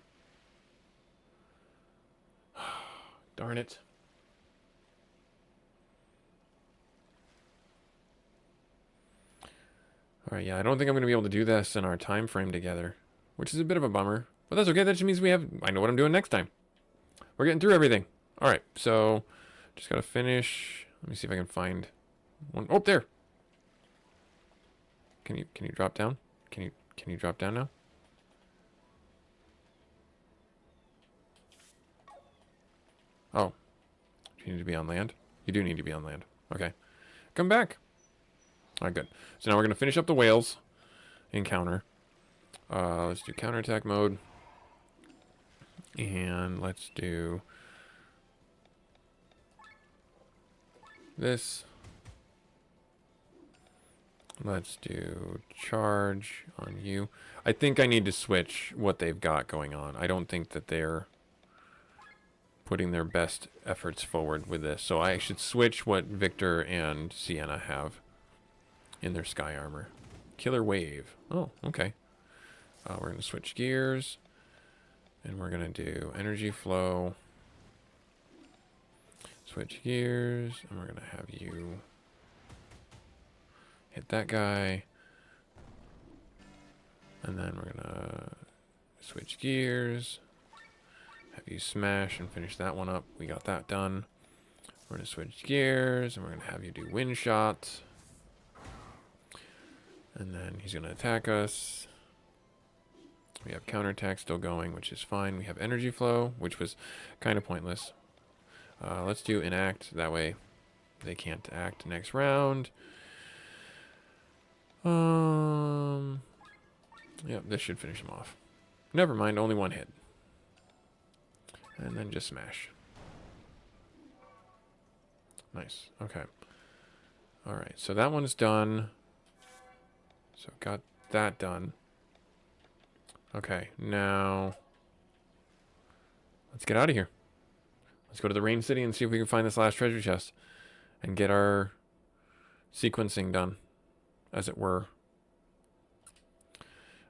Darn it. Alright, yeah, I don't think I'm going to be able to do this in our time frame together, which is a bit of a bummer. But that's okay, that just means I know what I'm doing next time. We're getting through everything. Alright, so just got to finish. Let me see if I can find one. Oh, there. Can you drop down? Can you drop down now? Oh. Do you need to be on land? You do need to be on land. Okay. Come back. Alright, good. So now we're going to finish up the whales encounter. Let's do counterattack mode. And let's do this. Let's do charge on you. I think I need to switch what they've got going on. I don't think that they're putting their best efforts forward with this. So I should switch what Victor and Sienna have in their sky armor. Killer wave. Oh, okay. We're going to switch gears. And we're going to do energy flow. Switch gears. And we're going to have you hit that guy. And then we're going to switch gears. Have you smash and finish that one up. We got that done. We're going to switch gears. And we're going to have you do wind shots. And then he's going to attack us. We have counterattack still going, which is fine. We have energy flow, which was kind of pointless. Let's do enact. That way they can't act next round. Yep, this should finish him off. Never mind, only one hit. And then just smash. Nice. Okay. Alright, so that one's done. So got that done. Okay, now let's get out of here. Let's go to the Rain City and see if we can find this last treasure chest and get our sequencing done, as it were.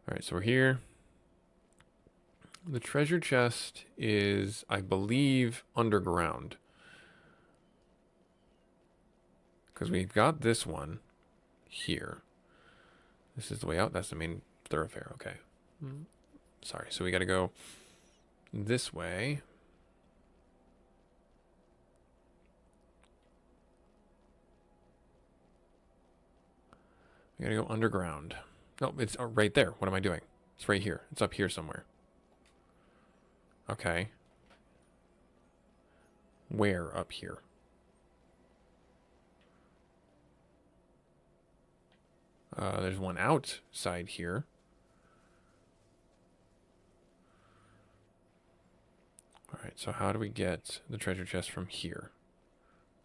Alright, so we're here. The treasure chest is, I believe, underground. Because we've got this one here. This is the way out. That's the main thoroughfare. Okay. Sorry. So we got to go this way. We got to go underground. No, it's right there. What am I doing? It's right here. It's up here somewhere. Okay. Where up here? There's one outside here. Alright, so how do we get the treasure chest from here?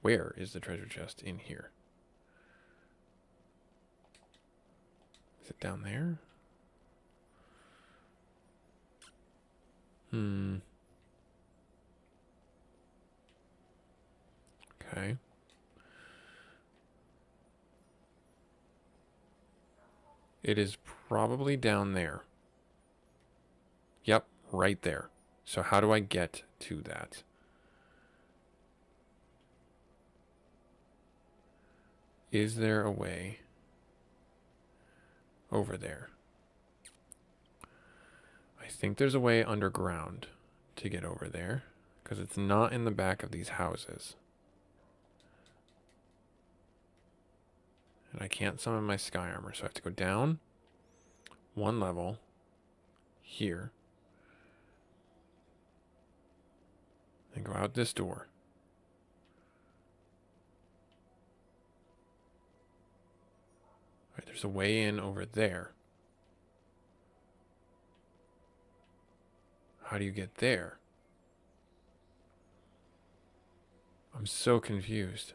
Where is the treasure chest in here? Is it down there? Okay. It is probably down there. Yep, right there. So how do I get to that? Is there a way over there? I think there's a way underground to get over there, because it's not in the back of these houses. And I can't summon my sky armor, so I have to go down one level here and go out this door. All right, there's a way in over there. How do you get there? I'm so confused.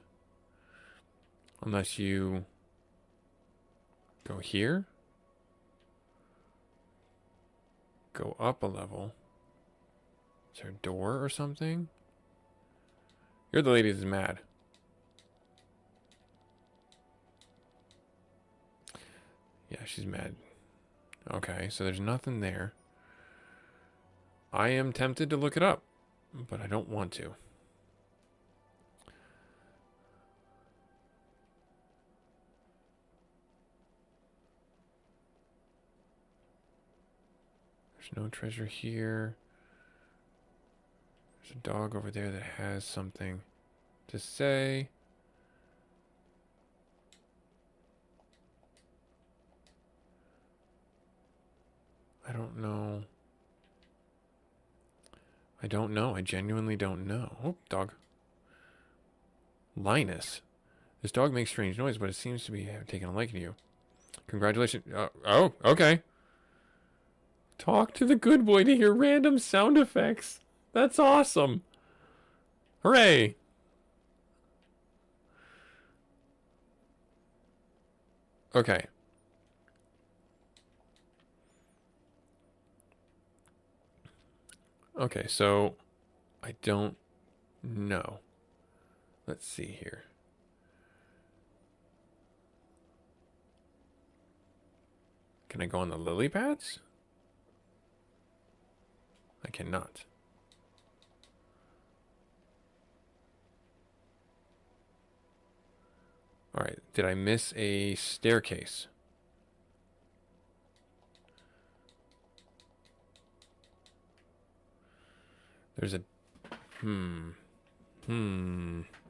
Unless you go here, go up a level. Is there a door or something? You're the lady that's mad. Yeah, she's mad. Okay, so there's nothing there. I am tempted to look it up, but I don't want to. There's no treasure here. There's a dog over there that has something to say. I don't know. I don't know. I genuinely don't know. Oh, dog. Linus. This dog makes strange noise, but it seems to be taking a liking to you. Congratulations. Oh, okay. Talk to the good boy to hear random sound effects. That's awesome. Hooray. Okay. Okay, so I don't know. Let's see here. Can I go on the lily pads? I cannot. All right, did I miss a staircase? There's a...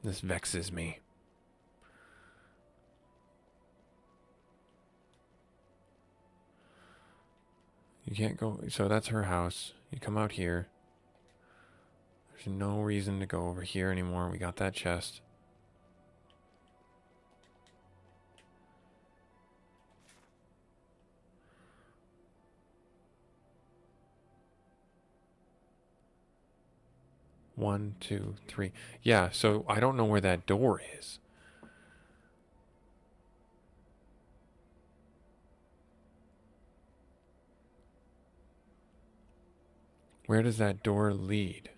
This vexes me. You can't go. So that's her house. You come out here. There's no reason to go over here anymore. We got that chest. One, two, three. Yeah, so I don't know where that door is. Where does that door lead?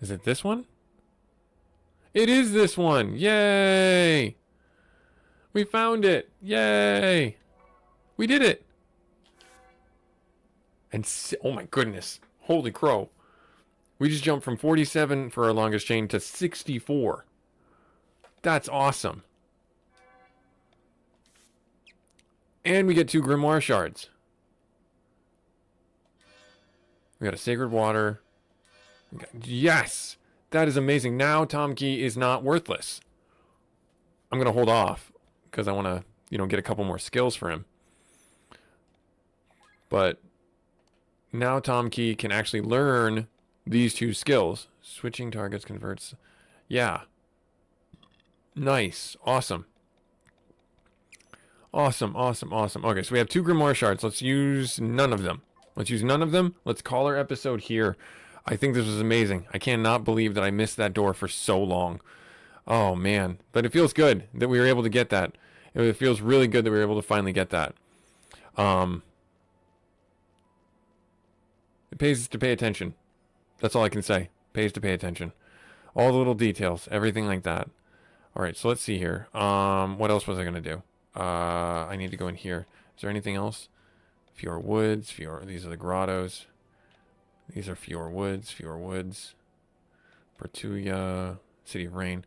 Is it this one? It is this one! Yay! We found it! Yay! We did it! And oh my goodness. Holy crow. We just jumped from 47 for our longest chain to 64. That's awesome. And we get 2 Grimoire shards. We got a Sacred Water. Yes! That is amazing. Now Tom Key is not worthless. I'm going to hold off because I want to, get a couple more skills for him. But now Tom Key can actually learn these 2 skills. Switching targets converts. Yeah. Nice. Awesome. Awesome, awesome, awesome. Okay, so we have 2 Grimoire shards. Let's use none of them. Let's call our episode here. I think this was amazing. I cannot believe that I missed that door for so long. Oh, man. But it feels good that we were able to get that. It feels really good that we were able to finally get that. It pays to pay attention. That's all I can say. Pays to pay attention. All the little details. Everything like that. All right, so let's see here. What else was I going to do? I need to go in here. Is there anything else? Fewer woods. These are the grottos. These are fewer woods. Pertuya. City of Rain.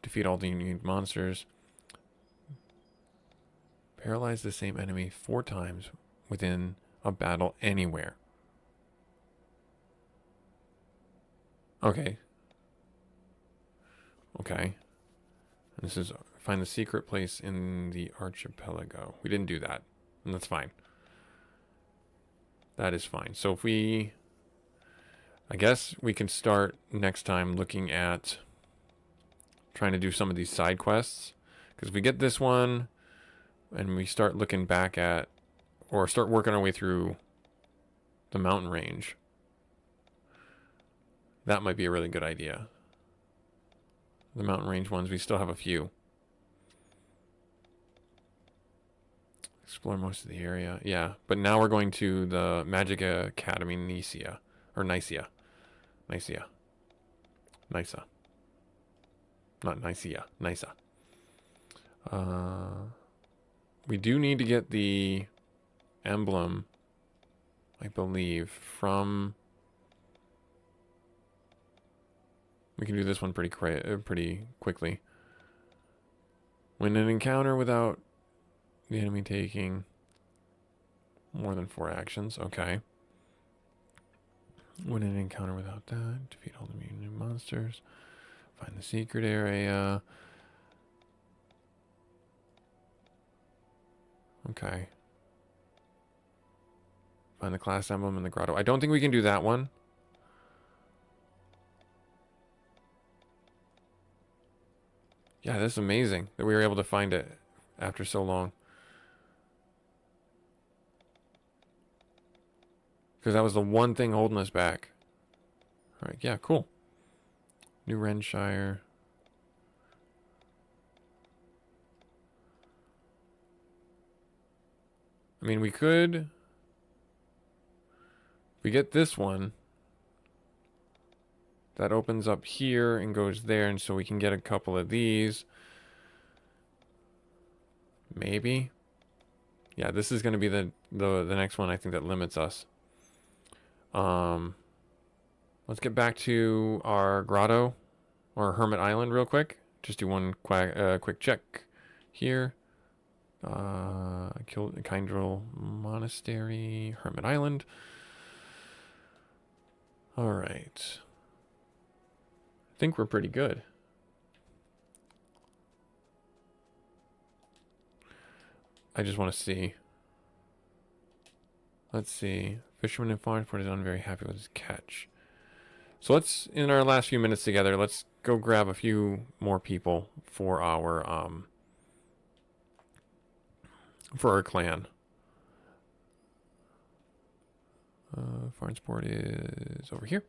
Defeat all the unique monsters. Paralyze the same enemy 4 times within a battle anywhere. Okay. Okay. This is find the secret place in the archipelago. We didn't do that. And that's fine. That is fine. So if we... I guess we can start next time looking at trying to do some of these side quests. Because if we get this one and we start looking back at, or start working our way through the mountain range, that might be a really good idea. The mountain range ones, we still have a few. Explore most of the area. Yeah, but now we're going to the Magic Academy Nicaea. Or Nicaea. Nicaea. Nysa. Not Nicaea. Nysa. We do need to get the emblem, I believe, from... We can do this one pretty quickly. When an encounter without the enemy taking more than 4 actions. Okay. When an encounter without that, defeat all the mutant monsters. Find the secret area. Okay. Find the class emblem in the grotto. I don't think we can do that one. Yeah, this is amazing that we were able to find it after so long. Because that was the one thing holding us back. Alright, yeah, cool. New Renshire. I mean, we could... If we get this one, that opens up here and goes there, and so we can get a couple of these. Maybe. Yeah, this is going to be the next one I think that limits us. Let's get back to our grotto or Hermit Island real quick. Just do one quick check here. Kindrel Monastery, Hermit Island. All right. I think we're pretty good. I just want to see. Let's see. Fisherman in Farnsport is not very happy with his catch. So let's, in our last few minutes together, let's go grab a few more people for our clan. Farnsport is over here.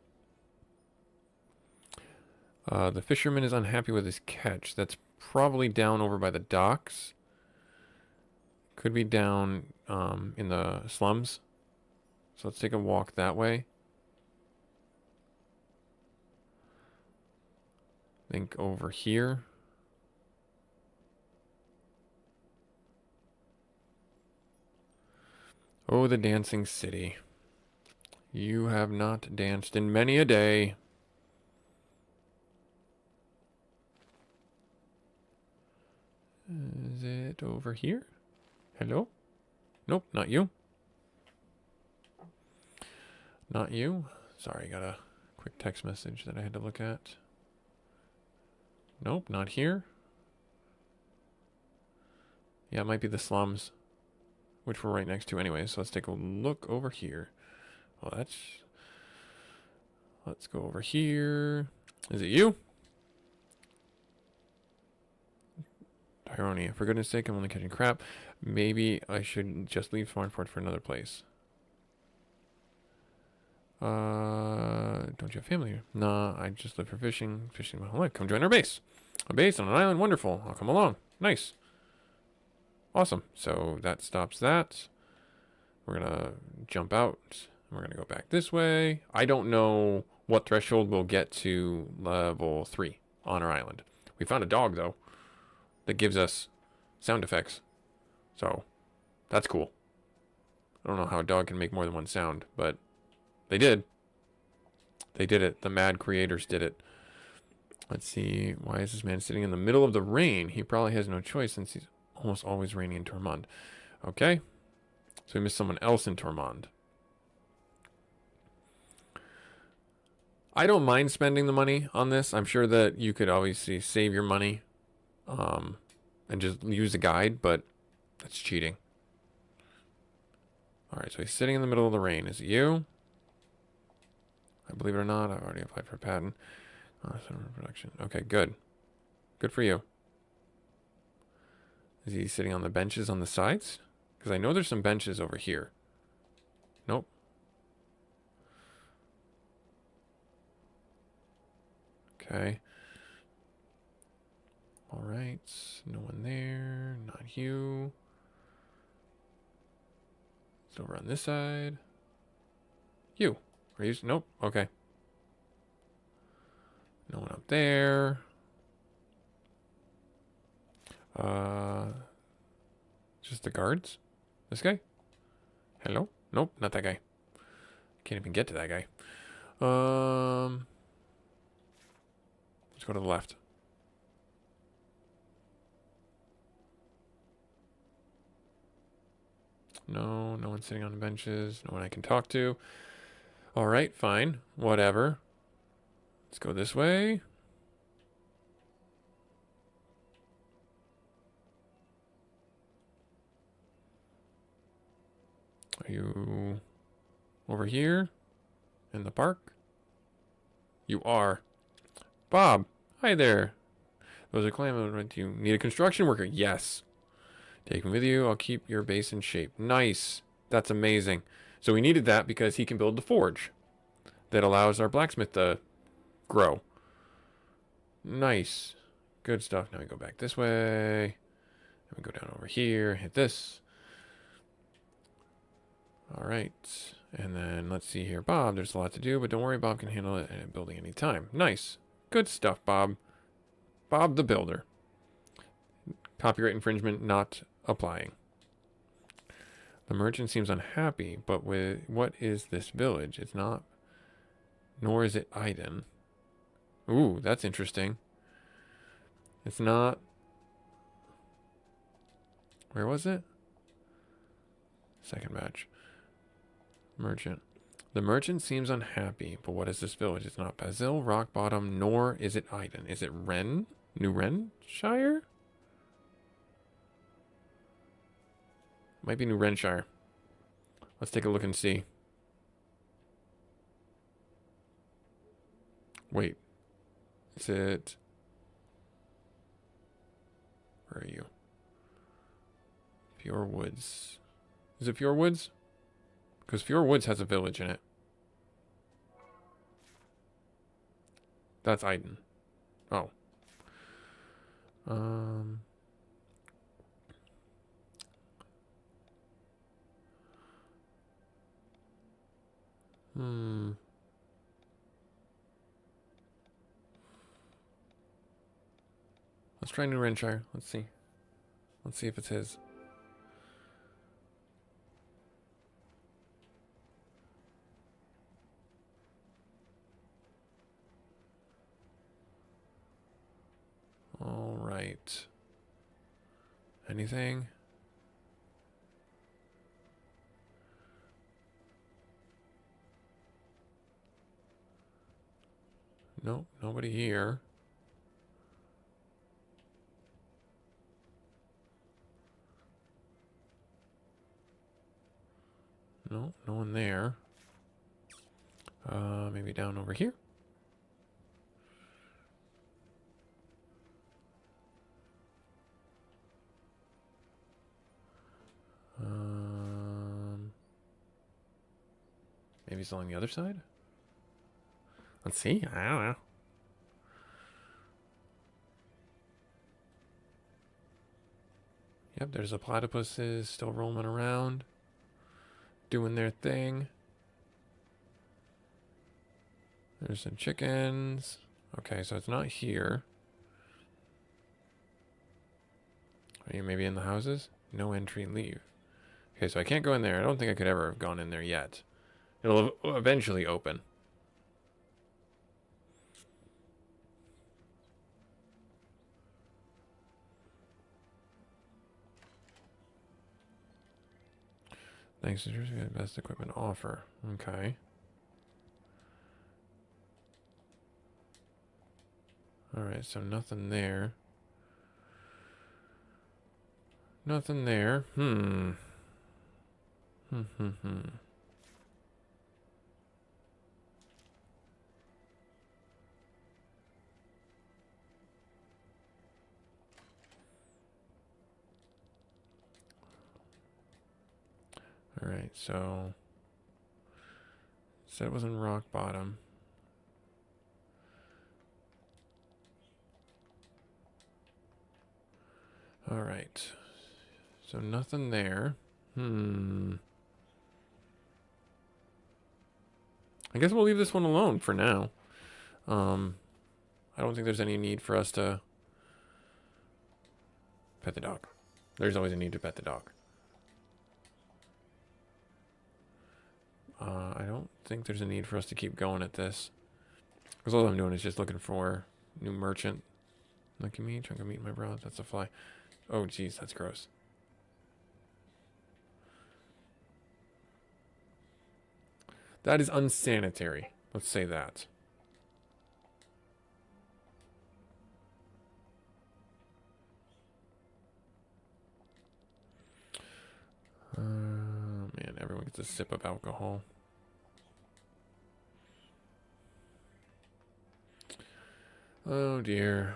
The fisherman is unhappy with his catch. That's probably down over by the docks. Could be down in the slums. So let's take a walk that way. Think over here. Oh, the dancing city. You have not danced in many a day. Is it over here? Hello? Nope, not you. Not you. Sorry, got a quick text message that I had to look at. Nope, not here. Yeah, it might be the slums, which we're right next to anyway. So let's take a look over here. Well, that's... Let's go over here. Is it you? Tyronia. For goodness sake, I'm only catching crap. Maybe I should just leave Farnsport for another place. Don't you have family here? Nah, I just live for fishing. Fishing my whole life. Come join our base. A base on an island. Wonderful. I'll come along. Nice. Awesome. So that stops that. We're going to jump out. We're going to go back this way. I don't know what threshold we'll get to level 3 on our island. We found a dog, though, that gives us sound effects. So that's cool. I don't know how a dog can make more than one sound, but they did. They did it. The mad creators did it. Let's see. Why is this man sitting in the middle of the rain? He probably has no choice since he's almost always raining in Tormund. Okay. So we missed someone else in Tormund. I don't mind spending the money on this. I'm sure that you could obviously save your money and just use a guide, but that's cheating. Alright, so he's sitting in the middle of the rain. Is it you? I believe it or not, I've already applied for a patent. Production. Okay, good. Good for you. Is he sitting on the benches on the sides? Because I know there's some benches over here. Nope. Okay. Alright. No one there. Not you. It's over on this side. You. Are you? Nope. Okay. No one up there. Just the guards? This guy? Hello? Nope, not that guy. Can't even get to that guy. Let's go to the left. No, no one's sitting on the benches. No one I can talk to. All right, fine. Whatever. Let's go this way. Are you over here in the park? You are. Bob, hi there. Those are claiming. Do you need a construction worker? Yes. Take him with you. I'll keep your base in shape. Nice. That's amazing. So we needed that because he can build the forge that allows our blacksmith to grow. Nice. Good stuff. Now we go back this way. And we go down over here. Hit this. All right. And then let's see here. Bob, there's a lot to do, but don't worry. Bob can handle it and building any time. Nice. Good stuff, Bob. Bob the Builder. Copyright infringement not applying. The merchant seems unhappy, but with what is this village? It's not, nor is it Iden. Ooh, that's interesting. It's not. Where was it? Second match. Merchant. The merchant seems unhappy, but what is this village? It's not Basil, Rock Bottom, nor is it Iden. Is it New Renshire? Might be New Renshire. Let's take a look and see. Wait. Is it... Where are you? Fior Woods. Is it Fior Woods? Because Fior Woods has a village in it. That's Iden. Oh. Let's try New Renshire. Let's see. Let's see if it's his. All right. Anything? Nope, nobody here. No, no one there. Maybe down over here. Maybe it's along the other side? Let's see. I don't know. Yep, there's the platypuses still roaming around, doing their thing. There's some chickens. Okay, so it's not here. Are you maybe in the houses? No entry, leave. Okay, so I can't go in there. I don't think I could ever have gone in there yet. It'll eventually open. Thanks to the best equipment offer. Okay. Alright, so nothing there. Nothing there. Alright, so... Said it was in rock bottom. Alright. So nothing there. I guess we'll leave this one alone for now. I don't think there's any need for us to pet the dog. There's always a need to pet the dog. I don't think there's a need for us to keep going at this. Because all I'm doing is just looking for new merchant. Lucky me, chunk of meat in my broth. That's a fly. Oh, geez, that's gross. That is unsanitary. Let's say that. Man, everyone gets a sip of alcohol. Oh dear.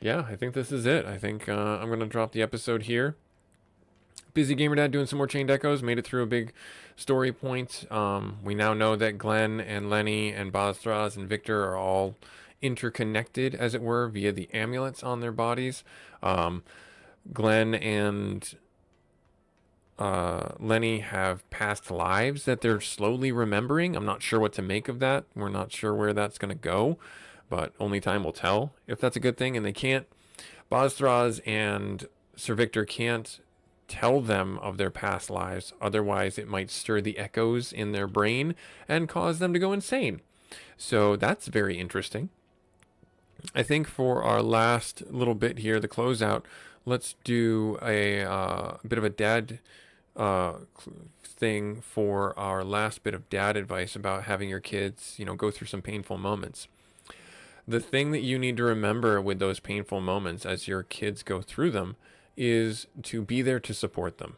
Yeah, I think this is it. I think I'm going to drop the episode here. Busy Gamer Dad doing some more Chained Echoes. Made it through a big story point. We now know that Glenn and Lenny and Bozthraz and Victor are all interconnected, as it were, via the amulets on their bodies. Glenn and Lenny have past lives that they're slowly remembering. I'm not sure what to make of that. We're not sure where that's going to go, but only time will tell if that's a good thing. And they can't, Bozthraz and Sir Victor can't tell them of their past lives. Otherwise, it might stir the echoes in their brain and cause them to go insane. So that's very interesting. I think for our last little bit here, the closeout, let's do a bit of a dad thing for our last bit of dad advice about having your kids, go through some painful moments. The thing that you need to remember with those painful moments as your kids go through them is to be there to support them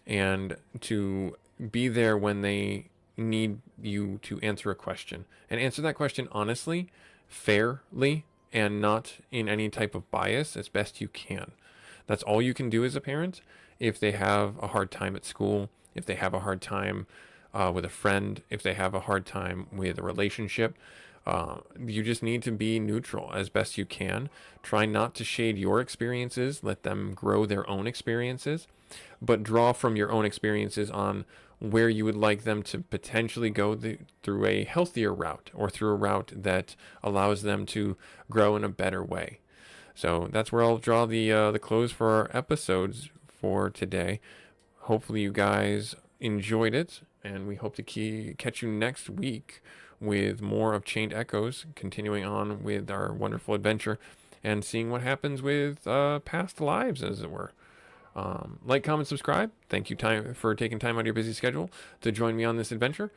and to be there when they need you to answer a question and answer that question honestly, fairly, and not in any type of bias as best you can. That's all you can do as a parent. If they have a hard time at school, if they have a hard time with a friend, if they have a hard time with a relationship, you just need to be neutral as best you can. Try not to shade your experiences. Let them grow their own experiences, but draw from your own experiences on where you would like them to potentially go through a healthier route or through a route that allows them to grow in a better way. So that's where I'll draw the close for our episodes for today. Hopefully you guys enjoyed it, and we hope to catch you next week with more of Chained Echoes, continuing on with our wonderful adventure and seeing what happens with past lives, as it were. Like, comment, subscribe. Thank you for taking time out of your busy schedule to join me on this adventure.